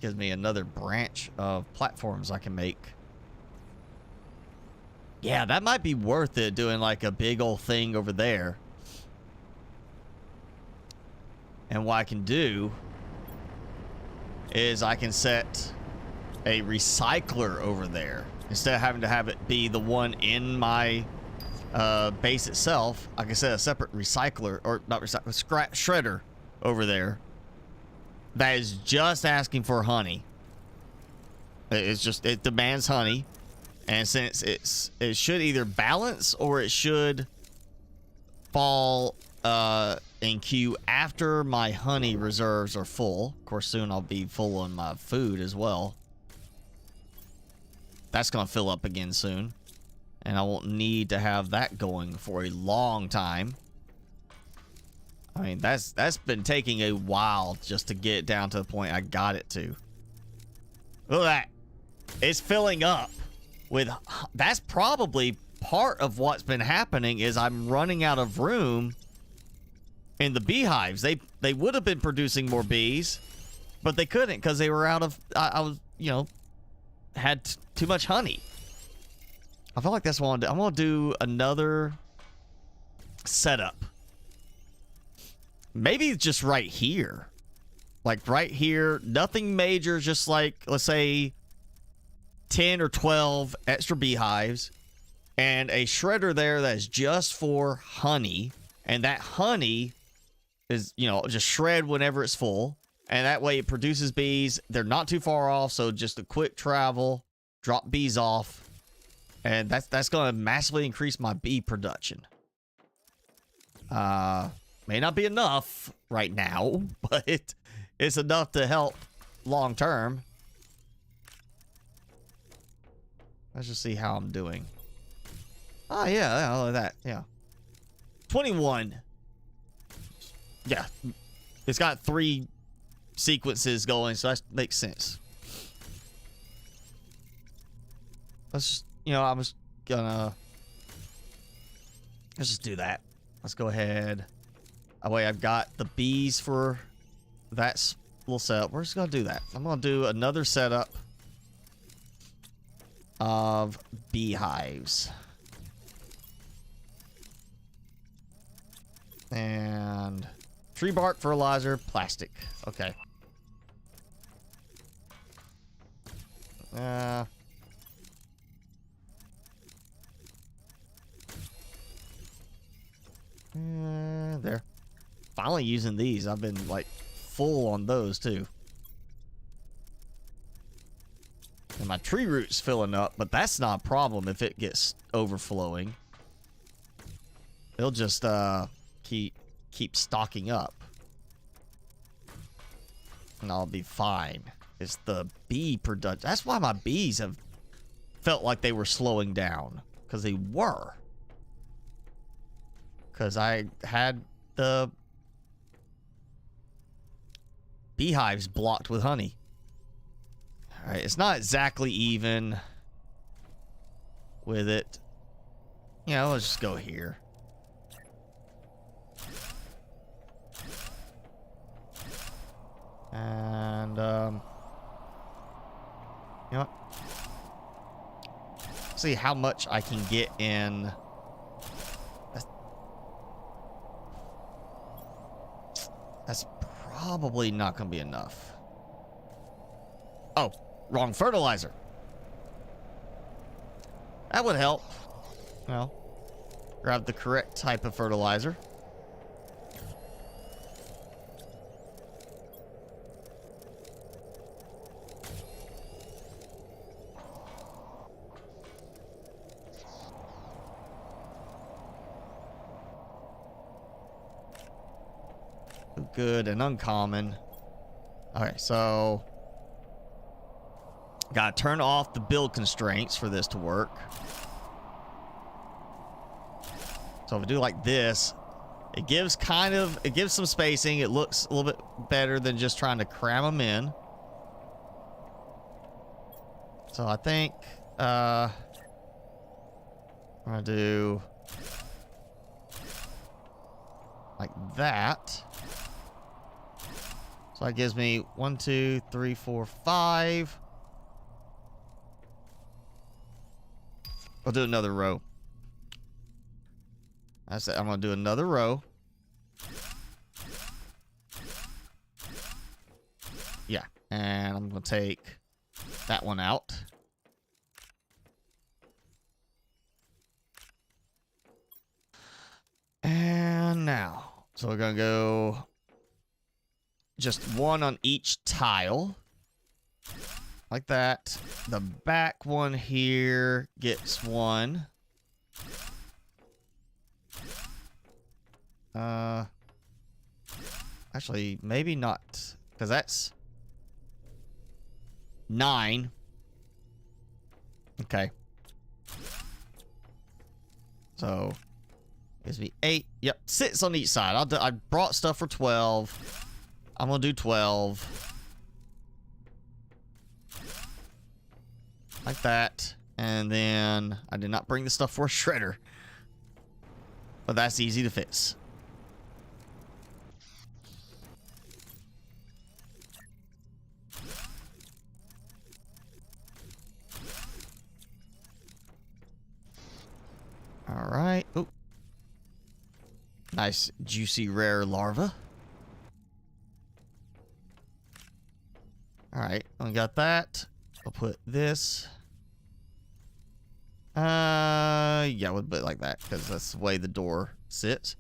Speaker 1: Gives me another branch of platforms I can make. Yeah, that might be worth it, doing like a big old thing over there. And what I can do is I can set a recycler over there. Instead of having to have it be the one in my base itself, I can set a separate recycler, or not recycler, scrap shredder over there that is just asking for honey. It demands honey. And since it should either balance or it should fall in queue after my honey reserves are full. Of course, soon I'll be full on my food as well. That's going to fill up again soon. And I won't need to have that going for a long time. I mean, that's been taking a while just to get down to the point I got it to. Look at that. It's filling up. That's probably part of what's been happening is I'm running out of room in the beehives. They would have been producing more bees, but they couldn't because they were out of, I was, you know, had too much honey. I feel like that's what I'm going to do another setup. Maybe just right here. Like right here, nothing major, just like, let's say 10 or 12 extra beehives and a shredder there that's just for honey. And that honey is, you know, just shred whenever it's full. And that way it produces bees. They're not too far off, so just a quick travel, drop bees off. And that's going to massively increase my bee production. May not be enough right now, but it's enough to help long term. Let's just see how I'm doing. Oh, yeah, all of that. Yeah. 21. Yeah. It's got 3 sequences going, so that makes sense. Let's just, you know, I was gonna... Let's just do that. Let's go ahead. That way I've got the bees for that little setup. We're just gonna do that. I'm gonna do another setup of beehives. And tree bark fertilizer, plastic. Okay. There. Finally using these. I've been like full on those too. And my tree root's filling up, but that's not a problem if it gets overflowing. It'll just keep stocking up. And I'll be fine. It's the bee production. That's why my bees have felt like they were slowing down. Because they were. Because I had the beehives blocked with honey. Alright, it's not exactly even with it. You know, let's just go here. And, you know what? See how much I can get in. That's probably not going to be enough. Oh, wrong fertilizer. That would help. Well, grab the correct type of fertilizer. Good and uncommon. Alright, so gotta turn off the build constraints for this to work. So if I do like this, it gives some spacing. It looks a little bit better than just trying to cram them in. So I think I'm gonna do like that. So that gives me 1, 2, 3, 4, 5. I'll do another row. I said I'm gonna do another row. Yeah, and I'm gonna take that one out. And now, so we're gonna go just one on each tile. Like that. The back one here gets one. Actually, maybe not, because that's 9. Okay. So, gives me 8. Yep, 6 on each side. I brought stuff for 12. I'm gonna do 12. Like that. And then I did not bring the stuff for a shredder. But that's easy to fix. All right. Oh. Nice, juicy, rare larva. All right, we got that. I'll put this. Yeah, we'll put it like that because that's the way the door sits.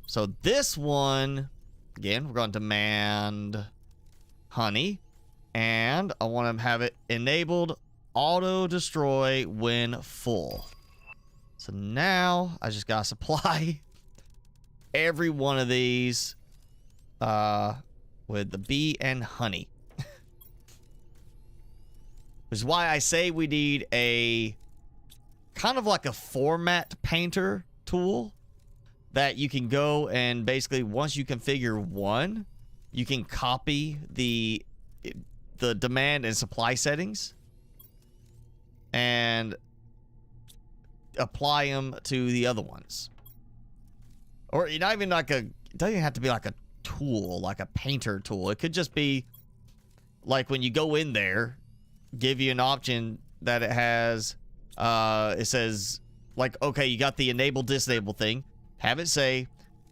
Speaker 1: So this one, again, we're going to demand honey, and I want to have it enabled auto destroy when full. So now I just gotta supply every one of these with the bee and honey. Which is why I say we need a kind of like a format painter tool that you can go and basically once you configure one, you can copy the demand and supply settings and apply them to the other ones. Or not even like it doesn't have to be like a tool, like a painter tool. It could just be like when you go in there, give you an option that it has, it says like, okay, you got the enable disable thing. Have it say,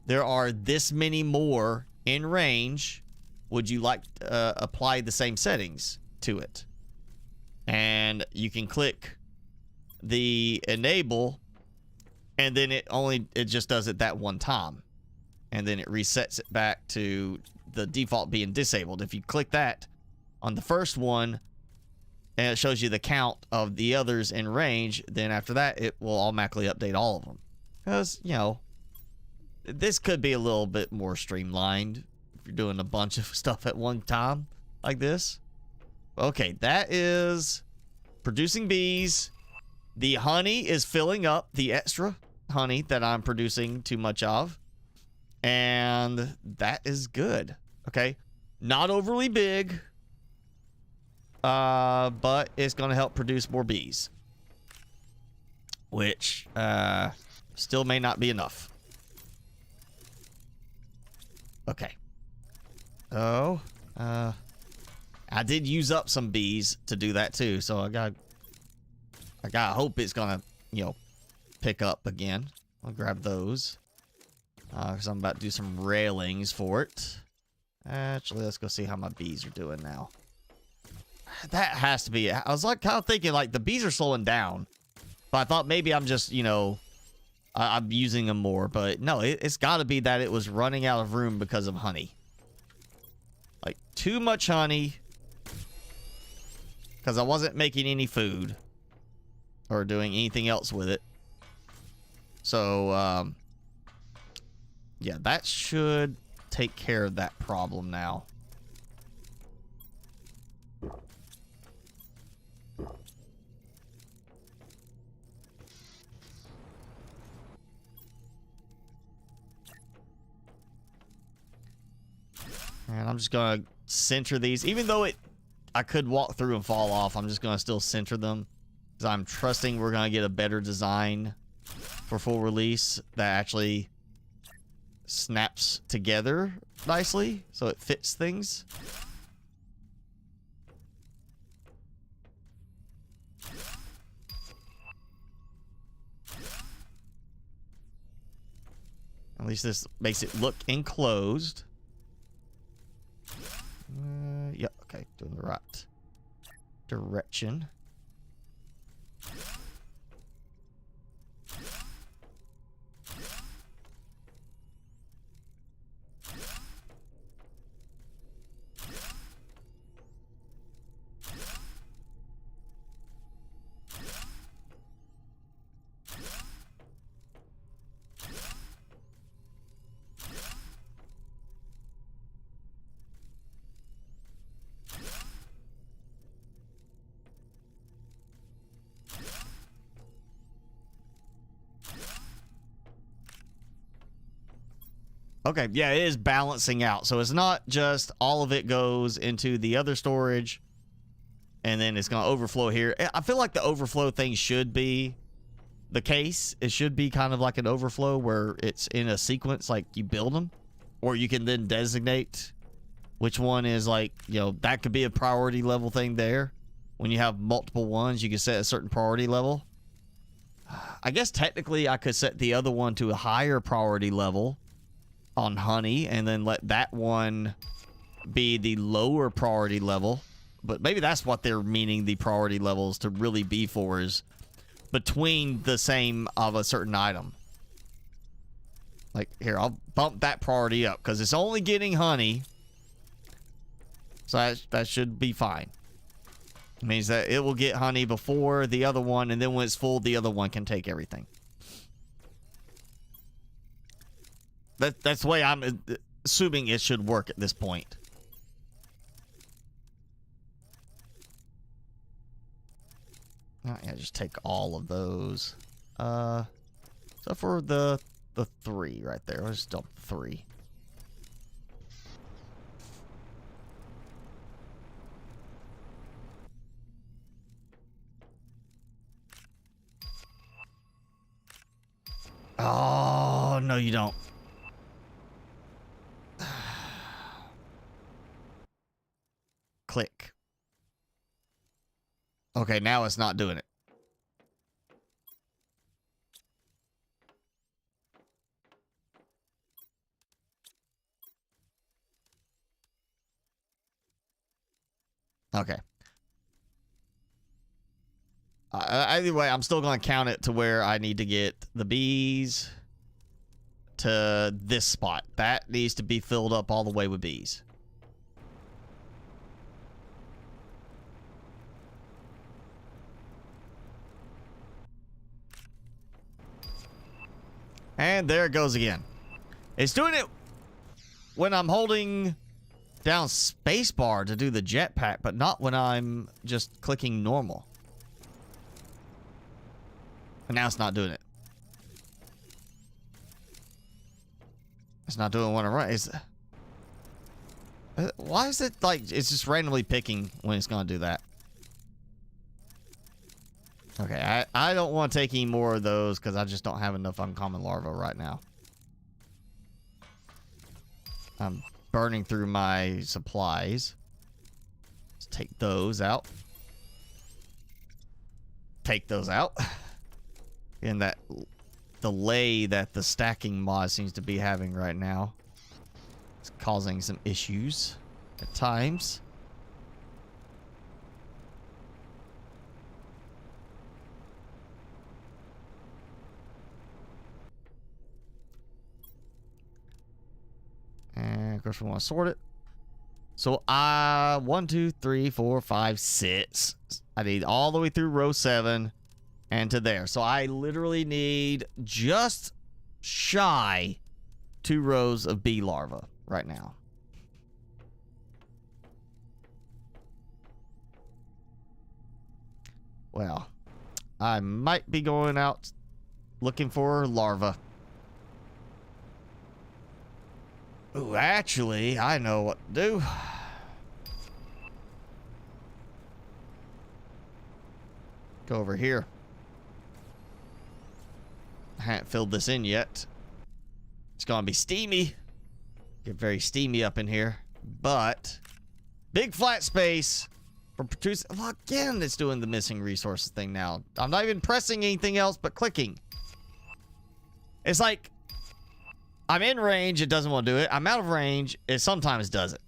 Speaker 1: there are this many more in range. Would you like to apply the same settings to it? And you can click the enable, and then it just does it that one time, and then it resets it back to the default being disabled. If you click that on the first one and it shows you the count of the others in range, then after that it will automatically update all of them. Because, you know, this could be a little bit more streamlined if you're doing a bunch of stuff at one time like this. Okay, that is producing bees. The honey is filling up the extra honey that I'm producing too much of. And that is good. Okay. Not overly big. But it's going to help produce more bees. Which, still may not be enough. Okay. Oh, I did use up some bees to do that too. So I gotta hope it's gonna, you know, pick up again. I'll grab those. Because I'm about to do some railings for it. Actually, let's go see how my bees are doing now. That has to be it. I was like kind of thinking like the bees are slowing down. But I thought maybe I'm just, you know, I'm using them more. But no, it's got to be that it was running out of room because of honey. Like too much honey. Because I wasn't making any food. Or doing anything else with it. So, yeah, that should take care of that problem now. And I'm just going to center these. Even though I could walk through and fall off, I'm just going to still center them. Because I'm trusting we're going to get a better design for full release that actually snaps together nicely, so it fits things. At least this makes it look enclosed. Yep, okay, doing the right direction. Okay, yeah, it is balancing out. So it's not just all of it goes into the other storage and then it's going to overflow here. I feel like the overflow thing should be the case. It should be kind of like an overflow where it's in a sequence, like you build them, or you can then designate which one is like, you know, that could be a priority level thing there. When you have multiple ones, you can set a certain priority level. I guess technically I could set the other one to a higher priority level on honey and then let that one be the lower priority level. But maybe that's what they're meaning the priority levels to really be for, is between the same of a certain item. Like here, I'll bump that priority up because it's only getting honey, so that should be fine. It means that it will get honey before the other one, and then when it's full, the other one can take everything. That's the way I'm assuming it should work at this point. Yeah, just take all of those. So for the 3 right there, let's just dump 3. Oh, no, you don't. Click. Okay, now it's not doing it. Okay. Either way, I'm still going to count it to where I need to get the bees to this spot. That needs to be filled up all the way with bees. And there it goes again. It's doing it when I'm holding down spacebar to do the jetpack, but not when I'm just clicking normal. And now it's not doing it. It's not doing what I'm right. Why is it like it's just randomly picking when it's going to do that? Okay, I don't want to take any more of those because I just don't have enough uncommon larvae right now. I'm burning through my supplies. Let's take those out. Take those out. And that delay that the stacking mod seems to be having right now, it's causing some issues at times. And of course we want to sort it. So 1, 2, 3, 4, 5, 6. I need all the way through row 7 and to there. So I literally need just shy 2 rows of bee larvae right now. Well, I might be going out looking for larvae. Ooh, actually, I know what to do. Go over here. I haven't filled this in yet. It's gonna be steamy. Get very steamy up in here. But big flat space for producing. Well, again, it's doing the missing resources thing now. I'm not even pressing anything else but clicking. It's like I'm in range, it doesn't want to do it. I'm out of range, it sometimes does it.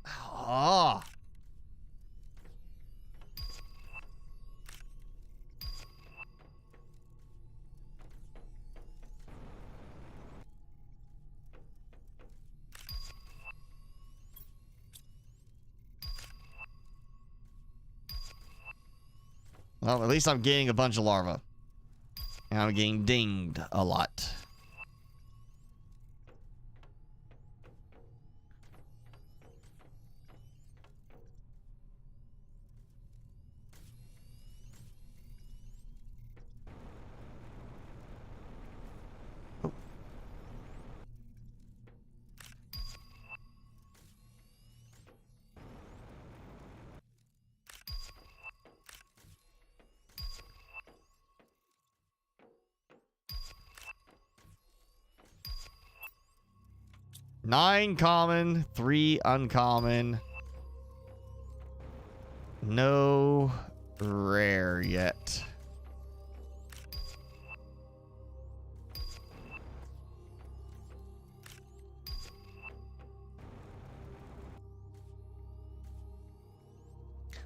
Speaker 1: Oh. Well, at least I'm getting a bunch of larvae. And I'm getting dinged a lot. Oh. Nine common, 3 uncommon. No rare yet.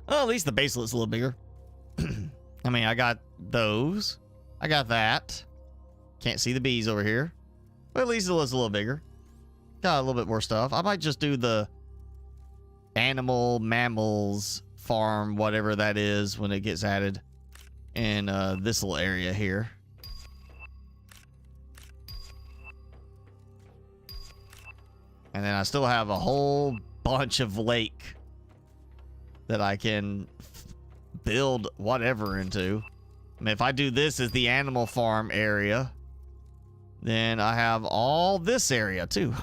Speaker 1: Well, at least the baselet's a little bigger. I mean, I got those. I got that. Can't see the bees over here. But at least it looks a little bigger. Got a little bit more stuff. I might just do the mammals farm, whatever that is, when it gets added in this little area here. And then I still have a whole bunch of lake that I can build whatever into. I mean, if I do this as the animal farm area, then I have all this area too.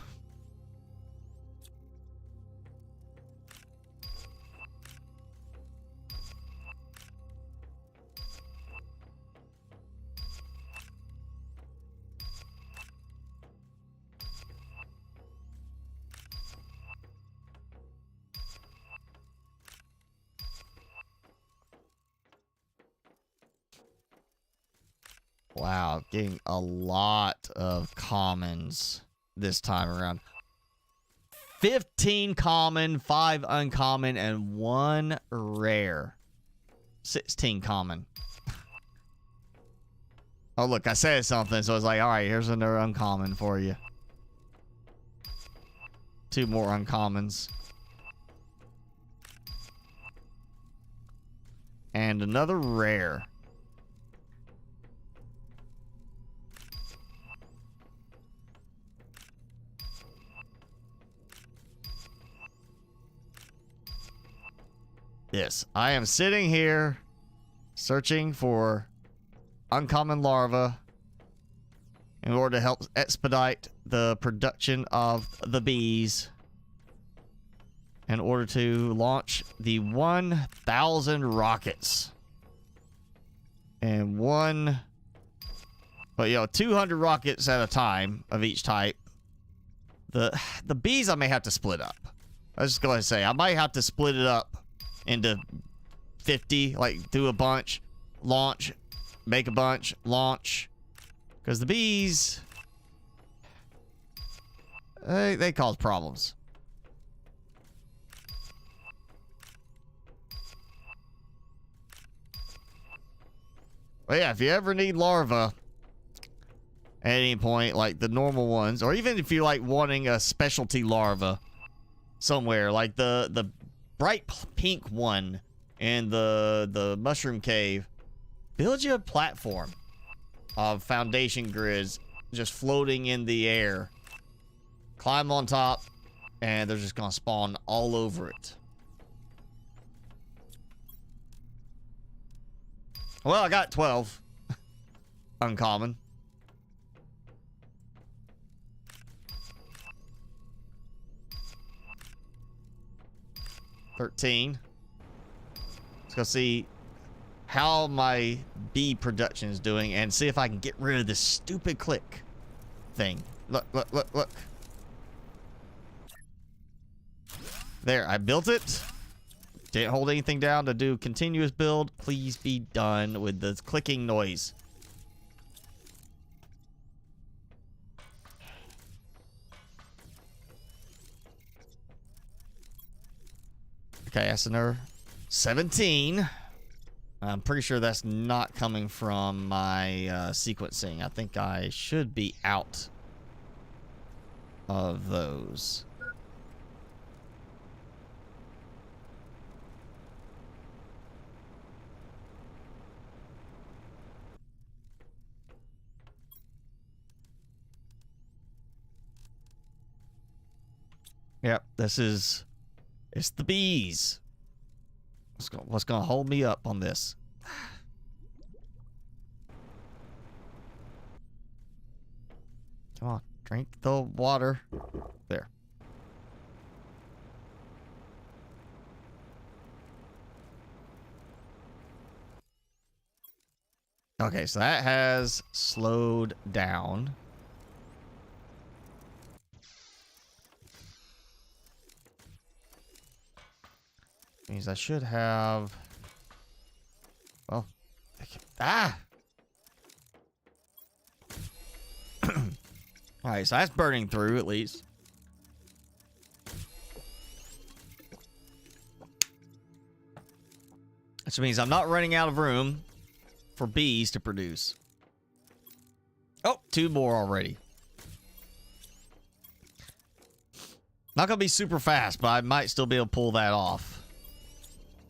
Speaker 1: Wow, getting a lot of commons this time around. 15 common, 5 uncommon, and 1 rare. 16 common. Oh, look, I said something, so I was like, all right, here's another uncommon for you. 2 more uncommons. And another rare. Yes, I am sitting here searching for uncommon larvae in order to help expedite the production of the bees in order to launch the 1,000 rockets. And 200 rockets at a time of each type. The bees I may have to split up. I was just going to say, I might have to split it up into 50, like do a bunch, launch, make a bunch, launch. Because the bees, they cause problems. But yeah, if you ever need larvae at any point, like the normal ones, or even if you're like wanting a specialty larva somewhere, like the bright pink one in the mushroom cave, build you a platform of foundation grids just floating in the air. Climb on top, and they're just gonna spawn all over it. Well, I got 12 uncommon. 13. Let's go see how my bee production is doing and see if I can get rid of this stupid click thing. Look, look, look, look. There, I built it. Didn't hold anything down to do continuous build. Please be done with the clicking noise. Okay, that's another 17. I'm pretty sure that's not coming from my sequencing. I think I should be out of those. Yep, it's the bees. What's gonna hold me up on this? Come on, drink the water. There. Okay, so that has slowed down. Means I should have. Well, ah. All right, so that's burning through at least. Which means I'm not running out of room for bees to produce. Oh, 2 more already. Not gonna be super fast, but I might still be able to pull that off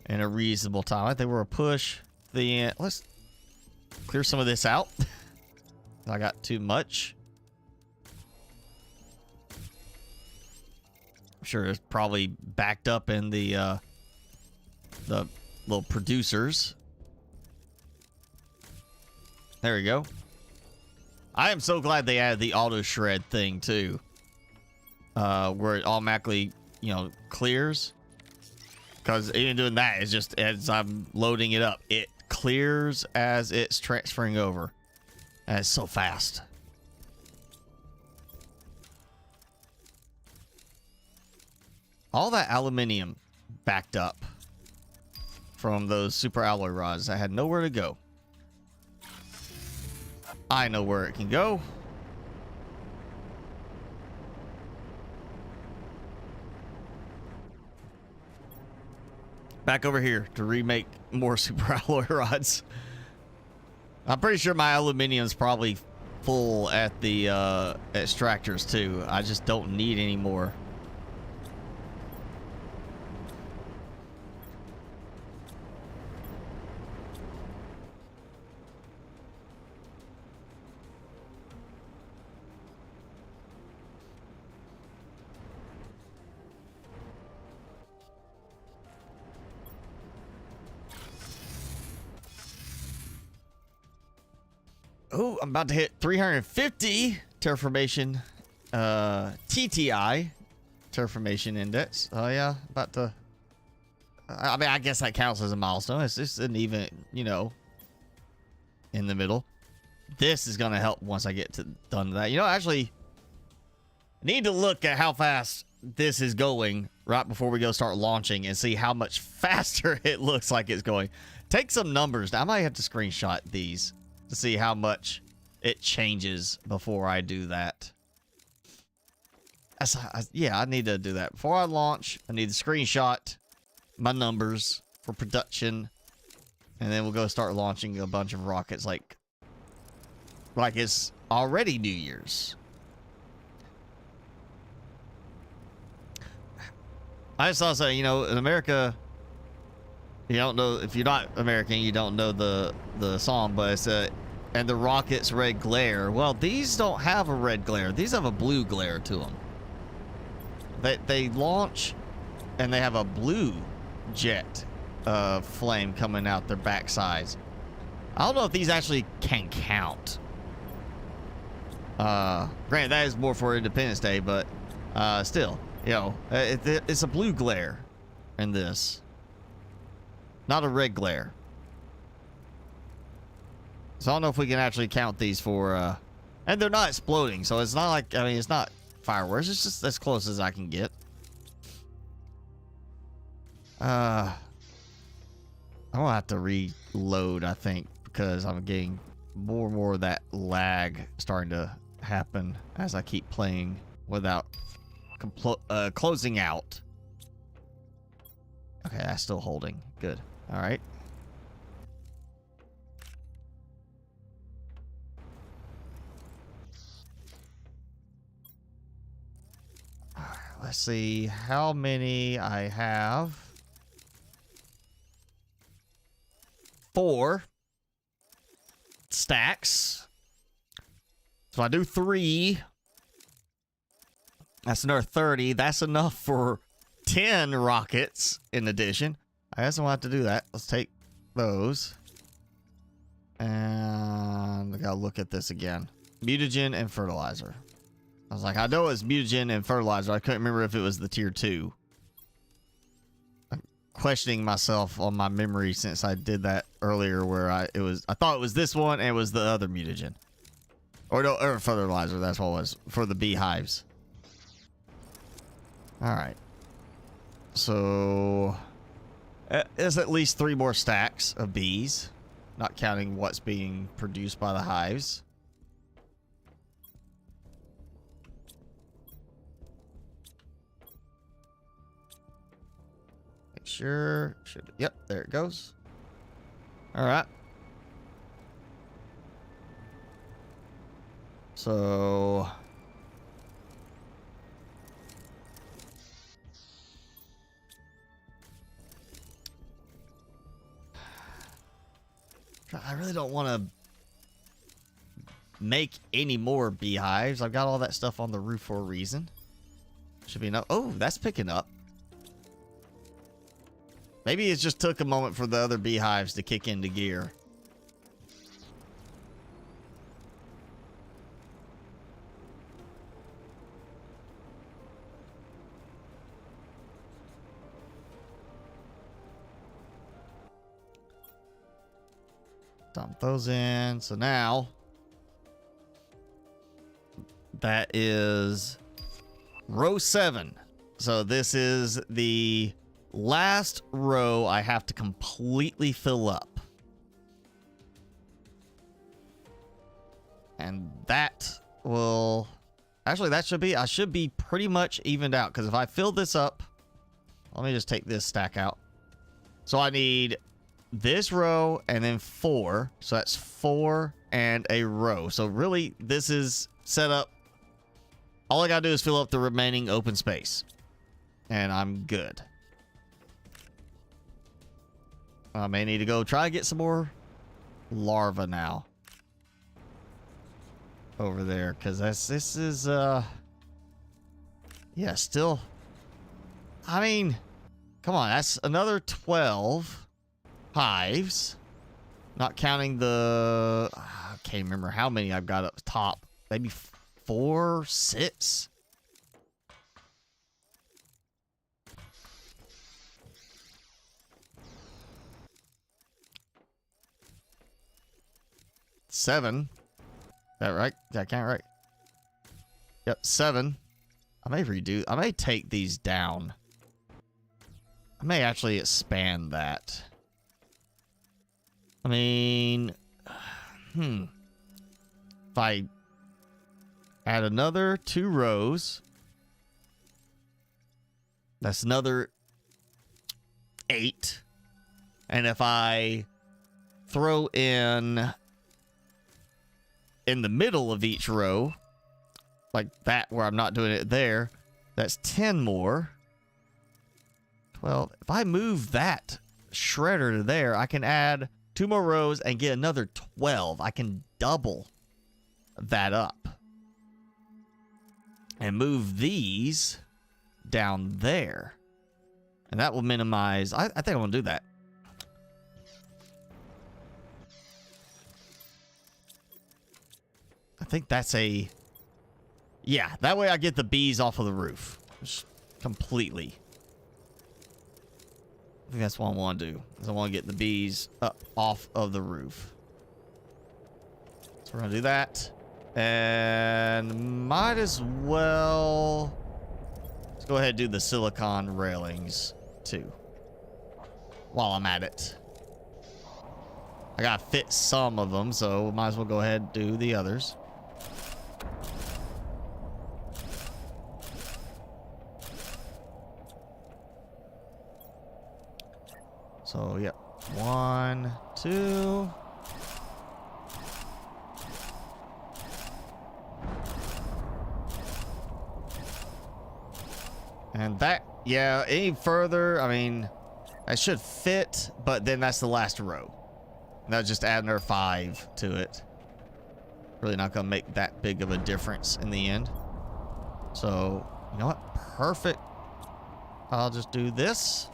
Speaker 1: in a reasonable time. I think we're a push the end. Let's clear some of this out. I got too much. I'm sure it's probably backed up in the little producers. There we go. I am so glad they added the auto shred thing too, where it automatically, you know, clears. Because even doing that is just as I'm loading it up, it clears as it's transferring over. And it's so fast. All that aluminium backed up from those super alloy rods. I had nowhere to go. I know where it can go. Back over here to remake more super alloy rods. I'm pretty sure my aluminium's probably full at the extractors too. I just don't need any more. Oh, I'm about to hit 350 terraformation, TTI, terraformation index. Oh yeah, about to. I mean, I guess that counts as a milestone. It's just an even, you know, in the middle. This is gonna help once I get done to that. You know, actually, I need to look at how fast this is going right before we go start launching and see how much faster it looks like it's going. Take some numbers. I might have to screenshot these to see how much it changes before I do that. Yeah, I need to do that. Before I launch, I need to screenshot my numbers for production. And then we'll go start launching a bunch of rockets like it's already New Year's. I just also, you know, in America, you don't know, if you're not American, you don't know the song, but it's and the rocket's red glare. Well, these don't have a red glare. These have a blue glare to them. They launch and they have a blue jet flame coming out their backsides. I don't know if these actually can count. Granted, that is more for Independence Day, but still, you know, it's a blue glare in this, not a red glare. So I don't know if we can actually count these for, and they're not exploding, so it's not like, I mean, it's not fireworks. It's just as close as I can get. I'm gonna have to reload, I think, because I'm getting more and more of that lag starting to happen as I keep playing without closing out. Okay, that's still holding. Good. All right. All right, let's see how many I have. 4 stacks. So I do 3. That's another 30. That's enough for 10 rockets in addition. I guess I won't have to do that. Let's take those. And I gotta look at this again. Mutagen and fertilizer. I was like, I know it's mutagen and fertilizer. I couldn't remember if it was the tier 2. I'm questioning myself on my memory since I did that earlier where I thought it was this one and it was the other mutagen. Or no, or fertilizer, that's what it was. For the beehives. Alright. So there's at least 3 more stacks of bees, not counting what's being produced by the hives. Make sure, yep, there it goes. All right. So I really don't want to make any more beehives. I've got all that stuff on the roof for a reason. Should be enough. Oh, that's picking up. Maybe it just took a moment for the other beehives to kick into gear. Dump those in. So now that is row 7. So this is the last row I have to completely fill up. And that will actually, that should be, I should be pretty much evened out, because if I fill this up, let me just take this stack out. So I need this row and then 4. So that's 4 and a row. So really, this is set up. All I gotta do is fill up the remaining open space. And I'm good. I may need to go try to get some more larvae now. Over there. Because this is, yeah, still. I mean, come on. That's another 12 hives, not counting the, I can't remember how many I've got up top. Maybe 4, 6. Seven. Is that right? I can't right. Yep, 7. I may take these down. I may actually expand that. I mean, if I add another 2 rows, that's another 8. And if I throw in the middle of each row, like that where I'm not doing it there, that's 10 more. 12. If I move that shredder to there, I can add 2 more rows and get another 12. I can double that up. And move these down there. And that will minimize. I think I want to do that. I think that's a... Yeah, that way I get the bees off of the roof. Just completely. I think that's what I want to do. Is I want to get the bees up off of the roof. we're gonna do that. And might as well... Let's go ahead and do the silicon railings, too. While I'm at it. I gotta fit some of them, so might as well go ahead and do the others. So, yep. 1, 2. And that, yeah, any further, I mean, I should fit, but then that's the last row. And that'll just add another 5 to it. Really not gonna make that big of a difference in the end. So, you know what? Perfect. I'll just do this.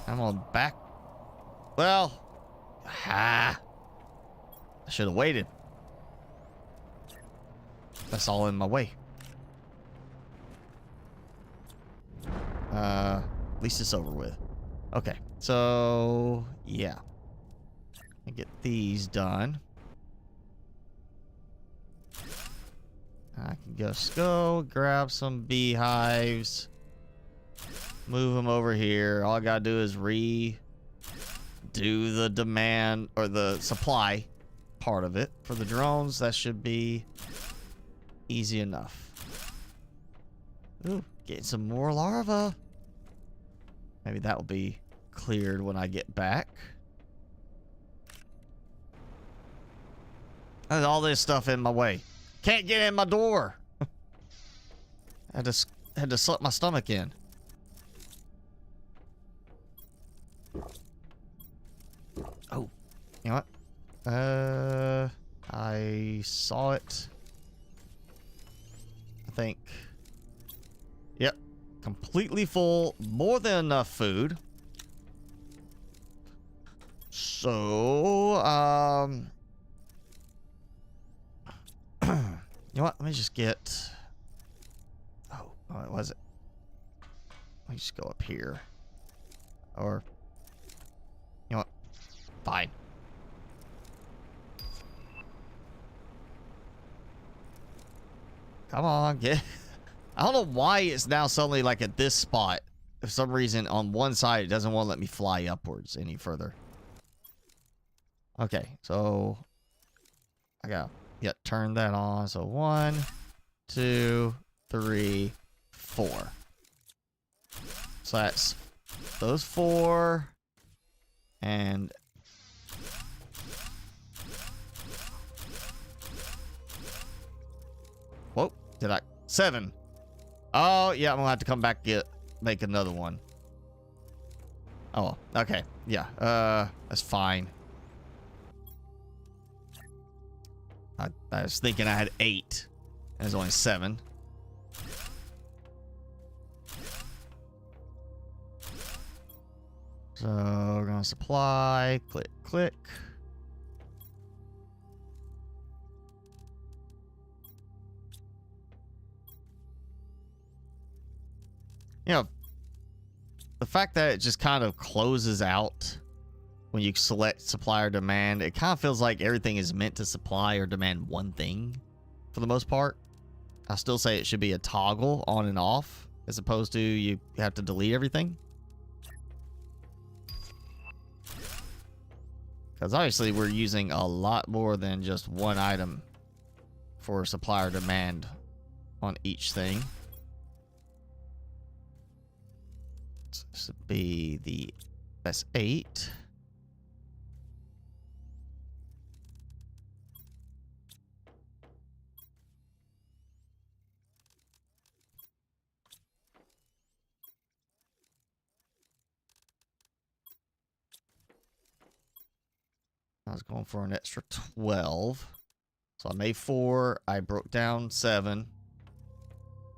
Speaker 1: I'm on back. Well, I should have waited. That's all in my way. At least it's over with. Okay, so yeah. I get these done. I can just go grab some beehives. Move them over here. All I gotta do is redo the demand or the supply part of it for the drones. That should be easy enough. Ooh, getting some more larvae. Maybe that will be cleared when I get back. There's all this stuff in my way. Can't get in my door. I had to suck my stomach in. Oh, you know what? I saw it. I think. Yep. Completely full. More than enough food. So, you know what? Let me just get... Oh, what was it? Let me just go up here. Or... You know what? Fine. Come on, get... I don't know why it's now suddenly like at this spot. For some reason, on one side, it doesn't want to let me fly upwards any further. Okay, so... I got... Yeah, turn that on. So 1, 2, 3, 4. So that's those 4. And... Whoa, did I... 7. Oh, yeah, I'm gonna have to come back and make another one. Oh, okay. Yeah, that's fine. I was thinking I had 8. There's only 7. So we're gonna supply, click, click. You know, the fact that it just kind of closes out when you select supply or demand, it kind of feels like everything is meant to supply or demand one thing for the most part. I still say it should be a toggle on and off as opposed to you have to delete everything. Because obviously we're using a lot more than just one item for supply or demand on each thing. This would be the S8. I was going for an extra 12. So I made 4. I broke down 7.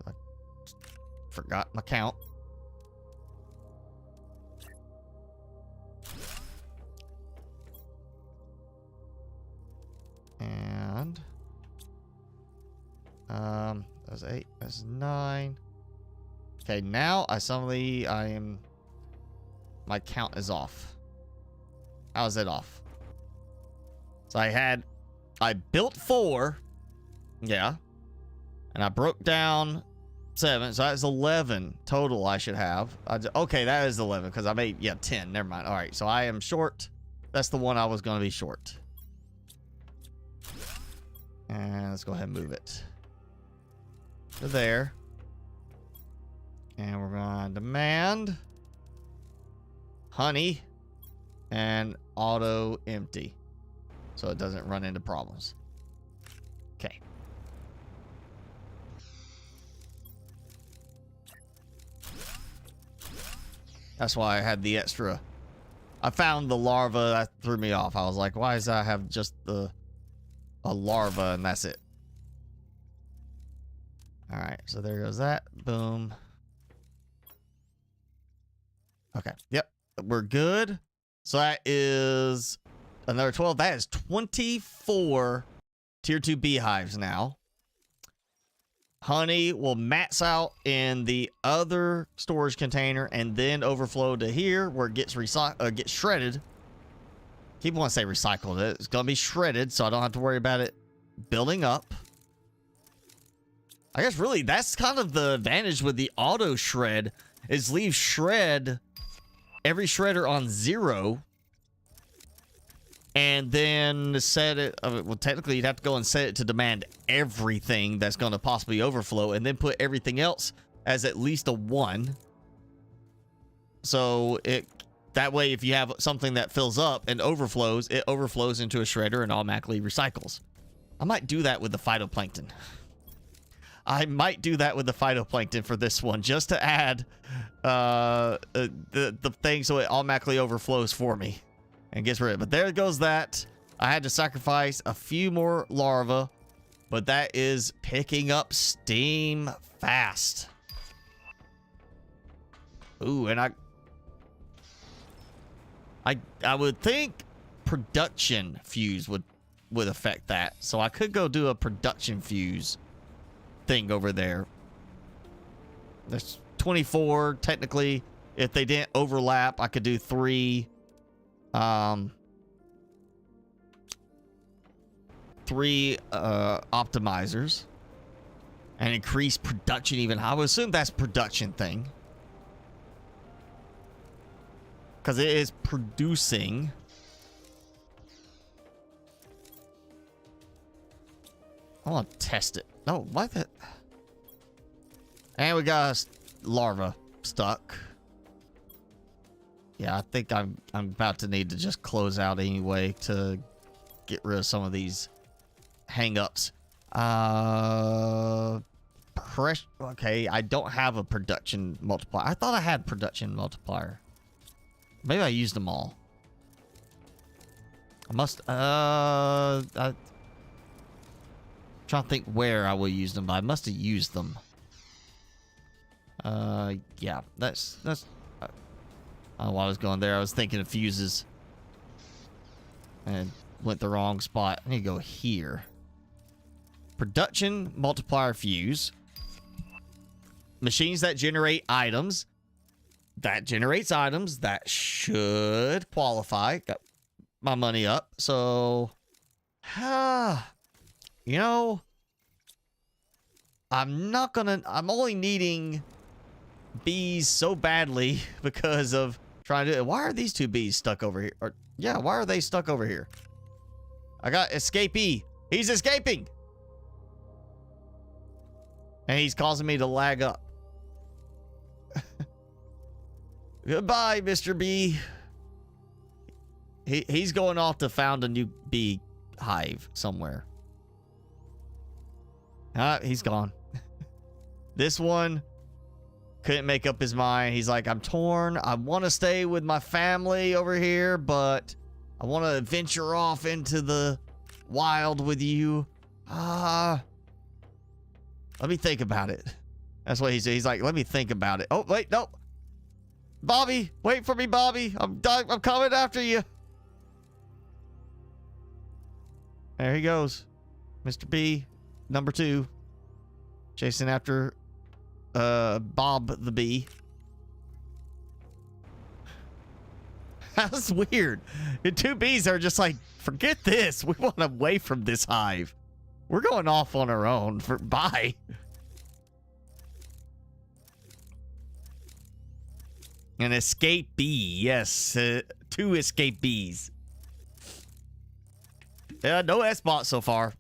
Speaker 1: I forgot my count. And that's 8. That's 9. Okay, now my count is off. How is it off? So I had I built 4. Yeah. And I broke down 7. So that's 11 total I should have. Okay, that is 11 because I made, yeah, 10. Never mind. All right, so I am short. That's the one I was going to be short. And let's go ahead and move it to there. And we're going to demand honey and auto empty so it doesn't run into problems. Okay. That's why I had the extra. I found the larva. That threw me off. I was like, why does I have just a larva and that's it? All right, so there goes that. Boom. Okay. Yep. We're good. So that is another 12. That is 24 tier 2 beehives now. Honey will max out in the other storage container and then overflow to here where it gets gets shredded. Keep want to say recycled. It's going to be shredded, so I don't have to worry about it building up. I guess really that's kind of the advantage with the auto shred is leave shred every shredder on 0 and then set it. Well, technically you'd have to go and set it to demand everything that's going to possibly overflow and then put everything else as at least a 1. So that way if you have something that fills up and overflows, it overflows into a shredder and automatically recycles. I might do that with the phytoplankton. I might do that with the phytoplankton for this one, just to add the thing so it automatically overflows for me and gets rid of it. But there goes that. I had to sacrifice a few more larvae, but that is picking up steam fast. Ooh, and I would think production fuse would affect that. So I could go do a production fuse thing over there. There's 24 technically. If they didn't overlap, I could do 3 optimizers and increase production even. I would assume that's production thing because it is producing. I want to test it. No, what the? And we got a larva stuck. Yeah, I think I'm about to need to just close out anyway to get rid of some of these hang-ups. Okay, I don't have a production multiplier. I thought I had production multiplier. Maybe I used them all. I must trying to think where I will use them, but I must have used them. Yeah, that's I don't know why I was going there. I was thinking of fuses and went the wrong spot. I need to go here. Production multiplier fuse. Machines that generate items. That generates items. That should qualify. Got my money up. So, you know, I'm only needing bees so badly because of trying to. Why are these 2 bees stuck over here? Or, yeah, why are they stuck over here? I got escapee. He's escaping. And he's causing me to lag up. Goodbye, Mr. Bee. He's going off to found a new bee hive somewhere. He's gone. This one couldn't make up his mind. He's like, I'm torn. I want to stay with my family over here, but I want to venture off into the wild with you. Let me think about it. That's what he said. He's like, let me think about it. Oh, wait, no. Bobby, wait for me, Bobby. I'm coming after you. There he goes. Mr. B, number 2. Chasing after Bob the bee. That's weird. The two bees are just like, forget this. We want away from this hive. We're going off on our own. Bye. An escape bee. Yes. 2 escape bees. Yeah, no S-bot so far.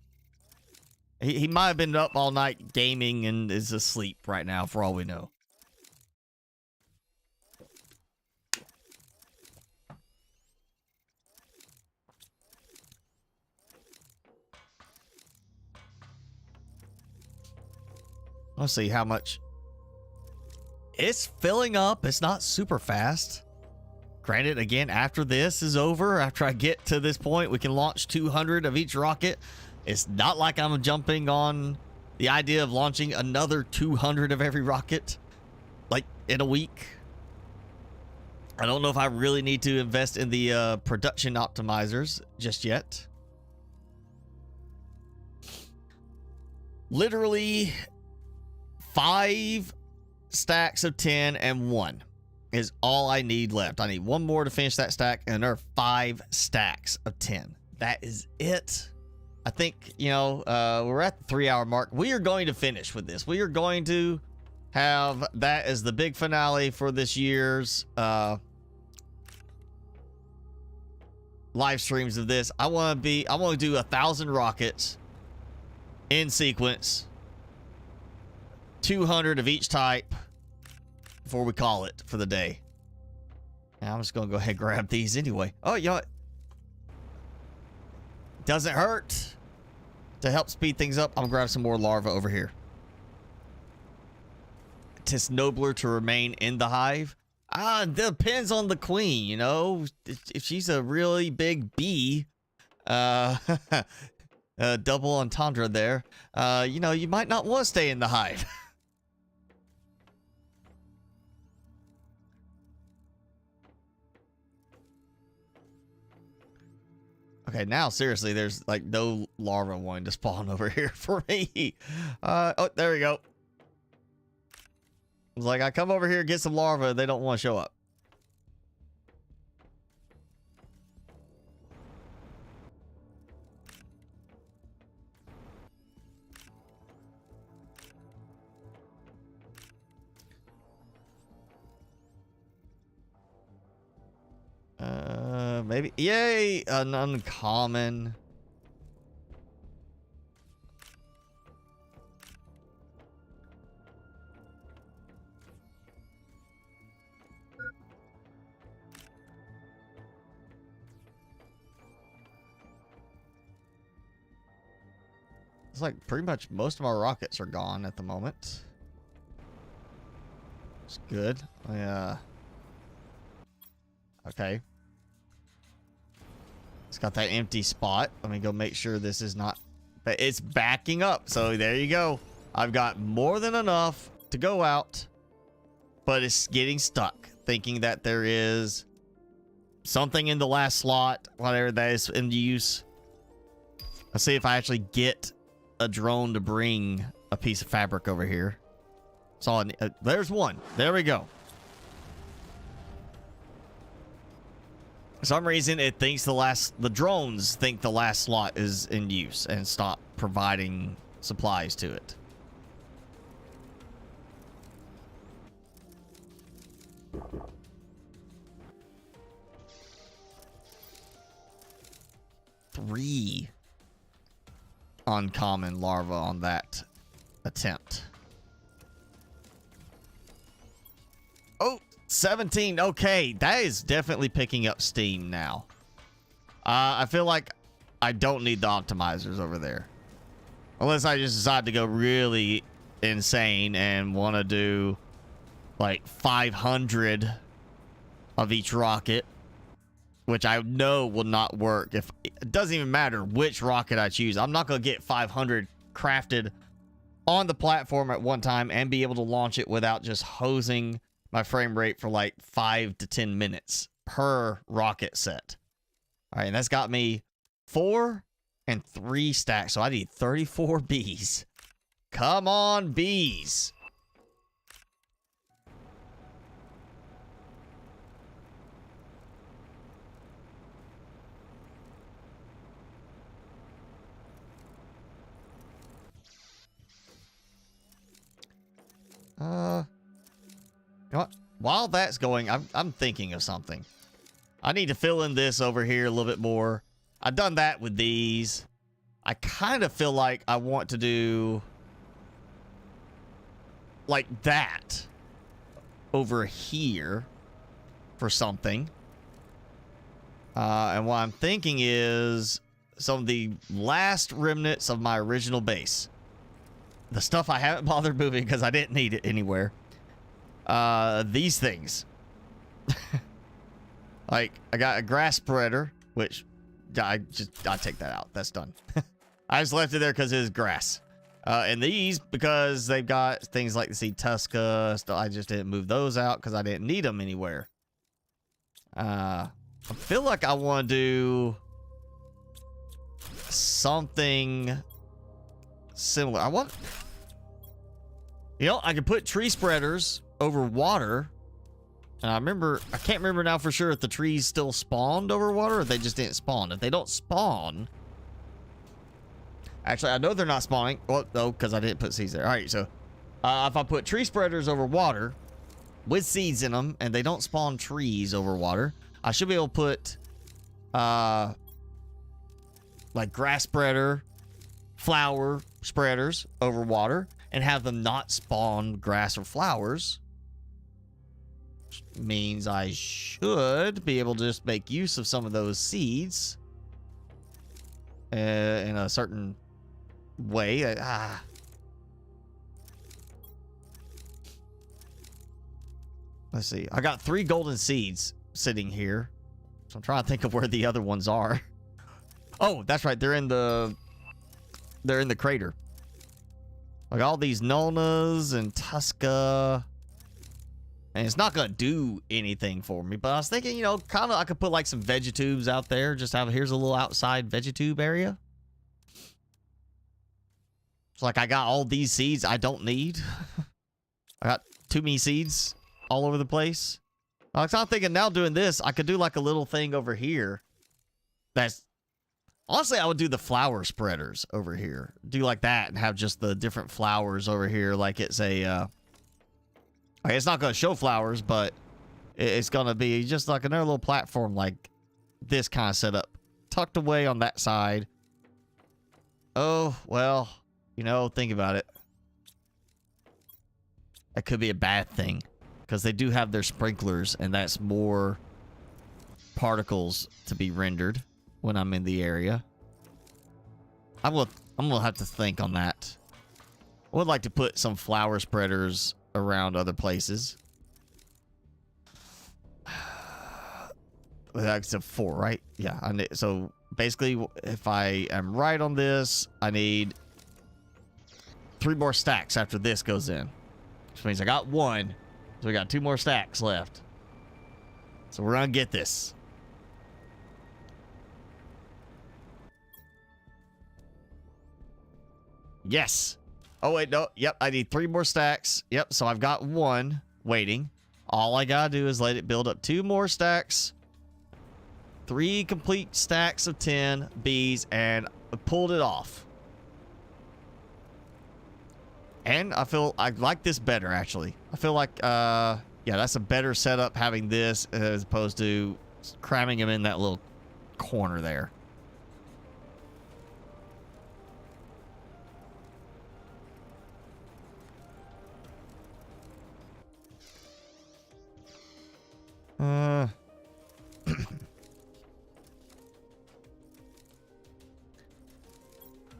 Speaker 1: He might have been up all night gaming and is asleep right now, for all we know. Let's see how much. It's filling up. It's not super fast. Granted, again, after this is over, after I get to this point, we can launch 200 of each rocket. It's not like I'm jumping on the idea of launching another 200 of every rocket, like, in a week. I don't know if I really need to invest in the production optimizers just yet. Literally 5 stacks of 10 and 1 is all I need left. I need 1 more to finish that stack, and there are 5 stacks of 10. That is it. I think, you know, we're at the 3-hour mark. We are going to finish with this. We are going to have that as the big finale for this year's live streams of this. I want to do 1,000 rockets in sequence, 200 of each type before we call it for the day. Now I'm just gonna go ahead and grab these anyway. Oh, you know what? Doesn't hurt to help speed things up. I'm gonna grab some more larvae over here. Tis nobler to remain in the hive. Depends on the queen, you know. If she's a really big bee, double entendre there, you know, you might not want to stay in the hive. Okay, now seriously, there's like no larva wanting to spawn over here for me. Oh, there we go. It's like I come over here, get some larvae, they don't want to show up. Maybe. Yay! An uncommon. It's like pretty much most of our rockets are gone at the moment. It's good. Okay. It's got that empty spot. Let me go make sure this is not... It's backing up. So there you go. I've got more than enough to go out. But it's getting stuck. Thinking that there is something in the last slot. Whatever that is in use. Let's see if I actually get a drone to bring a piece of fabric over here. So there's one. There we go. For some reason, it thinks the drones think the last slot is in use and stop providing supplies to it. Three uncommon larvae on that attempt. Oh, 17. Okay, that is definitely picking up steam now. I feel like I don't need the optimizers over there. Unless I just decide to go really insane and want to do like 500 of each rocket. Which I know will not work. If it doesn't even matter which rocket I choose. I'm not going to get 500 crafted on the platform at one time and be able to launch it without just hosing my frame rate for like 5 to 10 minutes per rocket set. All right, and that's got me 4 and 3 stacks. So I need 34 bees. Come on, bees. while that's going, I'm thinking of something. I need to fill in this over here a little bit more. I've done that with these. I kind of feel like I want to do like that over here for something. And what I'm thinking is some of the last remnants of my original base. The stuff I haven't bothered moving because I didn't need it anywhere. These things. Like, I got a grass spreader, which I take that out. That's done. I just left it there because it is grass. And these, because they've got things like the seed Tusca. I just didn't move those out because I didn't need them anywhere. I feel like I want to do something similar. I could put tree spreaders over water. And I can't remember now for sure if the trees still spawned over water or they just didn't spawn. If they don't spawn, actually, I know they're not spawning. Well, no, because I didn't put seeds there. All right, so if I put tree spreaders over water with seeds in them and they don't spawn trees over water, I should be able to put like grass spreader, flower spreaders over water and have them not spawn grass or flowers. Which means I should be able to just make use of some of those seeds in a certain way. Let's see. I got 3 golden seeds sitting here. So I'm trying to think of where the other ones are. Oh, that's right. They're in the crater. Like all these Nulnas and Tusca. And it's not going to do anything for me. But I was thinking, kind of I could put like some vegetubes out there. Just here's a little outside vegetube area. It's like I got all these seeds I don't need. I got too many seeds all over the place. I was thinking now doing this, I could do like a little thing over here. Honestly, I would do the flower spreaders over here. Do like that and have just the different flowers over here. Like it's it's not going to show flowers, but it's going to be just like another little platform like this kind of setup. Tucked away on that side. Oh, well, think about it. That could be a bad thing. Because they do have their sprinklers, and that's more particles to be rendered when I'm in the area. I'm gonna have to think on that. I would like to put some flower spreaders around other places. That's a 4, right? Yeah. So basically, if I am right on this, I need 3 more stacks after this goes in, which means I got 1. So we got 2 more stacks left. So we're gonna get this. Yes. Oh, wait, no. Yep, I need 3 more stacks. Yep, so I've got 1 waiting. All I gotta do is let it build up 2 more stacks. 3 complete stacks of 10 bees, and I pulled it off. And I like this better, actually. I feel like, yeah, that's a better setup having this as opposed to cramming him in that little corner there.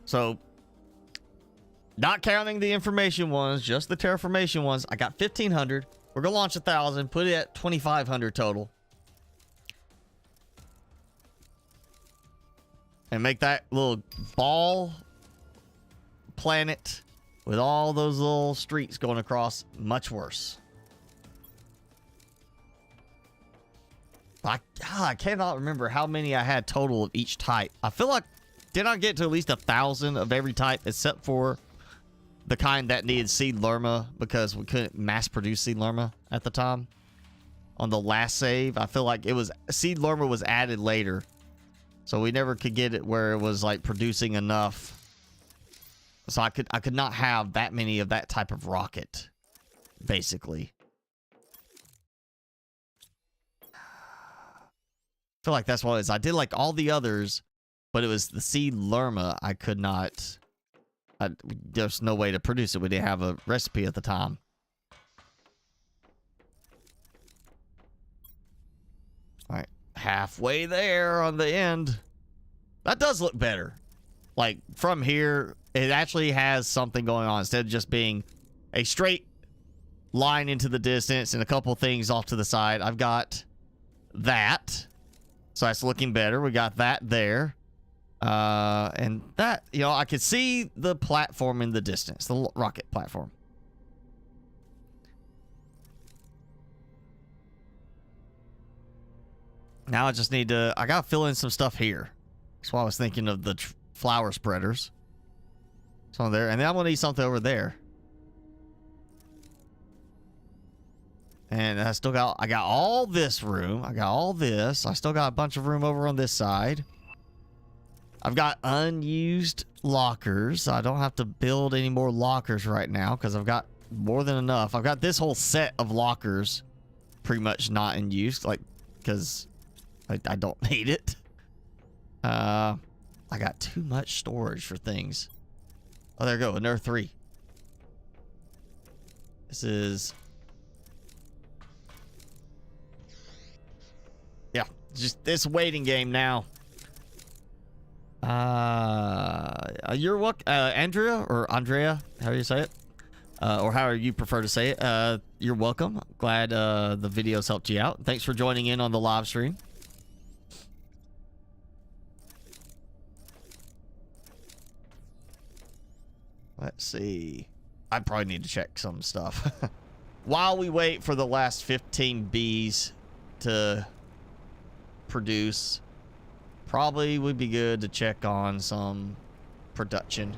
Speaker 1: So, not counting the information ones, just the terraformation ones, I got 1,500. We're going to launch 1,000, put it at 2,500 total. And make that little ball planet with all those little streets going across much worse. I cannot remember how many I had total of each type. I feel like, did I get to at least 1,000 of every type except for the kind that needed seed lerma because we couldn't mass produce seed lerma at the time? On the last save, I feel like seed lerma was added later. So we never could get it where it was like producing enough. So I could not have that many of that type of rocket, basically. feel like that's what it is. I did like all the others, but it was the seed lerma I could not. There's no way to produce it. We didn't have a recipe at the time. All right, halfway there on the end. That does look better. Like from here, it actually has something going on instead of just being a straight line into the distance and a couple things off to the side. I've got that, so that's looking better. We got that there. And that, you know, I could see the platform in the distance, the rocket platform. Now I just need to, I gotta fill in some stuff here. That's why I was thinking of the flower spreaders. So there, and then I'm gonna need something over there. And I got all this room. I got all this. I still got a bunch of room over on this side. I've got unused lockers. I don't have to build any more lockers right now because I've got more than enough. I've got this whole set of lockers pretty much not in use, like, because I don't need it. I got too much storage for things. Oh, there we go. Another 3. This is... yeah, just this waiting game now. You're what? Andrea or Andrea? How do you say it? Or however you prefer to say it. You're welcome. Glad the videos helped you out. Thanks for joining in on the live stream. Let's see. I probably need to check some stuff. While we wait for the last 15 bees to produce, probably would be good to check on some production.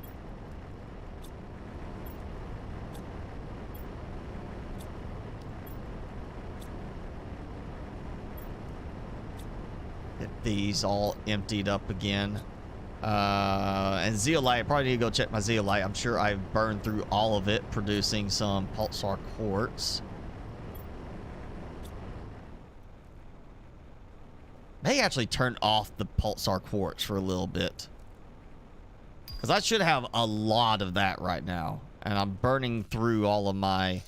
Speaker 1: Get these all emptied up again. And zeolite, probably need to go check my zeolite. I'm sure I've burned through all of it, producing some pulsar quartz. May actually turn off the pulsar quartz for a little bit, because I should have a lot of that right now, and I'm burning through all of my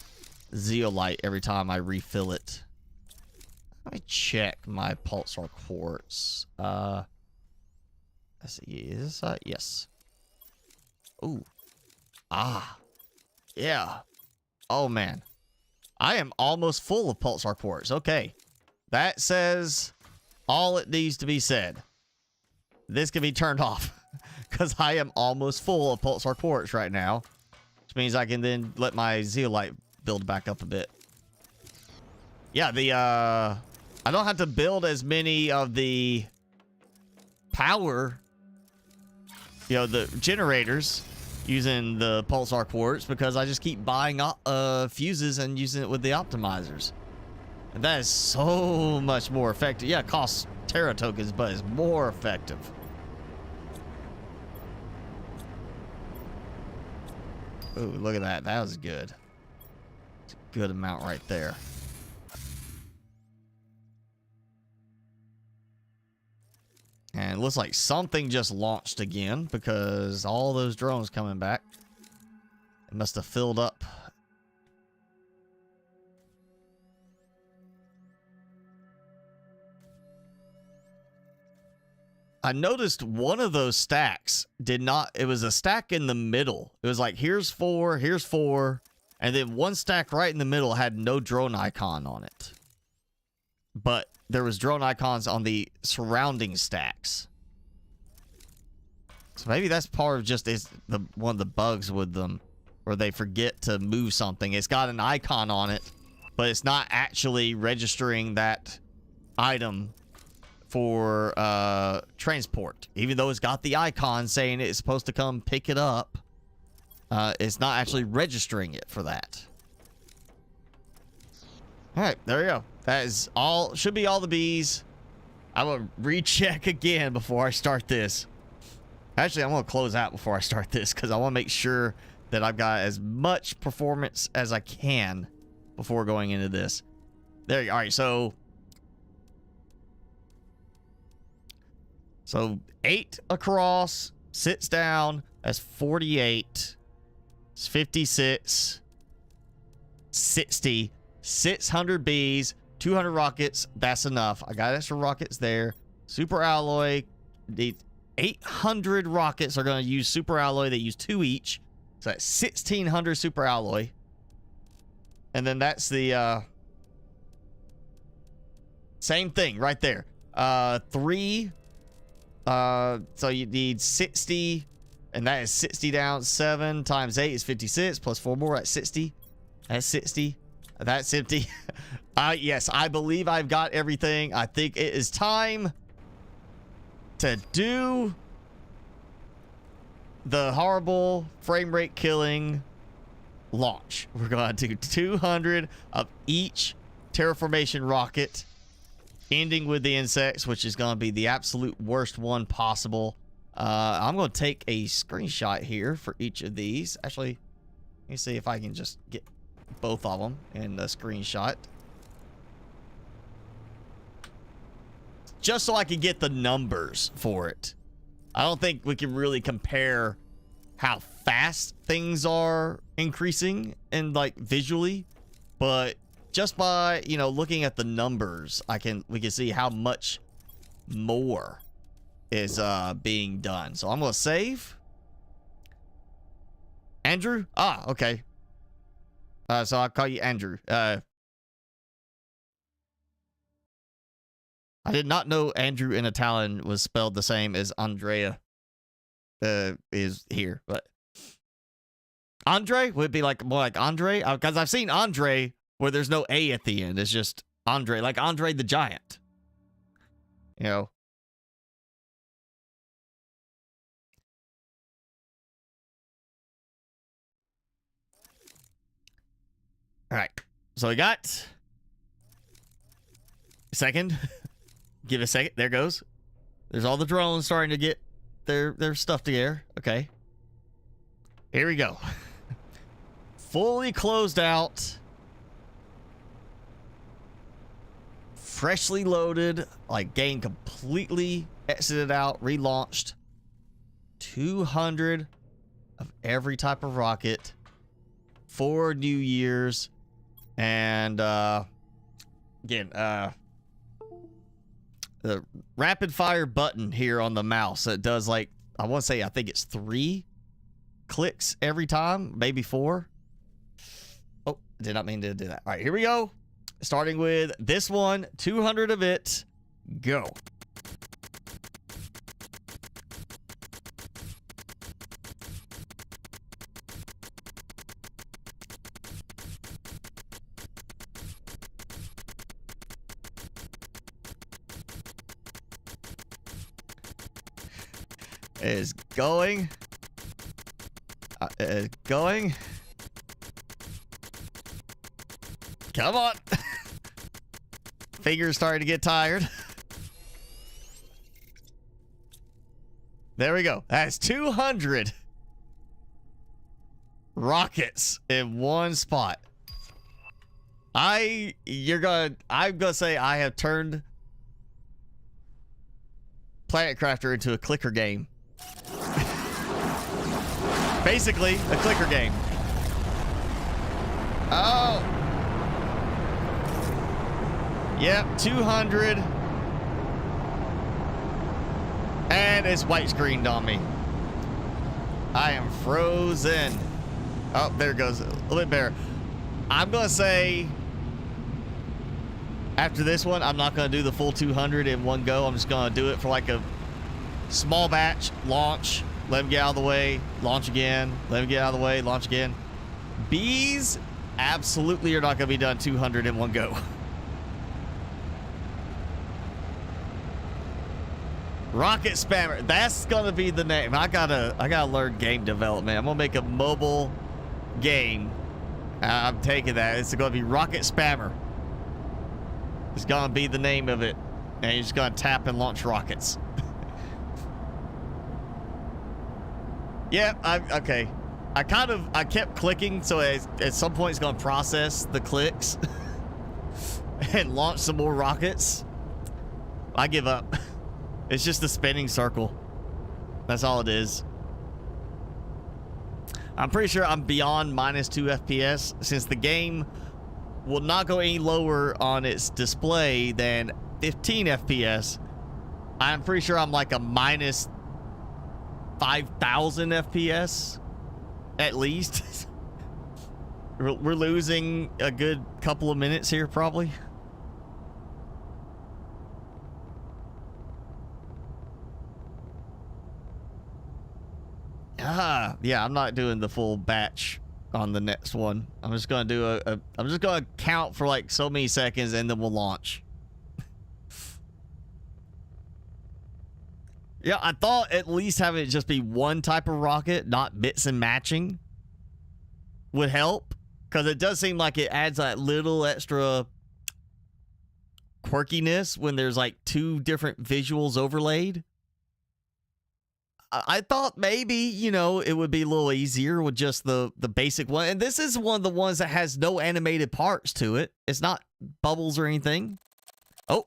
Speaker 1: zeolite every time I refill it. Let me check my pulsar quartz. Let's see, is this, yes. Ooh. Ah. Yeah. Oh, man. I am almost full of pulsar quartz. Okay. That says all it needs to be said. This can be turned off, because I am almost full of pulsar quartz right now, which means I can then let my zeolite build back up a bit. Yeah, I don't have to build as many of the power, you know, the generators using the pulsar quartz, because I just keep buying fuses and using it with the optimizers. And that is so much more effective. Yeah, it costs Terra tokens, but it's more effective. Ooh, look at that. That was good. It's a good amount right there. And it looks like something just launched again, because all those drones coming back, it must have filled up. I noticed one of those stacks did not, it was a stack in the middle. It was like, here's 4, here's 4. And then one stack right in the middle had no drone icon on it. But there was drone icons on the surrounding stacks. So maybe that's part of just one of the bugs with them, where they forget to move something. It's got an icon on it, but it's not actually registering that item for transport. Even though it's got the icon saying it's supposed to come pick it up, it's not actually registering it for that. All right, there we go. That is all, should be all the bees. I will recheck again before I start this. Actually, I'm going to close out before I start this, because I want to make sure that I've got as much performance as I can before going into this. There you go. All right, so So 8 across, sits down. That's 48. It's 56. 60. 600 bees. 200 rockets. That's enough. I got extra rockets there. Super alloy. The 800 rockets are going to use super alloy. They use 2 each. So that's 1600 super alloy. And then that's the same thing right there. 3. So you need 60. And that is 60 down. 7 times 8 is 56. Plus 4 more. That's 60. That's 60. That's empty. Yes, I believe I've got everything. I think it is time to do the horrible frame rate killing launch. We're going to do 200 of each terraformation rocket, ending with the insects, which is going to be the absolute worst one possible. I'm going to take a screenshot here for each of these. Actually, let me see if I can just get both of them in the screenshot, just so I can get the numbers for it. I don't think we can really compare how fast things are increasing and like visually, but just by, you know, looking at the numbers, we can see how much more is being done. So I'm gonna save. Andrew? Ah, okay. So I'll call you Andrew. I did not know Andrew in Italian was spelled the same as Andrea is here, but Andre would be like more like Andre, because I've seen Andre where there's no A at the end. It's just Andre, like Andre the Giant. You know. All right. So we got a second. Give it a second. There goes. There's all the drones starting to get their stuff together. Okay. Here we go. Fully closed out. Freshly loaded. Like game completely exited out. Relaunched. 200 of every type of rocket. 4 New Year's. And again, the rapid fire button here on the mouse that does, like, I want to say, I think it's 3 clicks every time, maybe 4. Oh, did not mean to do that. All right, here we go. Starting with this one, 200 of it. Go. Is going. Is going. Come on. Fingers starting to get tired. There we go. That's 200 rockets in one spot. I'm gonna say I have turned Planet Crafter into a clicker game. Basically, a clicker game. Oh. Yep, 200. And it's white screened on me. I am frozen. Oh, there it goes. A little bit better. I'm going to say, after this one, I'm not going to do the full 200 in one go. I'm just going to do it for like a small batch, launch, let them get out of the way, launch again, let them get out of the way, launch again. Bees absolutely are not going to be done 200 in one go. Rocket Spammer, that's going to be the name. I gotta learn game development. I'm going to make a mobile game. I'm taking that. It's going to be Rocket Spammer. It's going to be the name of it. And you're just going to tap and launch rockets. Yeah, okay. I kept clicking, so at some point it's going to process the clicks and launch some more rockets. I give up. It's just the spinning circle. That's all it is. I'm pretty sure I'm beyond -2 FPS since the game will not go any lower on its display than 15 FPS. I'm pretty sure I'm like a -5,000 FPS at least. We're losing a good couple of minutes here probably. Yeah, I'm not doing the full batch on the next one. I'm just gonna do I'm just gonna count for like so many seconds and then we'll launch. Yeah, I thought at least having it just be one type of rocket, not bits and matching, would help, because it does seem like it adds that little extra quirkiness when there's like two different visuals overlaid. I thought maybe, you know, it would be a little easier with just the basic one. And this is one of the ones that has no animated parts to it. It's not bubbles or anything. Oh.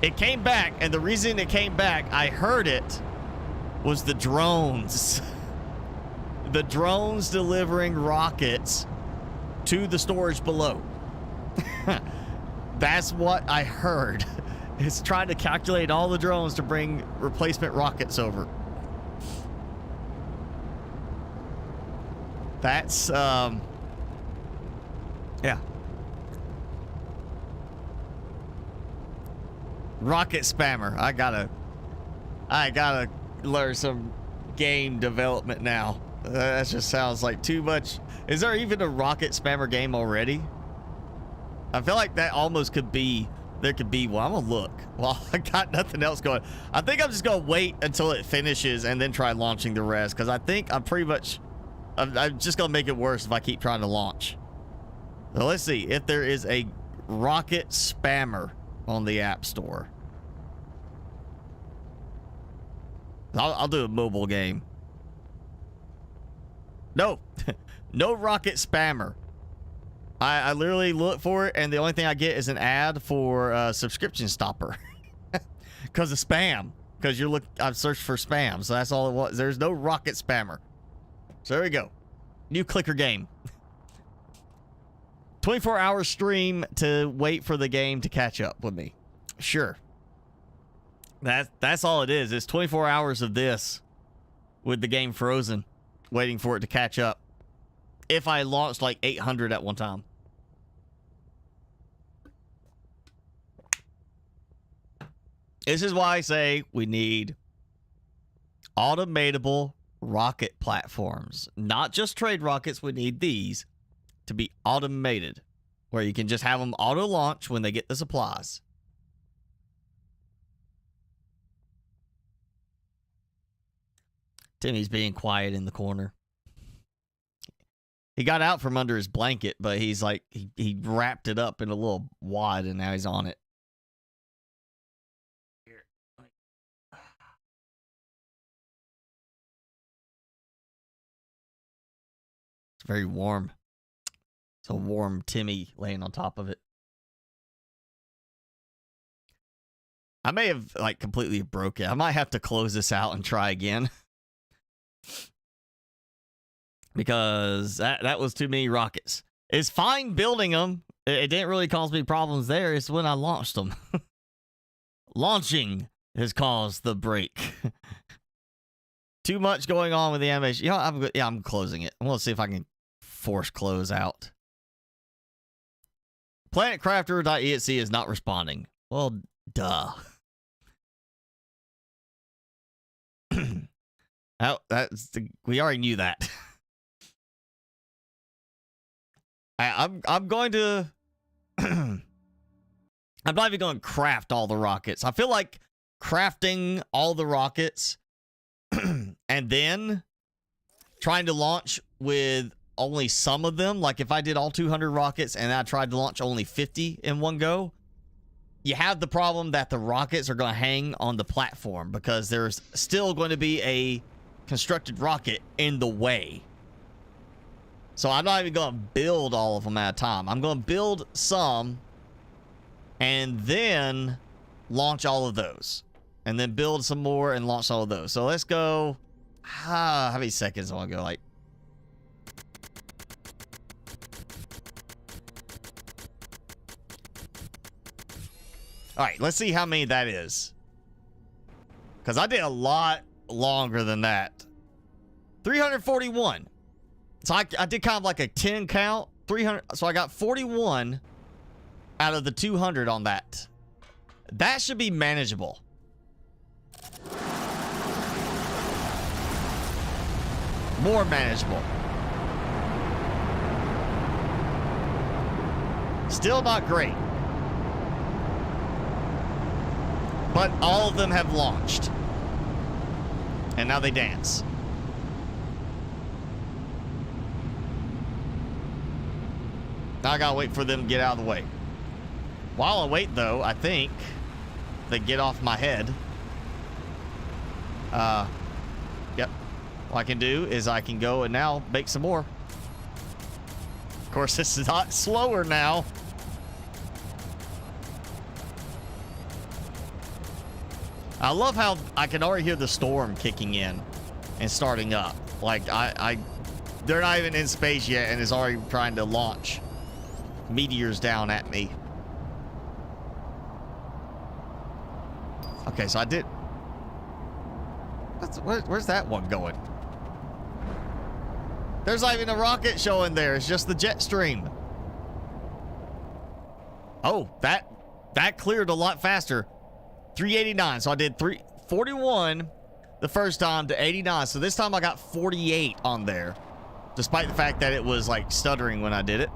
Speaker 1: It came back, and the reason it came back, I heard it, was the drones. The drones delivering rockets to the storage below. That's what I heard. It's trying to calculate all the drones to bring replacement rockets over. That's, yeah. Rocket spammer. I gotta learn some game development now. That just sounds like too much. Is there even a rocket spammer game already? I feel like that almost could be. There could be one. I'm gonna look. Well, I got nothing else going. I think I'm just gonna wait until it finishes and then try launching the rest, because I think I'm pretty much. I'm just gonna make it worse if I keep trying to launch. So let's see if there is a rocket spammer on the App Store. I'll do a mobile game. No, no rocket spammer. I literally look for it, and the only thing I get is an ad for subscription stopper because of spam. Because I've searched for spam, so that's all it was. There's no rocket spammer. So there we go. New clicker game. 24-hour stream to wait for the game to catch up with me. Sure. That's all it is. It's 24 hours of this with the game frozen, waiting for it to catch up. If I launched like 800 at one time. This is why I say we need automatable rocket platforms. Not just trade rockets. We need these to be automated, where you can just have them auto launch when they get the supplies. Timmy's being quiet in the corner. He got out from under his blanket, but he's like, he wrapped it up in a little wad and now he's on it. It's very warm. It's a warm Timmy laying on top of it. I may have like completely broke it. I might have to close this out and try again. Because that was too many rockets. It's fine building them. It didn't really cause me problems there. It's when I launched them. Launching has caused the break. Too much going on with the animation. You know, I'm closing it. I'm gonna see if I can force close out. PlanetCrafter.exe is not responding. Well, duh. We already knew that. I'm going to. I'm not even going to craft all the rockets. I feel like crafting all the rockets and then trying to launch with only some of them. Like if I did all 200 rockets and I tried to launch only 50 in one go, you have the problem that the rockets are going to hang on the platform because there's still going to be a constructed rocket in the way. So I'm not even going to build all of them at a time. I'm going to build some and then launch all of those, and then build some more and launch all of those. So let's go. How many seconds do I want to go? Like, all right, let's see how many that is, because I did a lot longer than that. 341. So I did kind of like a 10 count. 300. So I got 41 out of the 200 on that. That should be manageable. More manageable. Still not great. But all of them have launched. And now they dance. Now I gotta wait for them to get out of the way. While I wait, though, I think they get off my head. Yep. What I can do is I can go and now make some more. Of course, this is a lot slower now. I love how I can already hear the storm kicking in and starting up. Like, they're not even in space yet and it's already trying to launch meteors down at me. Okay, so I did. Where's that one going? There's not even a rocket showing there. It's just the jet stream. Oh, that cleared a lot faster. 389. So I did 341 the first time to 89. So this time I got 48 on there, despite the fact that it was like stuttering when I did it.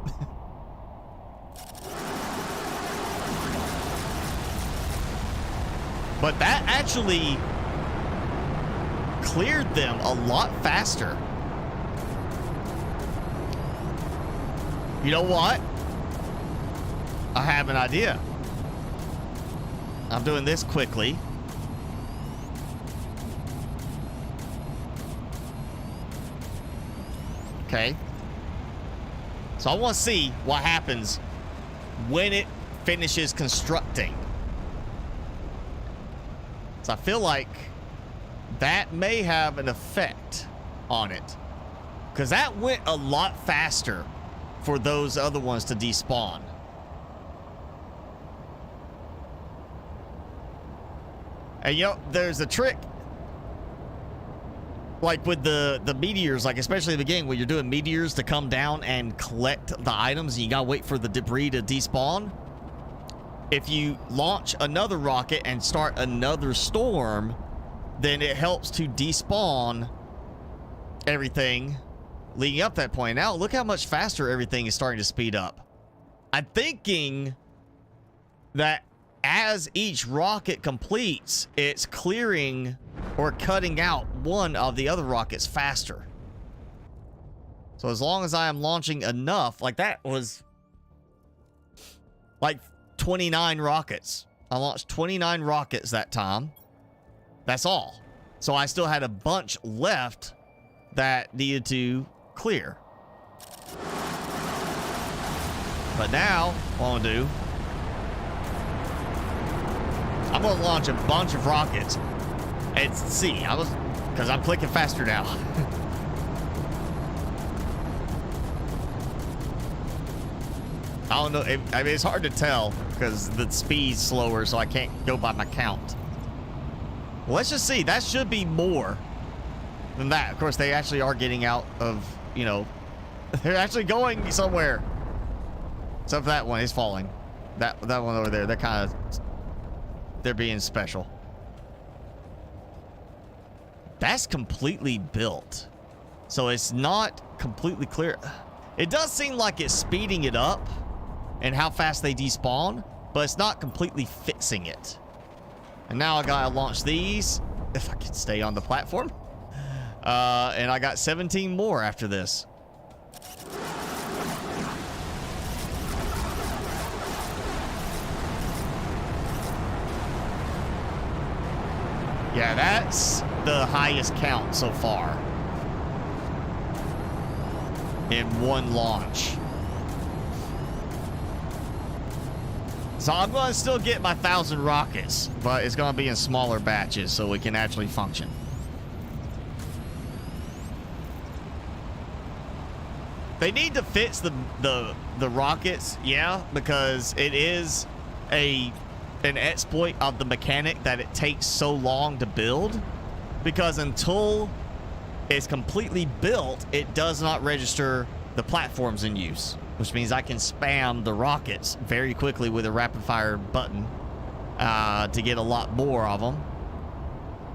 Speaker 1: But that actually cleared them a lot faster. You know what? I have an idea. I'm doing this quickly. Okay. So I want to see what happens when it finishes constructing. So I feel like that may have an effect on it, because that went a lot faster for those other ones to despawn. And you know, there's a trick, like with the meteors, like especially in the beginning when you're doing meteors to come down and collect the items and you gotta wait for the debris to despawn. If you launch another rocket and start another storm, then it helps to despawn everything leading up to that point. Now look how much faster everything is starting to speed up. I'm thinking that as each rocket completes, it's clearing or cutting out one of the other rockets faster. So as long as I am launching enough, like that was like 29 rockets. I launched 29 rockets that time. That's all. So I still had a bunch left that needed to clear. But now, what I'm gonna do, I'm gonna launch a bunch of rockets and see. Because I'm clicking faster now. I don't know. I mean, it's hard to tell because the speed's slower, so I can't go by my count. Well, let's just see. That should be more than that. Of course, they actually are getting out of, you know, they're actually going somewhere. Except for that one is falling. That one over there, they're kind of, they're being special. That's completely built. So it's not completely clear. It does seem like it's speeding it up and how fast they despawn, but it's not completely fixing it. And now I gotta launch these, if I can stay on the platform. And I got 17 more after this. Yeah, that's the highest count so far in one launch. So I'm going to still get my 1,000 rockets, but it's going to be in smaller batches so we can actually function. They need to fix the rockets, yeah, because it is an exploit of the mechanic that it takes so long to build. Because until it's completely built, it does not register the platforms in use, which means I can spam the rockets very quickly with a rapid fire button to get a lot more of them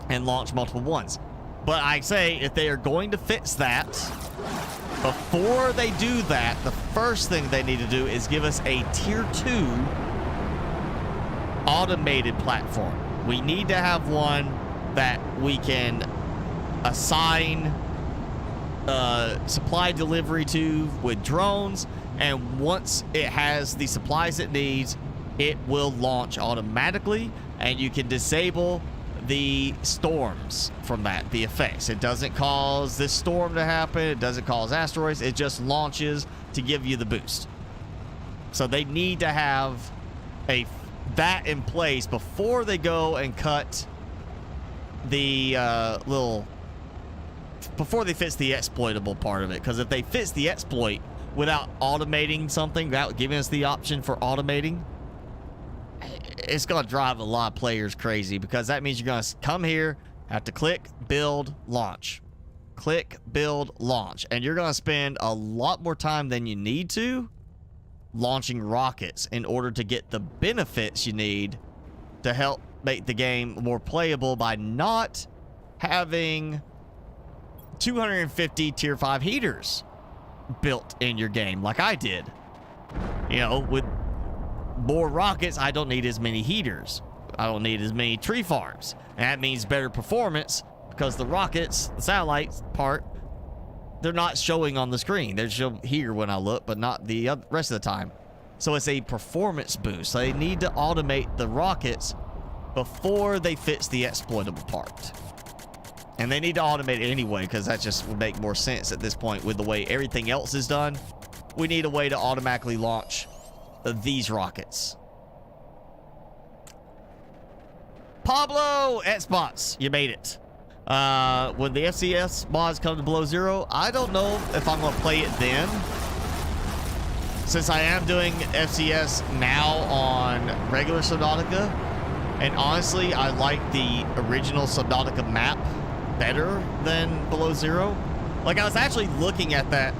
Speaker 1: and launch multiple ones. But I say if they are going to fix that, before they do that, the first thing they need to do is give us a tier 2 automated platform. We need to have one that we can assign supply delivery to with drones, and once it has the supplies it needs, it will launch automatically, and you can disable the storms from that, the effects. It doesn't cause this storm to happen, it doesn't cause asteroids, it just launches to give you the boost. So they need to have that in place before they go and cut the before they fix the exploitable part of it. Because if they fix the exploit without automating something, without giving us the option for automating, it's going to drive a lot of players crazy, because that means you're going to come here, have to click, build, launch. Click, build, launch. And you're going to spend a lot more time than you need to launching rockets in order to get the benefits you need to help make the game more playable by not having 250 tier 5 heaters built in your game like I did. You know, with more rockets, I don't need as many heaters. I don't need as many tree farms. And that means better performance, because the rockets, the satellite part, they're not showing on the screen. They're shown here when I look, but not the rest of the time. So it's a performance boost. So they need to automate the rockets before they fix the exploitable part. And they need to automate it anyway, because that just would make more sense at this point with the way everything else is done. We need a way to automatically launch these rockets. Pablo Xbox, you made it. When the FCS mods come to below zero, I don't know if I'm going to play it then. Since I am doing FCS now on regular Subnautica, and honestly, I like the original Subnautica map better than below zero. Like, I was actually looking at that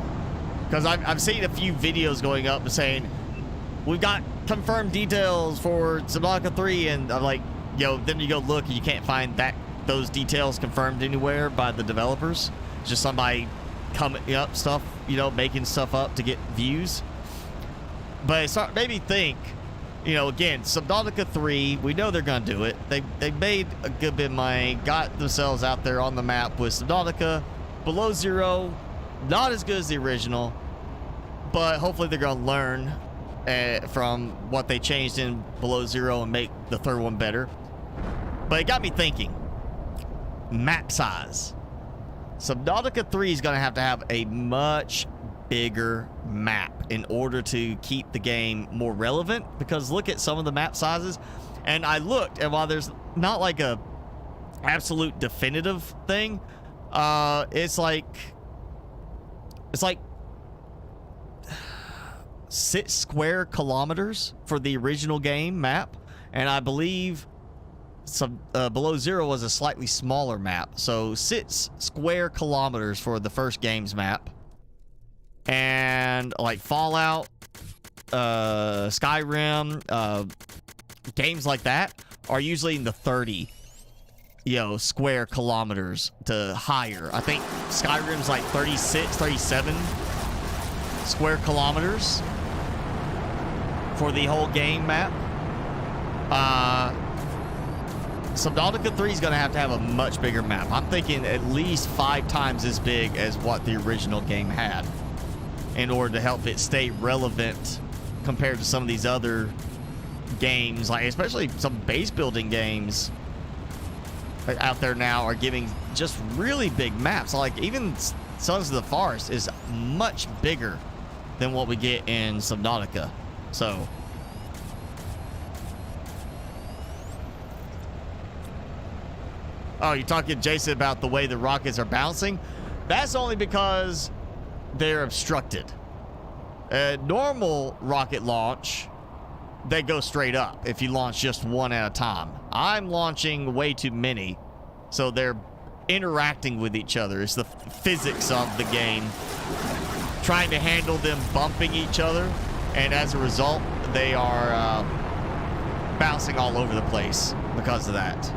Speaker 1: because I've seen a few videos going up and saying, we've got confirmed details for Subnautica 3, and I'm like, yo, then you go look and you can't find those details confirmed anywhere by the developers. It's just somebody coming up stuff, you know, making stuff up to get views. But it made me think, you know, again, Subnautica 3, we know they're going to do it. They made a good bit of money, got themselves out there on the map with Subnautica. Below zero, not as good as the original, but hopefully they're going to learn from what they changed in below zero and make the third one better. But it got me thinking, map size. Subnautica 3 is going to have a much bigger map in order to keep the game more relevant, because look at some of the map sizes. And I looked, and while there's not like a absolute definitive thing, it's like 6 square kilometers for the original game map, and I believe below zero was a slightly smaller map, so 6 square kilometers for the first game's map. And like Fallout, Skyrim, games like that are usually in the 30 square kilometers to higher. I think Skyrim's like 36, 37 square kilometers for the whole game map. Subnautica 3 is going to have a much bigger map. I'm thinking at least 5 times as big as what the original game had, in order to help it stay relevant compared to some of these other games, like especially some base building games out there now are giving just really big maps. Like even Sons of the Forest is much bigger than what we get in Subnautica. So Oh, you're talking, Jason, about the way the rockets are bouncing? That's only because they're obstructed. Normal rocket launch, they go straight up if you launch just one at a time. I'm launching way too many, so they're interacting with each other. It's the physics of the game, trying to handle them bumping each other, and as a result, they are bouncing all over the place because of that.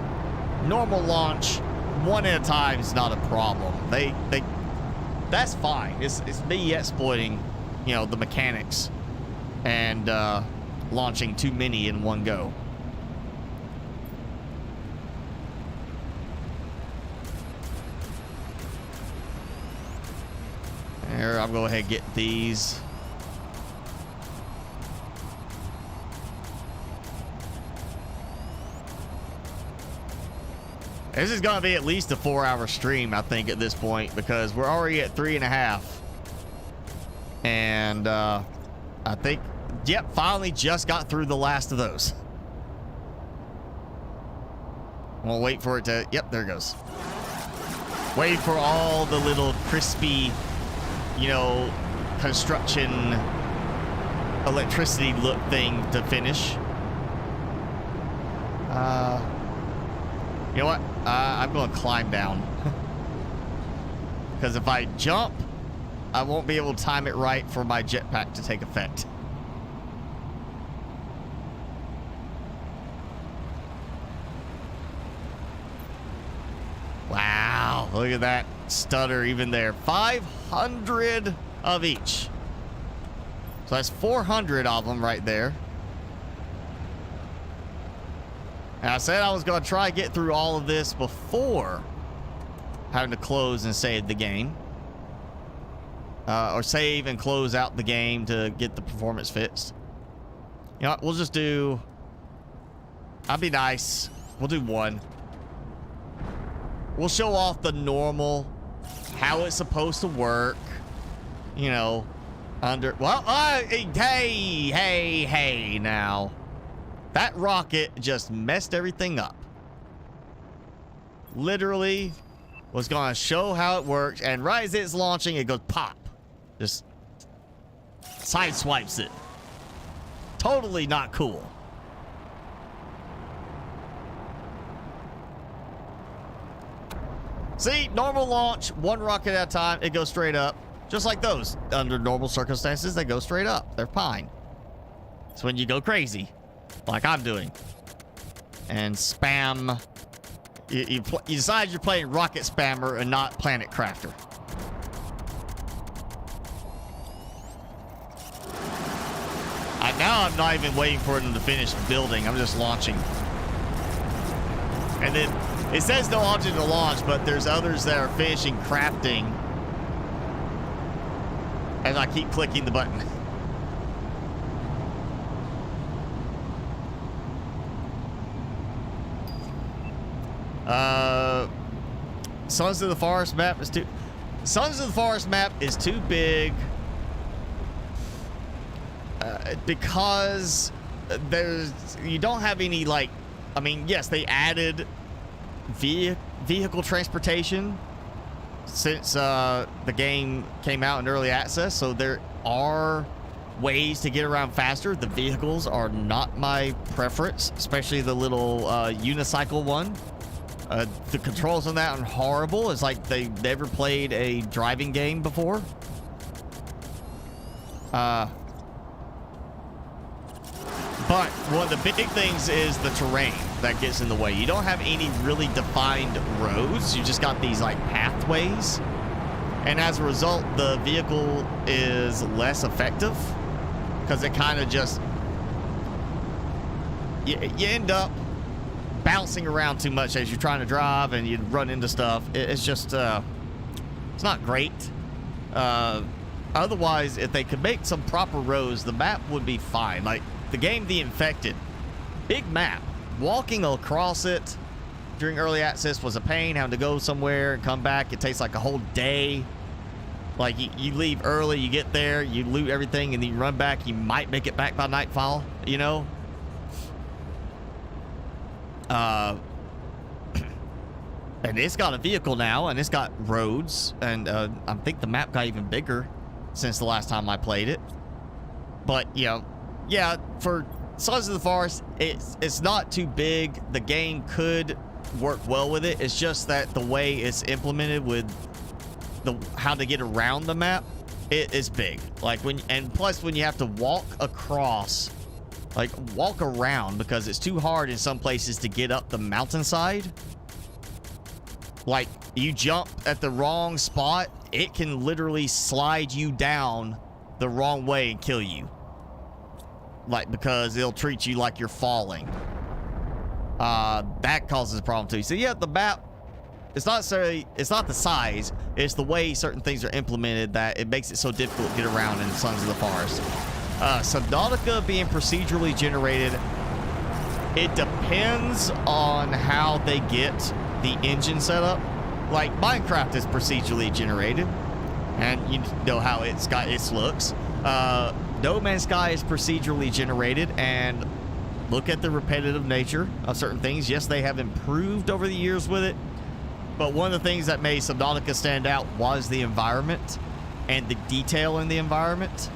Speaker 1: Normal launch, one at a time, is not a problem. That's fine. It's me exploiting, you know, the mechanics and launching too many in one go. Here, I'll go ahead and get these. This is going to be at least a 4-hour stream, I think, at this point, because we're already at 3.5. And I think, yep, finally just got through the last of those. We'll wait for it to, yep, there it goes. Wait for all the little crispy, you know, construction electricity look thing to finish. You know what? I'm going to climb down. Because if I jump, I won't be able to time it right for my jetpack to take effect. Wow, look at that stutter even there. 500 of each. So that's 400 of them right there. And I said I was going to try to get through all of this before having to close and save the game. Or save and close out the game to get the performance fixed. You know what? We'll just do... I'll be nice. We'll do one. We'll show off the normal, how it's supposed to work. You know, under... Well, hey, now. That rocket just messed everything up. Literally was going to show how it works, and right as it's launching, it goes pop. Just sideswipes it. Totally not cool. See, normal launch, one rocket at a time, it goes straight up. Just like those. Under normal circumstances, they go straight up. They're fine. It's when you go crazy, like I'm doing, and spam. You decide you're playing Rocket Spammer and not Planet Crafter. Now I'm not even waiting for them to finish building. I'm just launching. And then it says no object to launch, but there's others that are finishing crafting as I keep clicking the button. Sons of the Forest map is too... Sons of the Forest map is too big. Because you don't have any, like, I mean, yes, they added vehicle transportation since the game came out in early access, so there are ways to get around faster. The vehicles are not my preference, especially the little unicycle one. The controls on that are horrible. It's like they never played a driving game before. But one of the big things is the terrain that gets in the way. You don't have any really defined roads. You just got these like pathways. And as a result, the vehicle is less effective because it kind of just... You end up bouncing around too much as you're trying to drive and you run into stuff. It's just... it's not great. Otherwise, if they could make some proper roads, the map would be fine. Like... The game The Infected, big map. Walking across it during early access was a pain. Having to go somewhere and come back, it takes like a whole day. Like you leave early, you get there, you loot everything, and then you run back. You might make it back by nightfall, you know. And it's got a vehicle now, and it's got roads, and I think the map got even bigger since the last time I played it. But, you know, yeah, for Sons of the Forest, it's not too big. The game could work well with it. It's just that the way it's implemented with how to get around the map, it is big. Like and plus when you have to walk across, like walk around, because it's too hard in some places to get up the mountainside. Like you jump at the wrong spot, it can literally slide you down the wrong way and kill you. Like, because it'll treat you like you're falling. That causes a problem too. So yeah, the map, it's not the size, it's the way certain things are implemented that it makes it so difficult to get around in Sons of the Forest. Subnautica being procedurally generated, it depends on how they get the engine set up. Like Minecraft is procedurally generated, and you know how it's got its looks. No Man's Sky is procedurally generated, and look at the repetitive nature of certain things. Yes, they have improved over the years with it, but one of the things that made Subnautica stand out was the environment and the detail in the environment.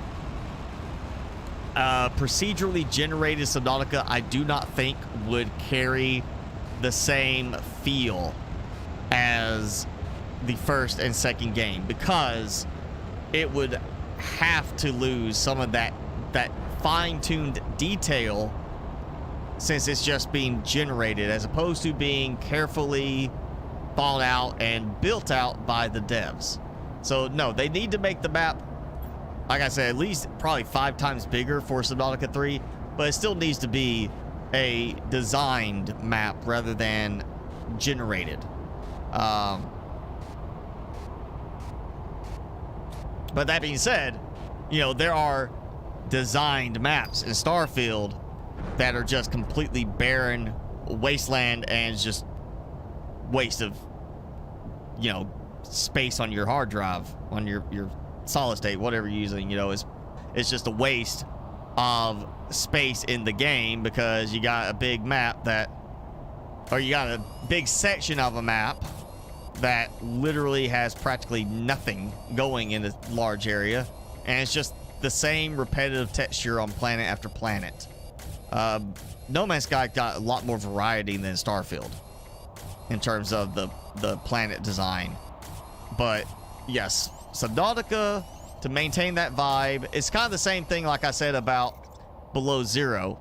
Speaker 1: Procedurally generated Subnautica, I do not think would carry the same feel as the first and second game, because it would have to lose some of that fine-tuned detail, since it's just being generated as opposed to being carefully thought out and built out by the devs. So no, they need to make the map, like I said, at least probably 5 times bigger for Subnautica 3, but it still needs to be a designed map rather than generated. But that being said, you know, there are designed maps in Starfield that are just completely barren wasteland and just waste of, you know, space on your hard drive, on your solid state, whatever you're using. You know, it's just a waste of space in the game, because you got a big map or you got a big section of a map that literally has practically nothing going in a large area, and it's just the same repetitive texture on planet after planet. No Man's Sky got a lot more variety than Starfield in terms of the planet design. But yes, Subnautica, to maintain that vibe, it's kind of the same thing like I said about Below Zero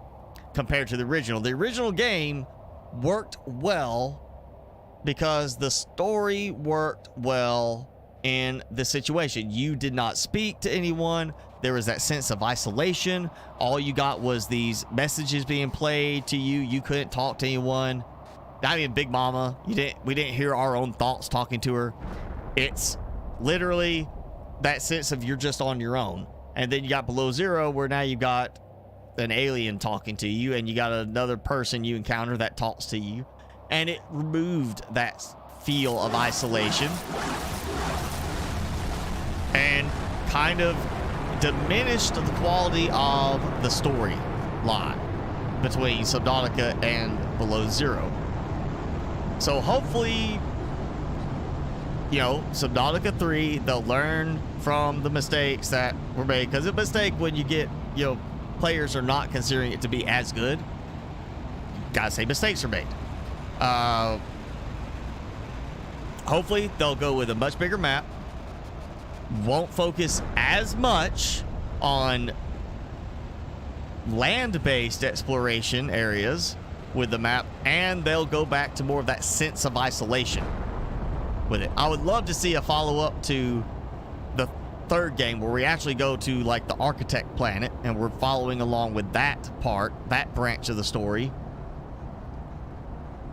Speaker 1: compared to the original. The original game worked well because the story worked well in the situation. You did not speak to anyone. There was that sense of isolation. All you got was these messages being played to you. You couldn't talk to anyone. Not even Big Mama. We didn't hear our own thoughts talking to her. It's literally that sense of you're just on your own. And then you got Below Zero, where now you've got an alien talking to you, and you got another person you encounter that talks to you. And it removed that feel of isolation and kind of diminished the quality of the storyline between Subnautica and Below Zero. So hopefully, you know, Subnautica 3, they'll learn from the mistakes that were made, because it's a mistake when you get, you know, players are not considering it to be as good. Gotta say, mistakes are made. Hopefully they'll go with a much bigger map, won't focus as much on land-based exploration areas with the map, and they'll go back to more of that sense of isolation with it. I would love to see a follow-up to the third game where we actually go to like the architect planet and we're following along with that part, that branch of the story.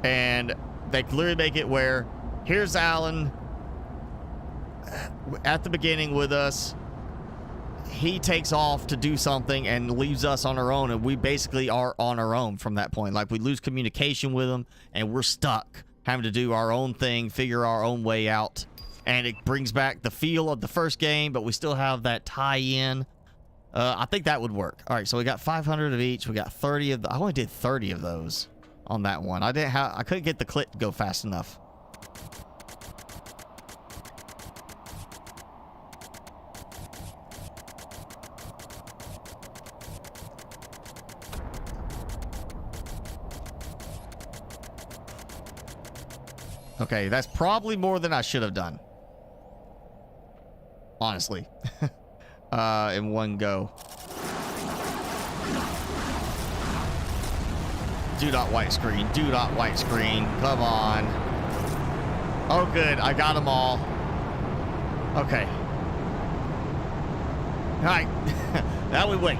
Speaker 1: And they clearly make it where here's Alan at the beginning with us. He takes off to do something and leaves us on our own, and we basically are on our own from that point. Like, we lose communication with him and we're stuck having to do our own thing, figure our own way out. And it brings back the feel of the first game, but we still have that tie-in. I think that would work. All right, so we got 500 of each. We got 30 of I only did 30 of those on that one. I couldn't get the clip to go fast enough. Okay, that's probably more than I should have done. Honestly. In one go. Do not white screen. Do not white screen. Come on. Oh, good. I got them all. Okay. All right. Now we wait.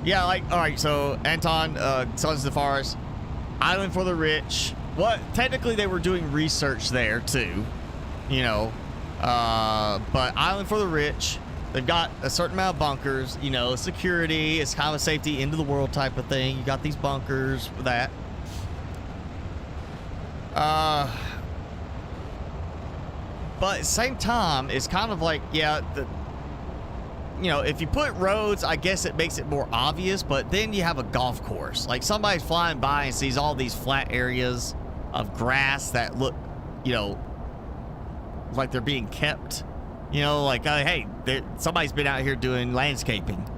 Speaker 1: Yeah, like, all right, so Anton, Sons of the Forest, Island for the Rich. What? Technically, they were doing research there, too. You know. But Island for the Rich, they've got a certain amount of bunkers, you know, security, it's kind of a safety into the world type of thing. You got these bunkers for that. But at the same time, it's kind of like, yeah, you know, if you put roads, I guess it makes it more obvious, but then you have a golf course. Like somebody's flying by and sees all these flat areas of grass that look, you know, like they're being kept. You know, like, hey, somebody's been out here doing landscaping.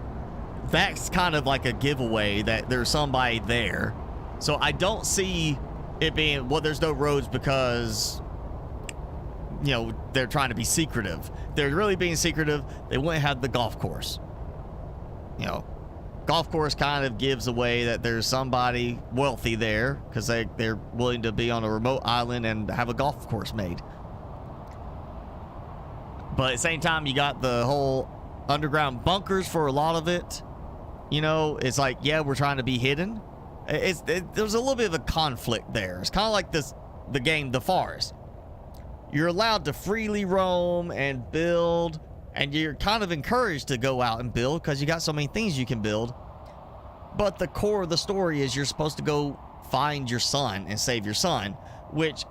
Speaker 1: That's kind of like a giveaway that there's somebody there. So I don't see it being, well, there's no roads because, you know, they're trying to be secretive. If they're really being secretive, they wouldn't have the golf course. You know, golf course kind of gives away that there's somebody wealthy there because they're willing to be on a remote island and have a golf course made. But at the same time, you got the whole underground bunkers for a lot of it. You know, it's like, yeah, we're trying to be hidden. There's a little bit of a conflict there. It's kind of like the game, The Forest. You're allowed to freely roam and build, and you're kind of encouraged to go out and build because you got so many things you can build. But the core of the story is you're supposed to go find your son and save your son, which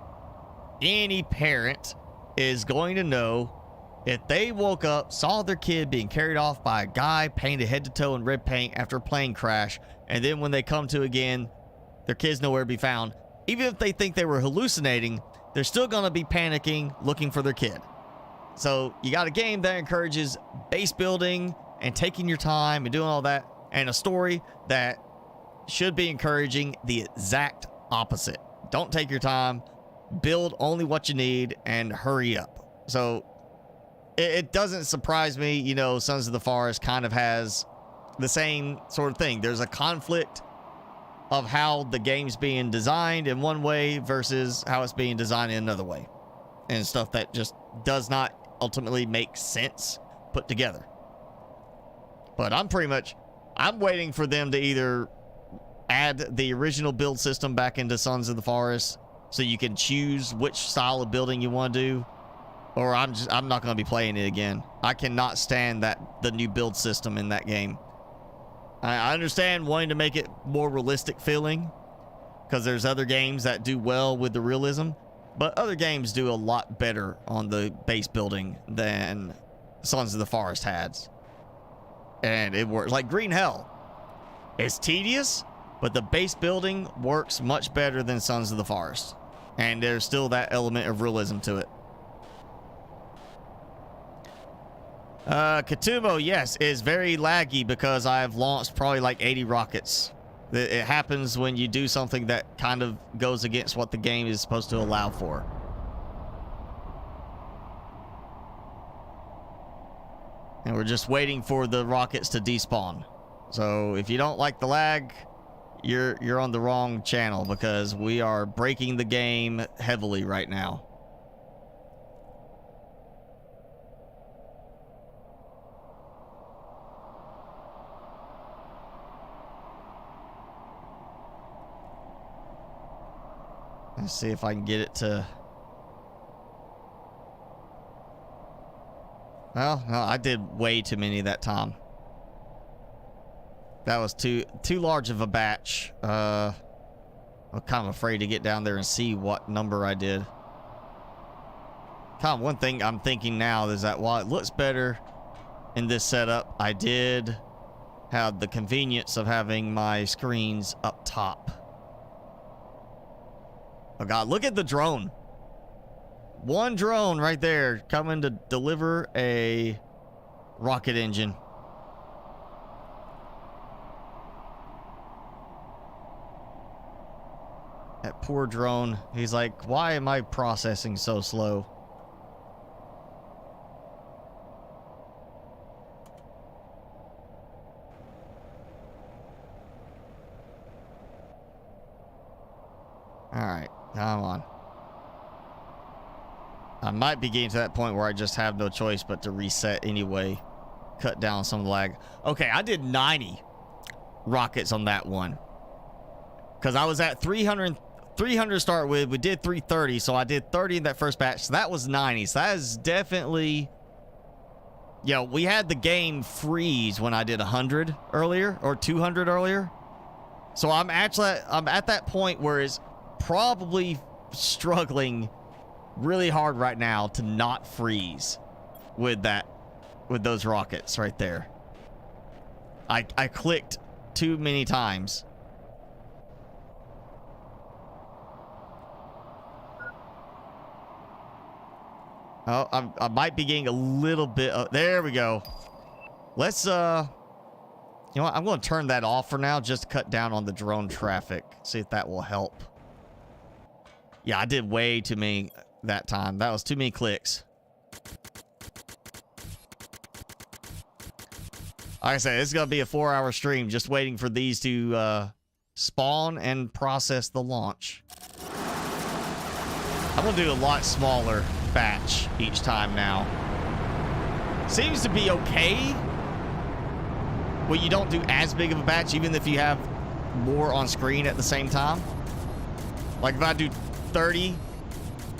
Speaker 1: any parent is going to know. If they woke up, saw their kid being carried off by a guy painted head to toe in red paint after a plane crash, and then when they come to again, their kid's nowhere to be found, even if they think they were hallucinating, they're still going to be panicking, looking for their kid. So you got a game that encourages base building and taking your time and doing all that, and a story that should be encouraging the exact opposite. Don't take your time, build only what you need, and hurry up. So it doesn't surprise me, you know, Sons of the Forest kind of has the same sort of thing. There's a conflict of how the game's being designed in one way versus how it's being designed in another way. And stuff that just does not ultimately make sense put together. But I'm waiting for them to either add the original build system back into Sons of the Forest so you can choose which style of building you want to do. Or I'm not going to be playing it again. I cannot stand the new build system in that game. I understand wanting to make it more realistic feeling because there's other games that do well with the realism, but other games do a lot better on the base building than Sons of the Forest has. And it works. Like Green Hell. It's tedious, but the base building works much better than Sons of the Forest. And there's still that element of realism to it. Katumo, yes, is very laggy because I've launched probably like 80 rockets. It happens when you do something that kind of goes against what the game is supposed to allow for. And we're just waiting for the rockets to despawn. So if you don't like the lag, you're on the wrong channel because we are breaking the game heavily right now. Let's see if I can get it to... Well, no, I did way too many that time. That was too large of a batch. I'm kind of afraid to get down there and see what number I did. Kind of one thing I'm thinking now is that while it looks better in this setup, I did have the convenience of having my screens up top. Oh God, look at the drone. One drone right there coming to deliver a rocket engine. That poor drone. He's like, why am I processing so slow? Alright, come on. I might be getting to that point where I just have no choice but to reset anyway. Cut down some of the lag. Okay, I did 90 rockets on that one. Because I was at 300 to start with. We did 330, so I did 30 in that first batch. So that was 90. So that is definitely... You know, we had the game freeze when I did 100 earlier, or 200 earlier. So I'm at that point where it's probably struggling really hard right now to not freeze with those rockets right there. I clicked too many times. Oh, I might be getting a little bit of, there we go. Let's you know what, I'm going to turn that off for now just to cut down on the drone traffic. See if that will help. Yeah, I did way too many that time. That was too many clicks. Like I said, this is going to be a 4-hour stream just waiting for these to spawn and process the launch. I'm going to do a lot smaller batch each time now. Seems to be okay. Well, you don't do as big of a batch even if you have more on screen at the same time. Like if I do 30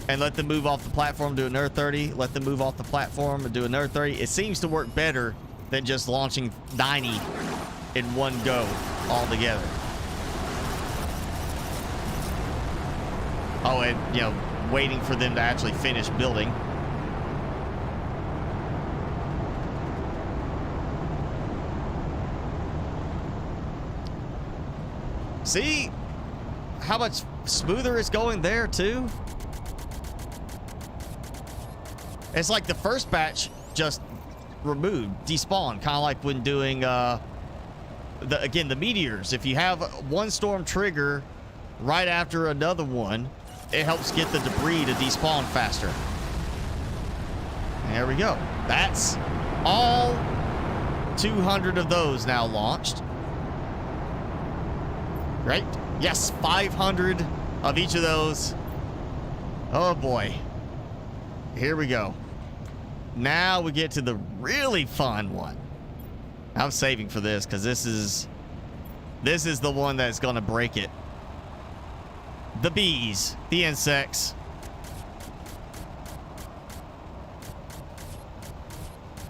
Speaker 1: and let them move off the platform, do another 30, let them move off the platform and do another 30, it seems to work better than just launching 90 in one go all together. Oh, and, you know, waiting for them to actually finish building. See how much smoother it's going there, too? It's like the first batch just removed, despawned, kind of like when doing, again, the meteors. If you have one storm trigger right after another one, it helps get the debris to despawn faster. There we go. That's all 200 of those now launched. Right? Yes, 500 of each of those. Oh boy. Here we go. Now we get to the really fun one. I'm saving for this because this is the one that's going to break it. The bees, the insects.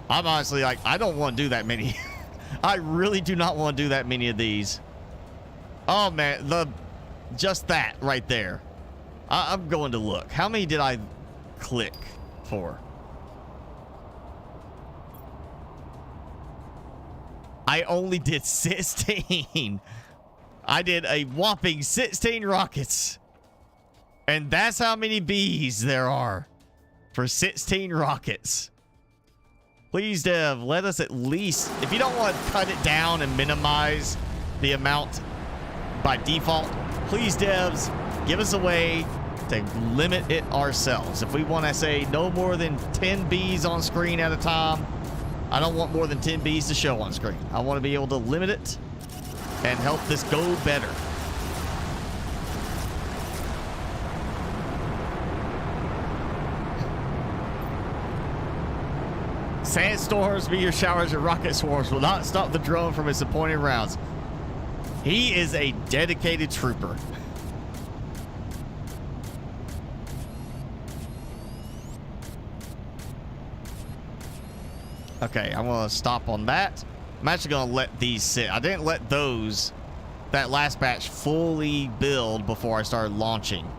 Speaker 1: I'm honestly like, I don't want to do that many. I really do not want to do that many of these. Oh man, just that right there. I'm going to look. How many did I click for? I only did 16. I did a whopping 16 rockets. And that's how many bees there are for 16 rockets. Please, Dev, let us at least, if you don't want to cut it down and minimize the amount by default, please, devs, give us a way to limit it ourselves. If we want to say no more than 10 bees on screen at a time, I don't want more than 10 bees to show on screen. I want to be able to limit it and help this go better. Sandstorms, meteor showers, and rocket swarms will not stop the drone from its appointed rounds. He is a dedicated trooper. Okay, I'm going to stop on that. I'm actually going to let these sit. I didn't let that last batch fully build before I started launching.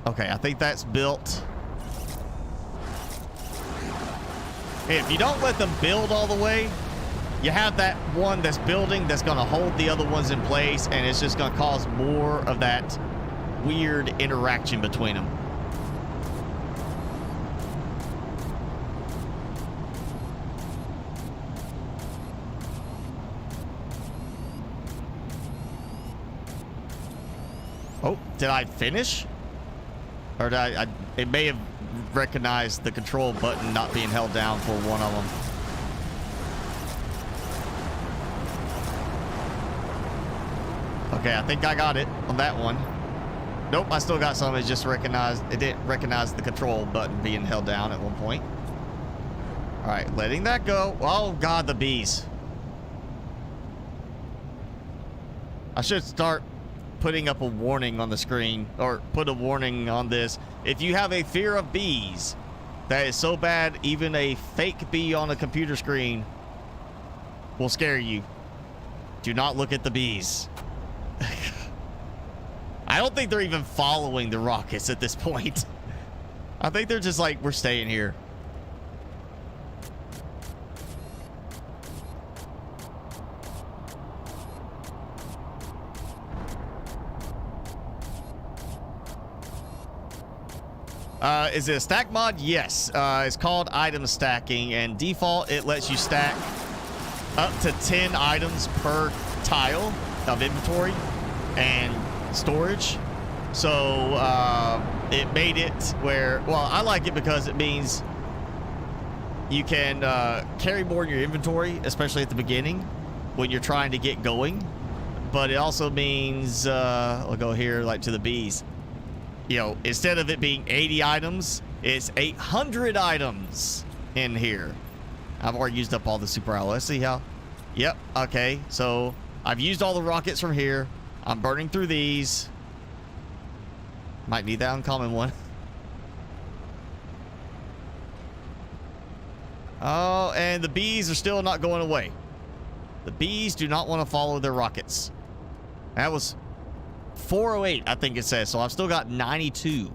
Speaker 1: Okay, I think that's built. If you don't let them build all the way, you have that one that's building that's going to hold the other ones in place, and it's just going to cause more of that weird interaction between them. Oh, did I finish? Or did it may have recognized the control button not being held down for one of them. Okay, I think I got it on that one. Nope, I still got some. It just recognized, it didn't recognize the control button being held down at one point. All right, letting that go. Oh God, the bees. I should start putting up a warning on the screen, or put a warning on this. If you have a fear of bees that is so bad, even a fake bee on a computer screen will scare you. Do not look at the bees. I don't think they're even following the rockets at this point. I think they're just like, we're staying here. Is it a stack mod? Yes. It's called item stacking, and default it lets you stack up to 10 items per tile of inventory and storage. So it made it where, well, I like it because it means you can carry more in your inventory, especially at the beginning when you're trying to get going. But it also means we'll go here like to the bees. You know, instead of it being 80 items, it's 800 items in here. I've already used up all the super alloy. Let's see how. Yep. Okay. So I've used all the rockets from here. I'm burning through these. Might need that uncommon one. Oh, and the bees are still not going away. The bees do not want to follow their rockets. That was 408, I think it says. So I've still got 92.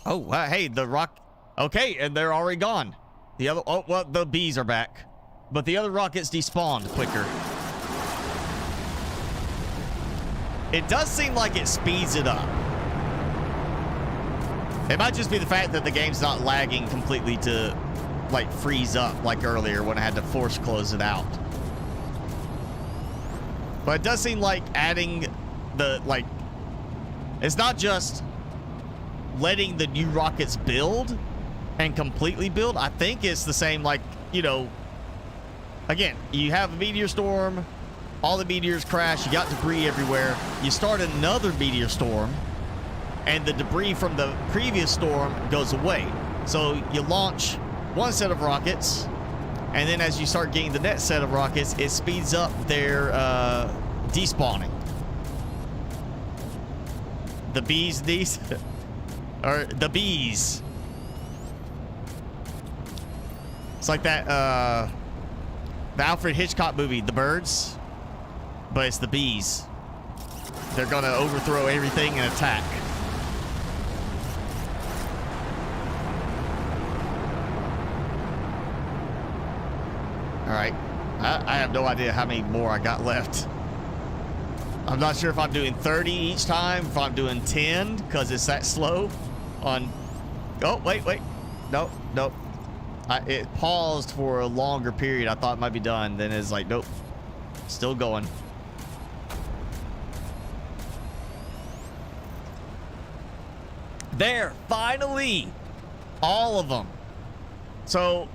Speaker 1: Oh, hey, the rock. Okay, and they're already gone. The other, oh, well, the bees are back. But the other rockets despawned quicker. It does seem like it speeds it up. It might just be the fact that the game's not lagging completely to, like, freeze up like earlier when I had to force close it out. But it does seem like adding the, like, it's not just letting the new rockets build and completely build. I think it's the same, like, you know, again, you have a meteor storm, all the meteors crash, you got debris everywhere, you start another meteor storm, and the debris from the previous storm goes away. So you launch one set of rockets, and then as you start getting the next set of rockets, it speeds up their despawning. The bees, these, or the bees. It's like that, the Alfred Hitchcock movie, The Birds, but it's the bees. They're gonna overthrow everything and attack. All right, I have no idea how many more I got left. I'm not sure if I'm doing 30 each time, if I'm doing 10, because it's that slow on... Oh, wait. Nope. It paused for a longer period. I thought it might be done. Then it's like, nope. Still going. There, finally. All of them. So,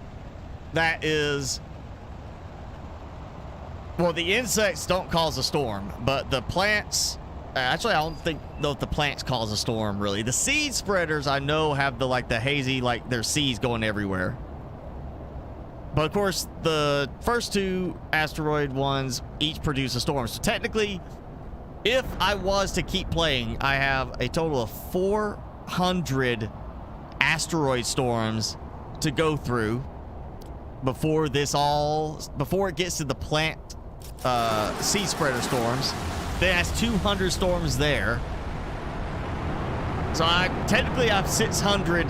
Speaker 1: that is... Well, the insects don't cause a storm, but the plants... Actually, I don't think the plants cause a storm, really. The seed spreaders, I know, have the, like, the hazy, like, their seeds going everywhere. But, of course, the first two asteroid ones each produce a storm. So, technically, if I was to keep playing, I have a total of 400 asteroid storms to go through before it gets to the plant seed spreader storms. Then has 200 storms there. So technically I have 600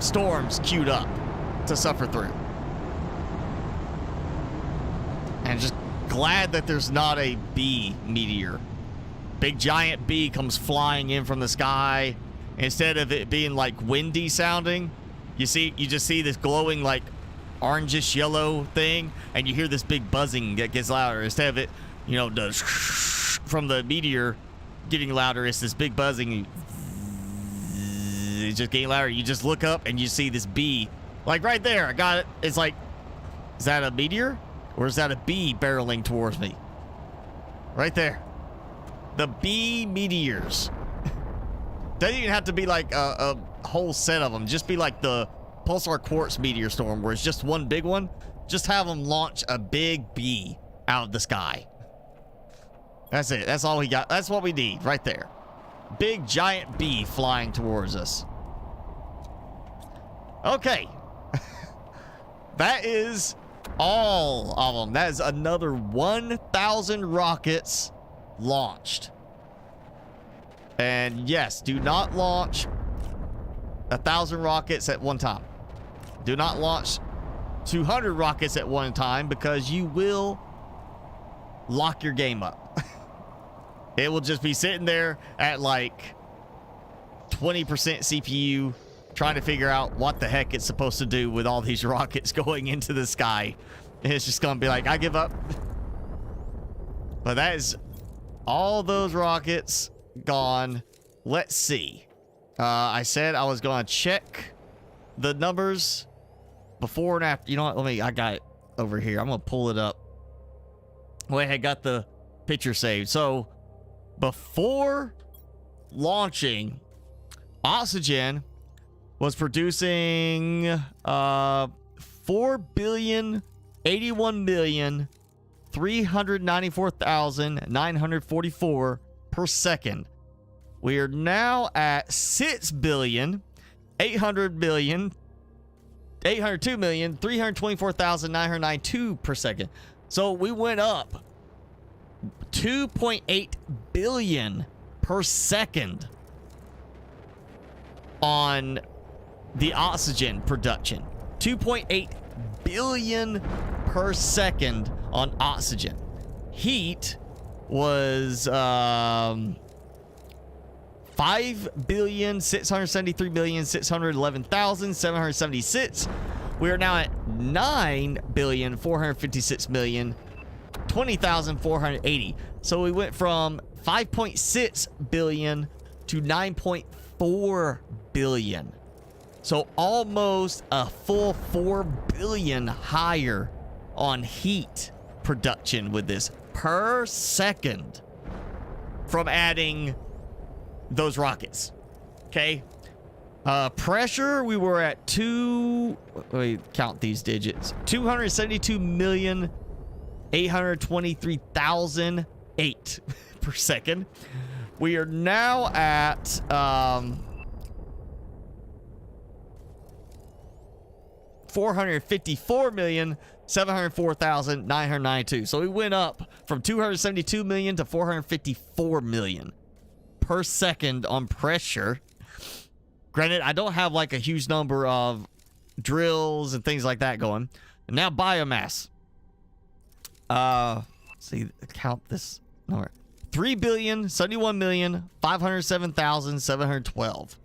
Speaker 1: storms queued up to suffer through. And just glad that there's not a bee meteor. Big giant bee comes flying in from the sky. Instead of it being like windy sounding, you just see this glowing like orangish yellow thing, and you hear this big buzzing that gets louder. Instead of it, you know, does from the meteor getting louder, it's this big buzzing. It's just getting louder. You just look up and you see this bee, like right there. I got it. It's like, is that a meteor or is that a bee barreling towards me? Right there. The bee meteors. Doesn't even have to be like a whole set of them. Just be like the pulsar quartz meteor storm, where it's just one big one. Just have them launch a big bee out of the sky. That's it. That's all we got. That's what we need right there. Big giant bee flying towards us. Okay. That is all of them. That is another 1,000 rockets launched. And yes, do not launch 1,000 rockets at one time. Do not launch 200 rockets at one time, because you will lock your game up. It will just be sitting there at like 20% CPU trying to figure out what the heck it's supposed to do with all these rockets going into the sky. And it's just going to be like, I give up. But that is all those rockets gone. Let's see. I said I was going to check the numbers before and after. You know what? I got it over here. I'm going to pull it up. Wait, I got the picture saved. So before launching, Oxygen was producing 4,081,394,944 per second. We are now at 6,802,324,992 per second. So we went up 2.8 billion per second on the Oxygen production. 2.8 billion per second on Oxygen. Heat was 5,673,611,776. We are now at 9,456,020,480. So we went from 5.6 billion to 9.4 billion. So almost a full 4 billion higher on heat production with this per second from adding those rockets. Okay. Pressure, we were at let me count these digits. 272,823,008 per second. We are now at 454,704,992. So we went up from 272 million to 454 million per second on pressure. Granted, I don't have like a huge number of drills and things like that going. And now biomass. Let's see, count this number. 3,071,507,712.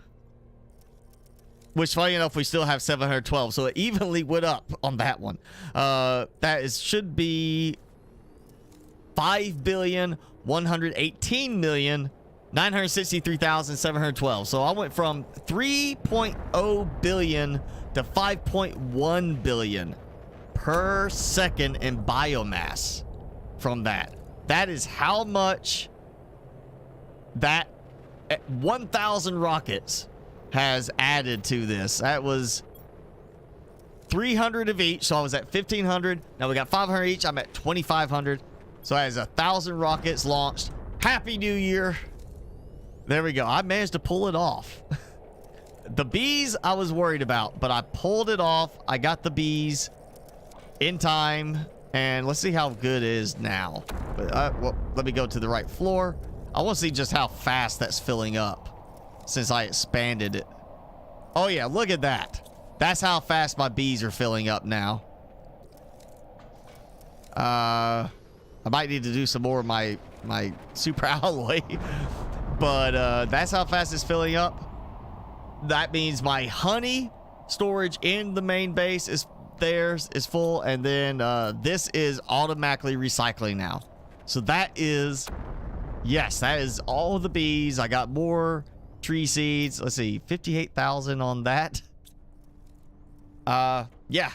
Speaker 1: Which, funny enough, we still have 712. So it evenly went up on that one. Should be 5,118,963,712. So I went from 3.0 billion to 5.1 billion per second in biomass from that. That is how much that 1,000 rockets has added to this. That was 300 of each, so I was at 1,500. Now we got 500 each. I'm at 2,500. So that is 1,000 rockets launched. Happy New Year. There we go. I managed to pull it off. The bees I was worried about, but I pulled it off. I got the bees in time, and let's see how good it is now. But well, let me go to the right floor. I want to see just how fast that's filling up since I expanded it. Oh yeah, look at that. That's how fast my bees are filling up now. I might need to do some more of my super alloy. But that's how fast it's filling up. That means my honey storage in the main base is there is full, and then this is automatically recycling now. So that is, yes, that is all of the bees. I got more tree seeds. Let's see, 58,000 on that. Yeah,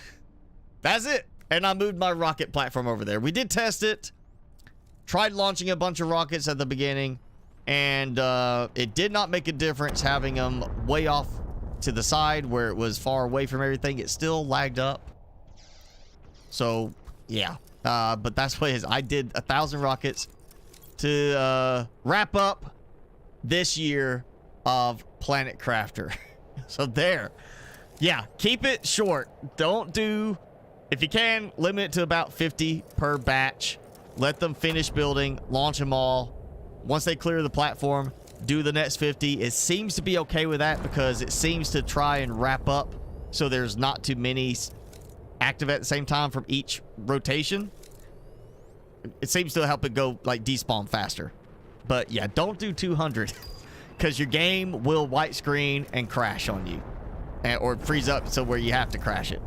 Speaker 1: that's it. And I moved my rocket platform over there. We did test it. Tried launching a bunch of rockets at the beginning, and it did not make a difference having them way off to the side where it was far away from everything. It still lagged up. So, yeah. But that's what it is. I did 1,000 rockets to wrap up this year of Planet Crafter. So there. Yeah, keep it short. Don't do... If you can, limit it to about 50 per batch. Let them finish building, launch them all. Once they clear the platform, do the next 50. It seems to be okay with that because it seems to try and wrap up so there's not too many active at the same time from each rotation. It seems to help it go, like, despawn faster. But, yeah, don't do 200 because your game will white screen and crash on you. Or freeze up so where you have to crash it.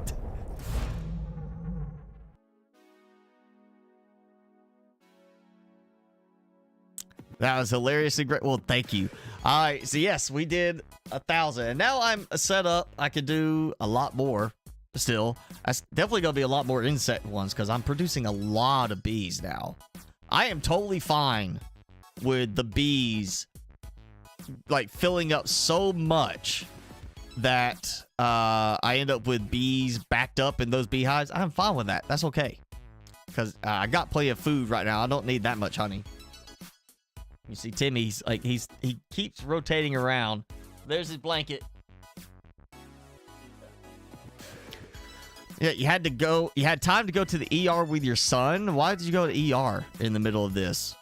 Speaker 1: That was hilariously great. Well, thank you. All right, so yes, we did 1,000. And now I'm set up. I could do a lot more still. That's definitely going to be a lot more insect ones because I'm producing a lot of bees now. I am totally fine with the bees, like, filling up so much that I end up with bees backed up in those beehives. I'm fine with that. That's okay. Because I got plenty of food right now. I don't need that much honey. You see Timmy's like he keeps rotating around. There's his blanket. Yeah, you had time to go to the ER with your son. Why did you go to ER in the middle of this?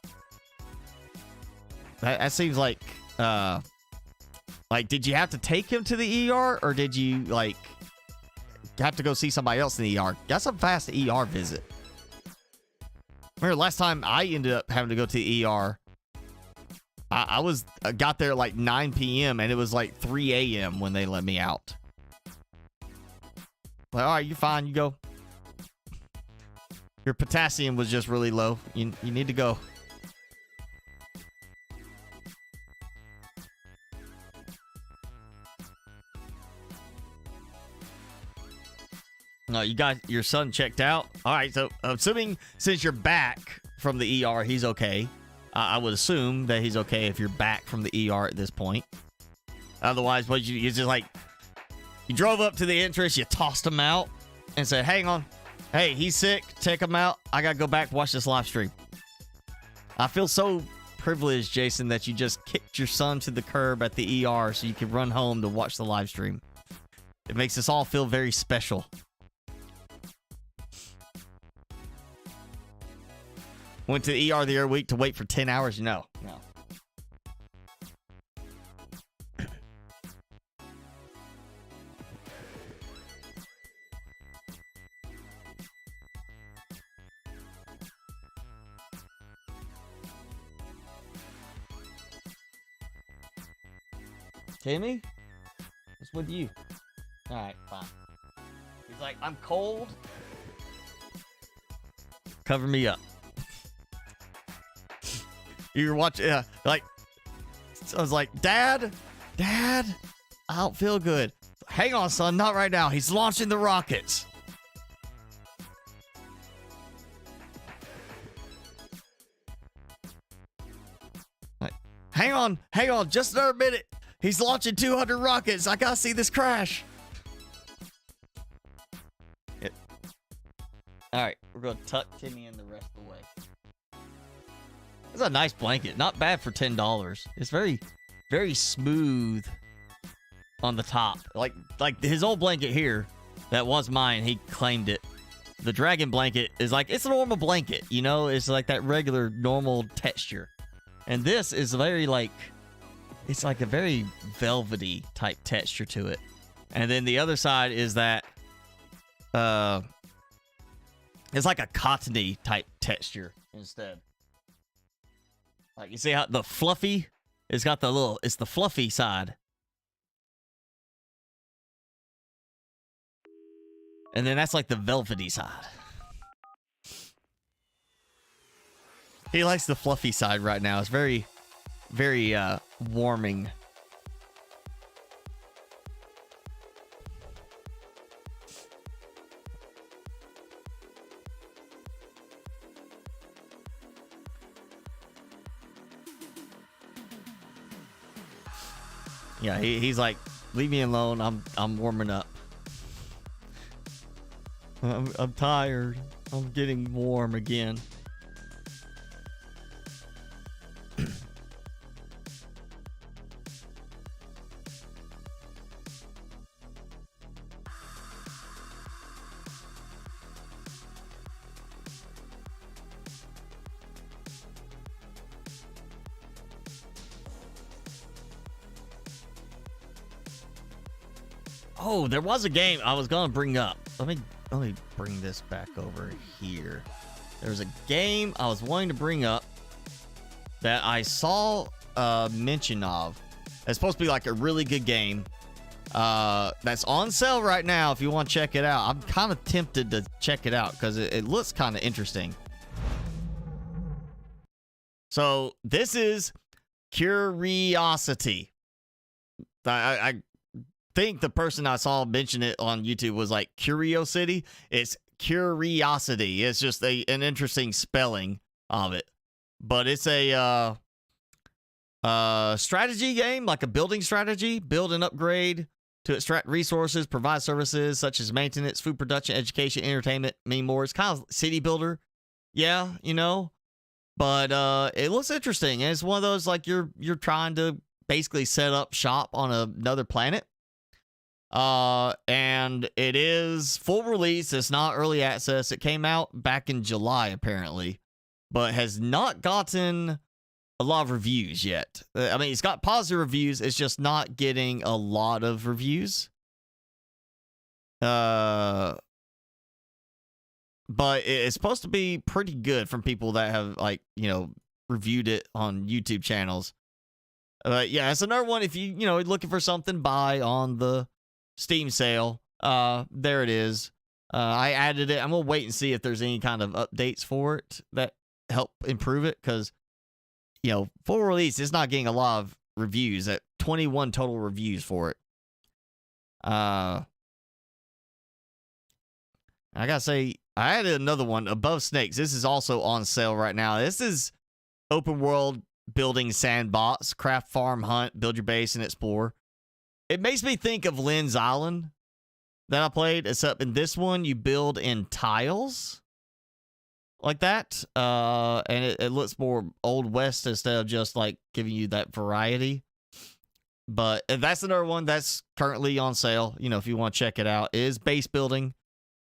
Speaker 1: That seems like did you have to take him to the ER or did you like have to go see somebody else in the ER? That's a fast ER visit. Remember last time I ended up having to go to the ER. I got there at like 9 p.m. and it was like 3 a.m. when they let me out. Like, all right, you're fine. You go. Your potassium was just really low. You need to go. No, you got your son checked out. All right, so assuming since you're back from the ER, he's okay. I would assume that he's okay if you're back from the ER at this point. Otherwise, what you just like, you drove up to the entrance, you tossed him out, and said, "Hang on, hey, he's sick. Take him out. I gotta go back and watch this live stream." I feel so privileged, Jason, that you just kicked your son to the curb at the ER so you can run home to watch the live stream. It makes us all feel very special. Went to the ER the other week to wait for 10 hours? No. Timmy? What's with you? All right, fine. He's like, I'm cold. Cover me up. You were watching, like, I was like, Dad, I don't feel good. Hang on, son, not right now. He's launching the rockets. Like, hang on, just another minute. He's launching 200 rockets. I gotta see this crash. Yeah. All right, we're gonna tuck Timmy in the rest of the way. It's a nice blanket. Not bad for $10. It's very, very smooth on the top. Like his old blanket here, that was mine. He claimed it. The dragon blanket is like, it's a normal blanket, you know? It's like that regular, normal texture. And this is very like, it's like a very velvety type texture to it. And then the other side is that, it's like a cottony type texture instead. Like, you see how the fluffy, it's got the little, it's the fluffy side. And then that's like the velvety side. He likes the fluffy side right now. It's very, very warming. Yeah, he's like, leave me alone. I'm warming up. I'm tired. I'm getting warm again. Oh, there was a game I was gonna bring up. Let me bring this back over here. There's a game I was wanting to bring up that I saw mention of. It's supposed to be like a really good game. That's on sale right now if you want to check it out. I'm kind of tempted to check it out because it looks kind of interesting. So this is Curiosity. I think the person I saw mention it on YouTube was like Curiosity. It's Curiosity. It's just an interesting spelling of it. But it's a strategy game, like a building strategy. Build and upgrade to extract resources, provide services such as maintenance, food production, education, entertainment, many more. It's kind of city builder. Yeah, you know. But it looks interesting. And it's one of those like you're trying to basically set up shop on another planet. And it is full release. It's not early access. It came out back in July, apparently, but has not gotten a lot of reviews yet. I mean, it's got positive reviews. It's just not getting a lot of reviews. But it's supposed to be pretty good from people that have, like, you know, reviewed it on YouTube channels. Yeah, it's another one. If you know, looking for something, buy on the Steam sale. There it is. I added it. I'm gonna wait and see if there's any kind of updates for it that help improve it, because, you know, full release, it's not getting a lot of reviews. At 21 total reviews for it. I gotta say, I added another one, Above Snakes. This is also on sale right now. This is open world building sandbox, craft, farm, hunt, build your base, and explore. It makes me think of Lynn's Island that I played, except in this one, you build in tiles like that. And it looks more Old West instead of just like giving you that variety. But that's another one that's currently on sale. You know, if you want to check it out, it is base building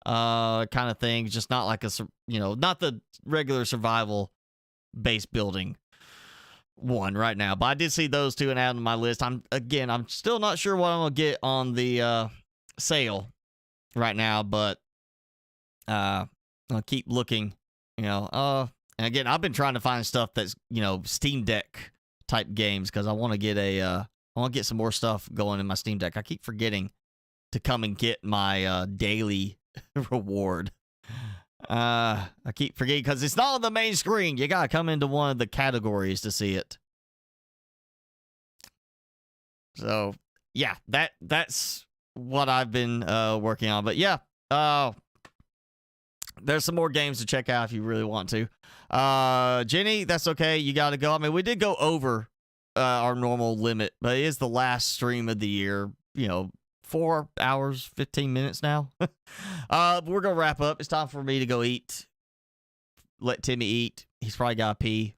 Speaker 1: kind of thing. Just not like a, you know, not the regular survival base building one right now. But I did see those two and add on my list. I'm still not sure what I'm gonna get on the sale right now, but I'll keep looking, you know. And again, I've been trying to find stuff that's, you know, Steam Deck type games, because I want to get some more stuff going in my Steam Deck. I keep forgetting to come and get my daily reward. I keep forgetting because it's not on the main screen. You gotta come into one of the categories to see it. So yeah, that's what I've been working on. But yeah, there's some more games to check out if you really want to. Jenny, that's okay. You gotta go. I mean, we did go over our normal limit, but it is the last stream of the year. You know, 4 hours, 15 minutes now. We're going to wrap up. It's time for me to go eat. Let Timmy eat. He's probably got to pee.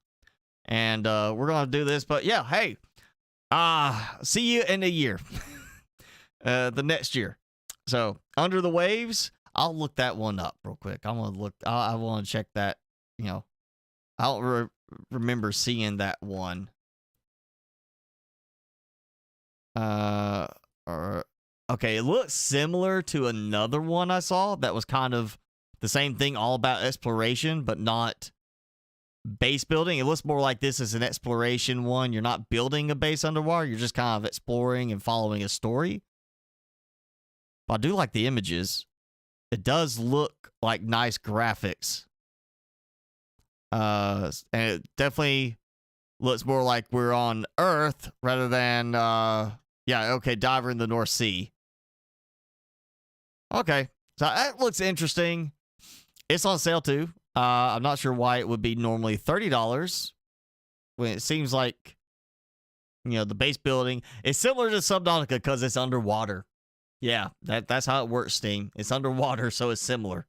Speaker 1: And we're going to do this. But yeah, hey, see you in a year. The next year. So, Under the Waves, I'll look that one up real quick. I want to look. I want to check that. You know, I don't remember seeing that one. Okay, it looks similar to another one I saw that was kind of the same thing, all about exploration, but not base building. It looks more like this is an exploration one. You're not building a base underwater. You're just kind of exploring and following a story. But I do like the images. it does look like nice graphics. And it definitely looks more like we're on Earth rather than, yeah, okay, Diver in the North Sea. Okay, so that looks interesting. It's on sale too. I'm not sure why it would be normally $30 when it seems like, you know, the base building is similar to Subnautica because it's underwater. Yeah, that's how it works, Steam. It's underwater, so it's similar.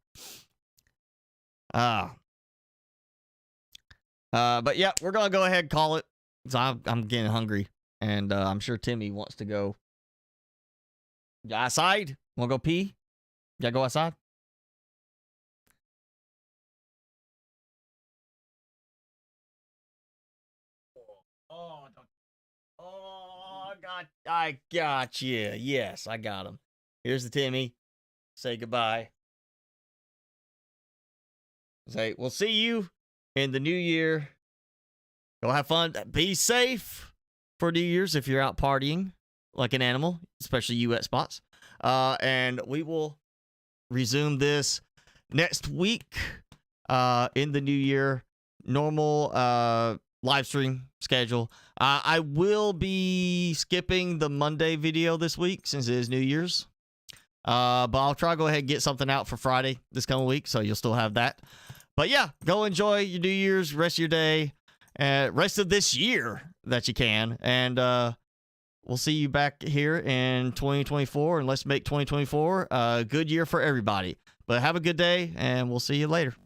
Speaker 1: But yeah, we're gonna go ahead and call it. So I'm getting hungry, and I'm sure Timmy wants to go. You outside? Want to go pee? You gotta go outside? I got you. Yes, I got him. Here's the Timmy. Say goodbye. Say, we'll see you in the new year. Go have fun. Be safe for New Year's if you're out partying like an animal, especially you at spots. And we will resume this next week in the new year. Normal live stream schedule. I will be skipping the Monday video this week since it is New Year's. But I'll try to go ahead and get something out for Friday this coming week, so you'll still have that. But yeah, go enjoy your New Year's, rest of your day, rest of this year that you can. And we'll see you back here in 2024, and let's make 2024 a good year for everybody. But have a good day, and we'll see you later.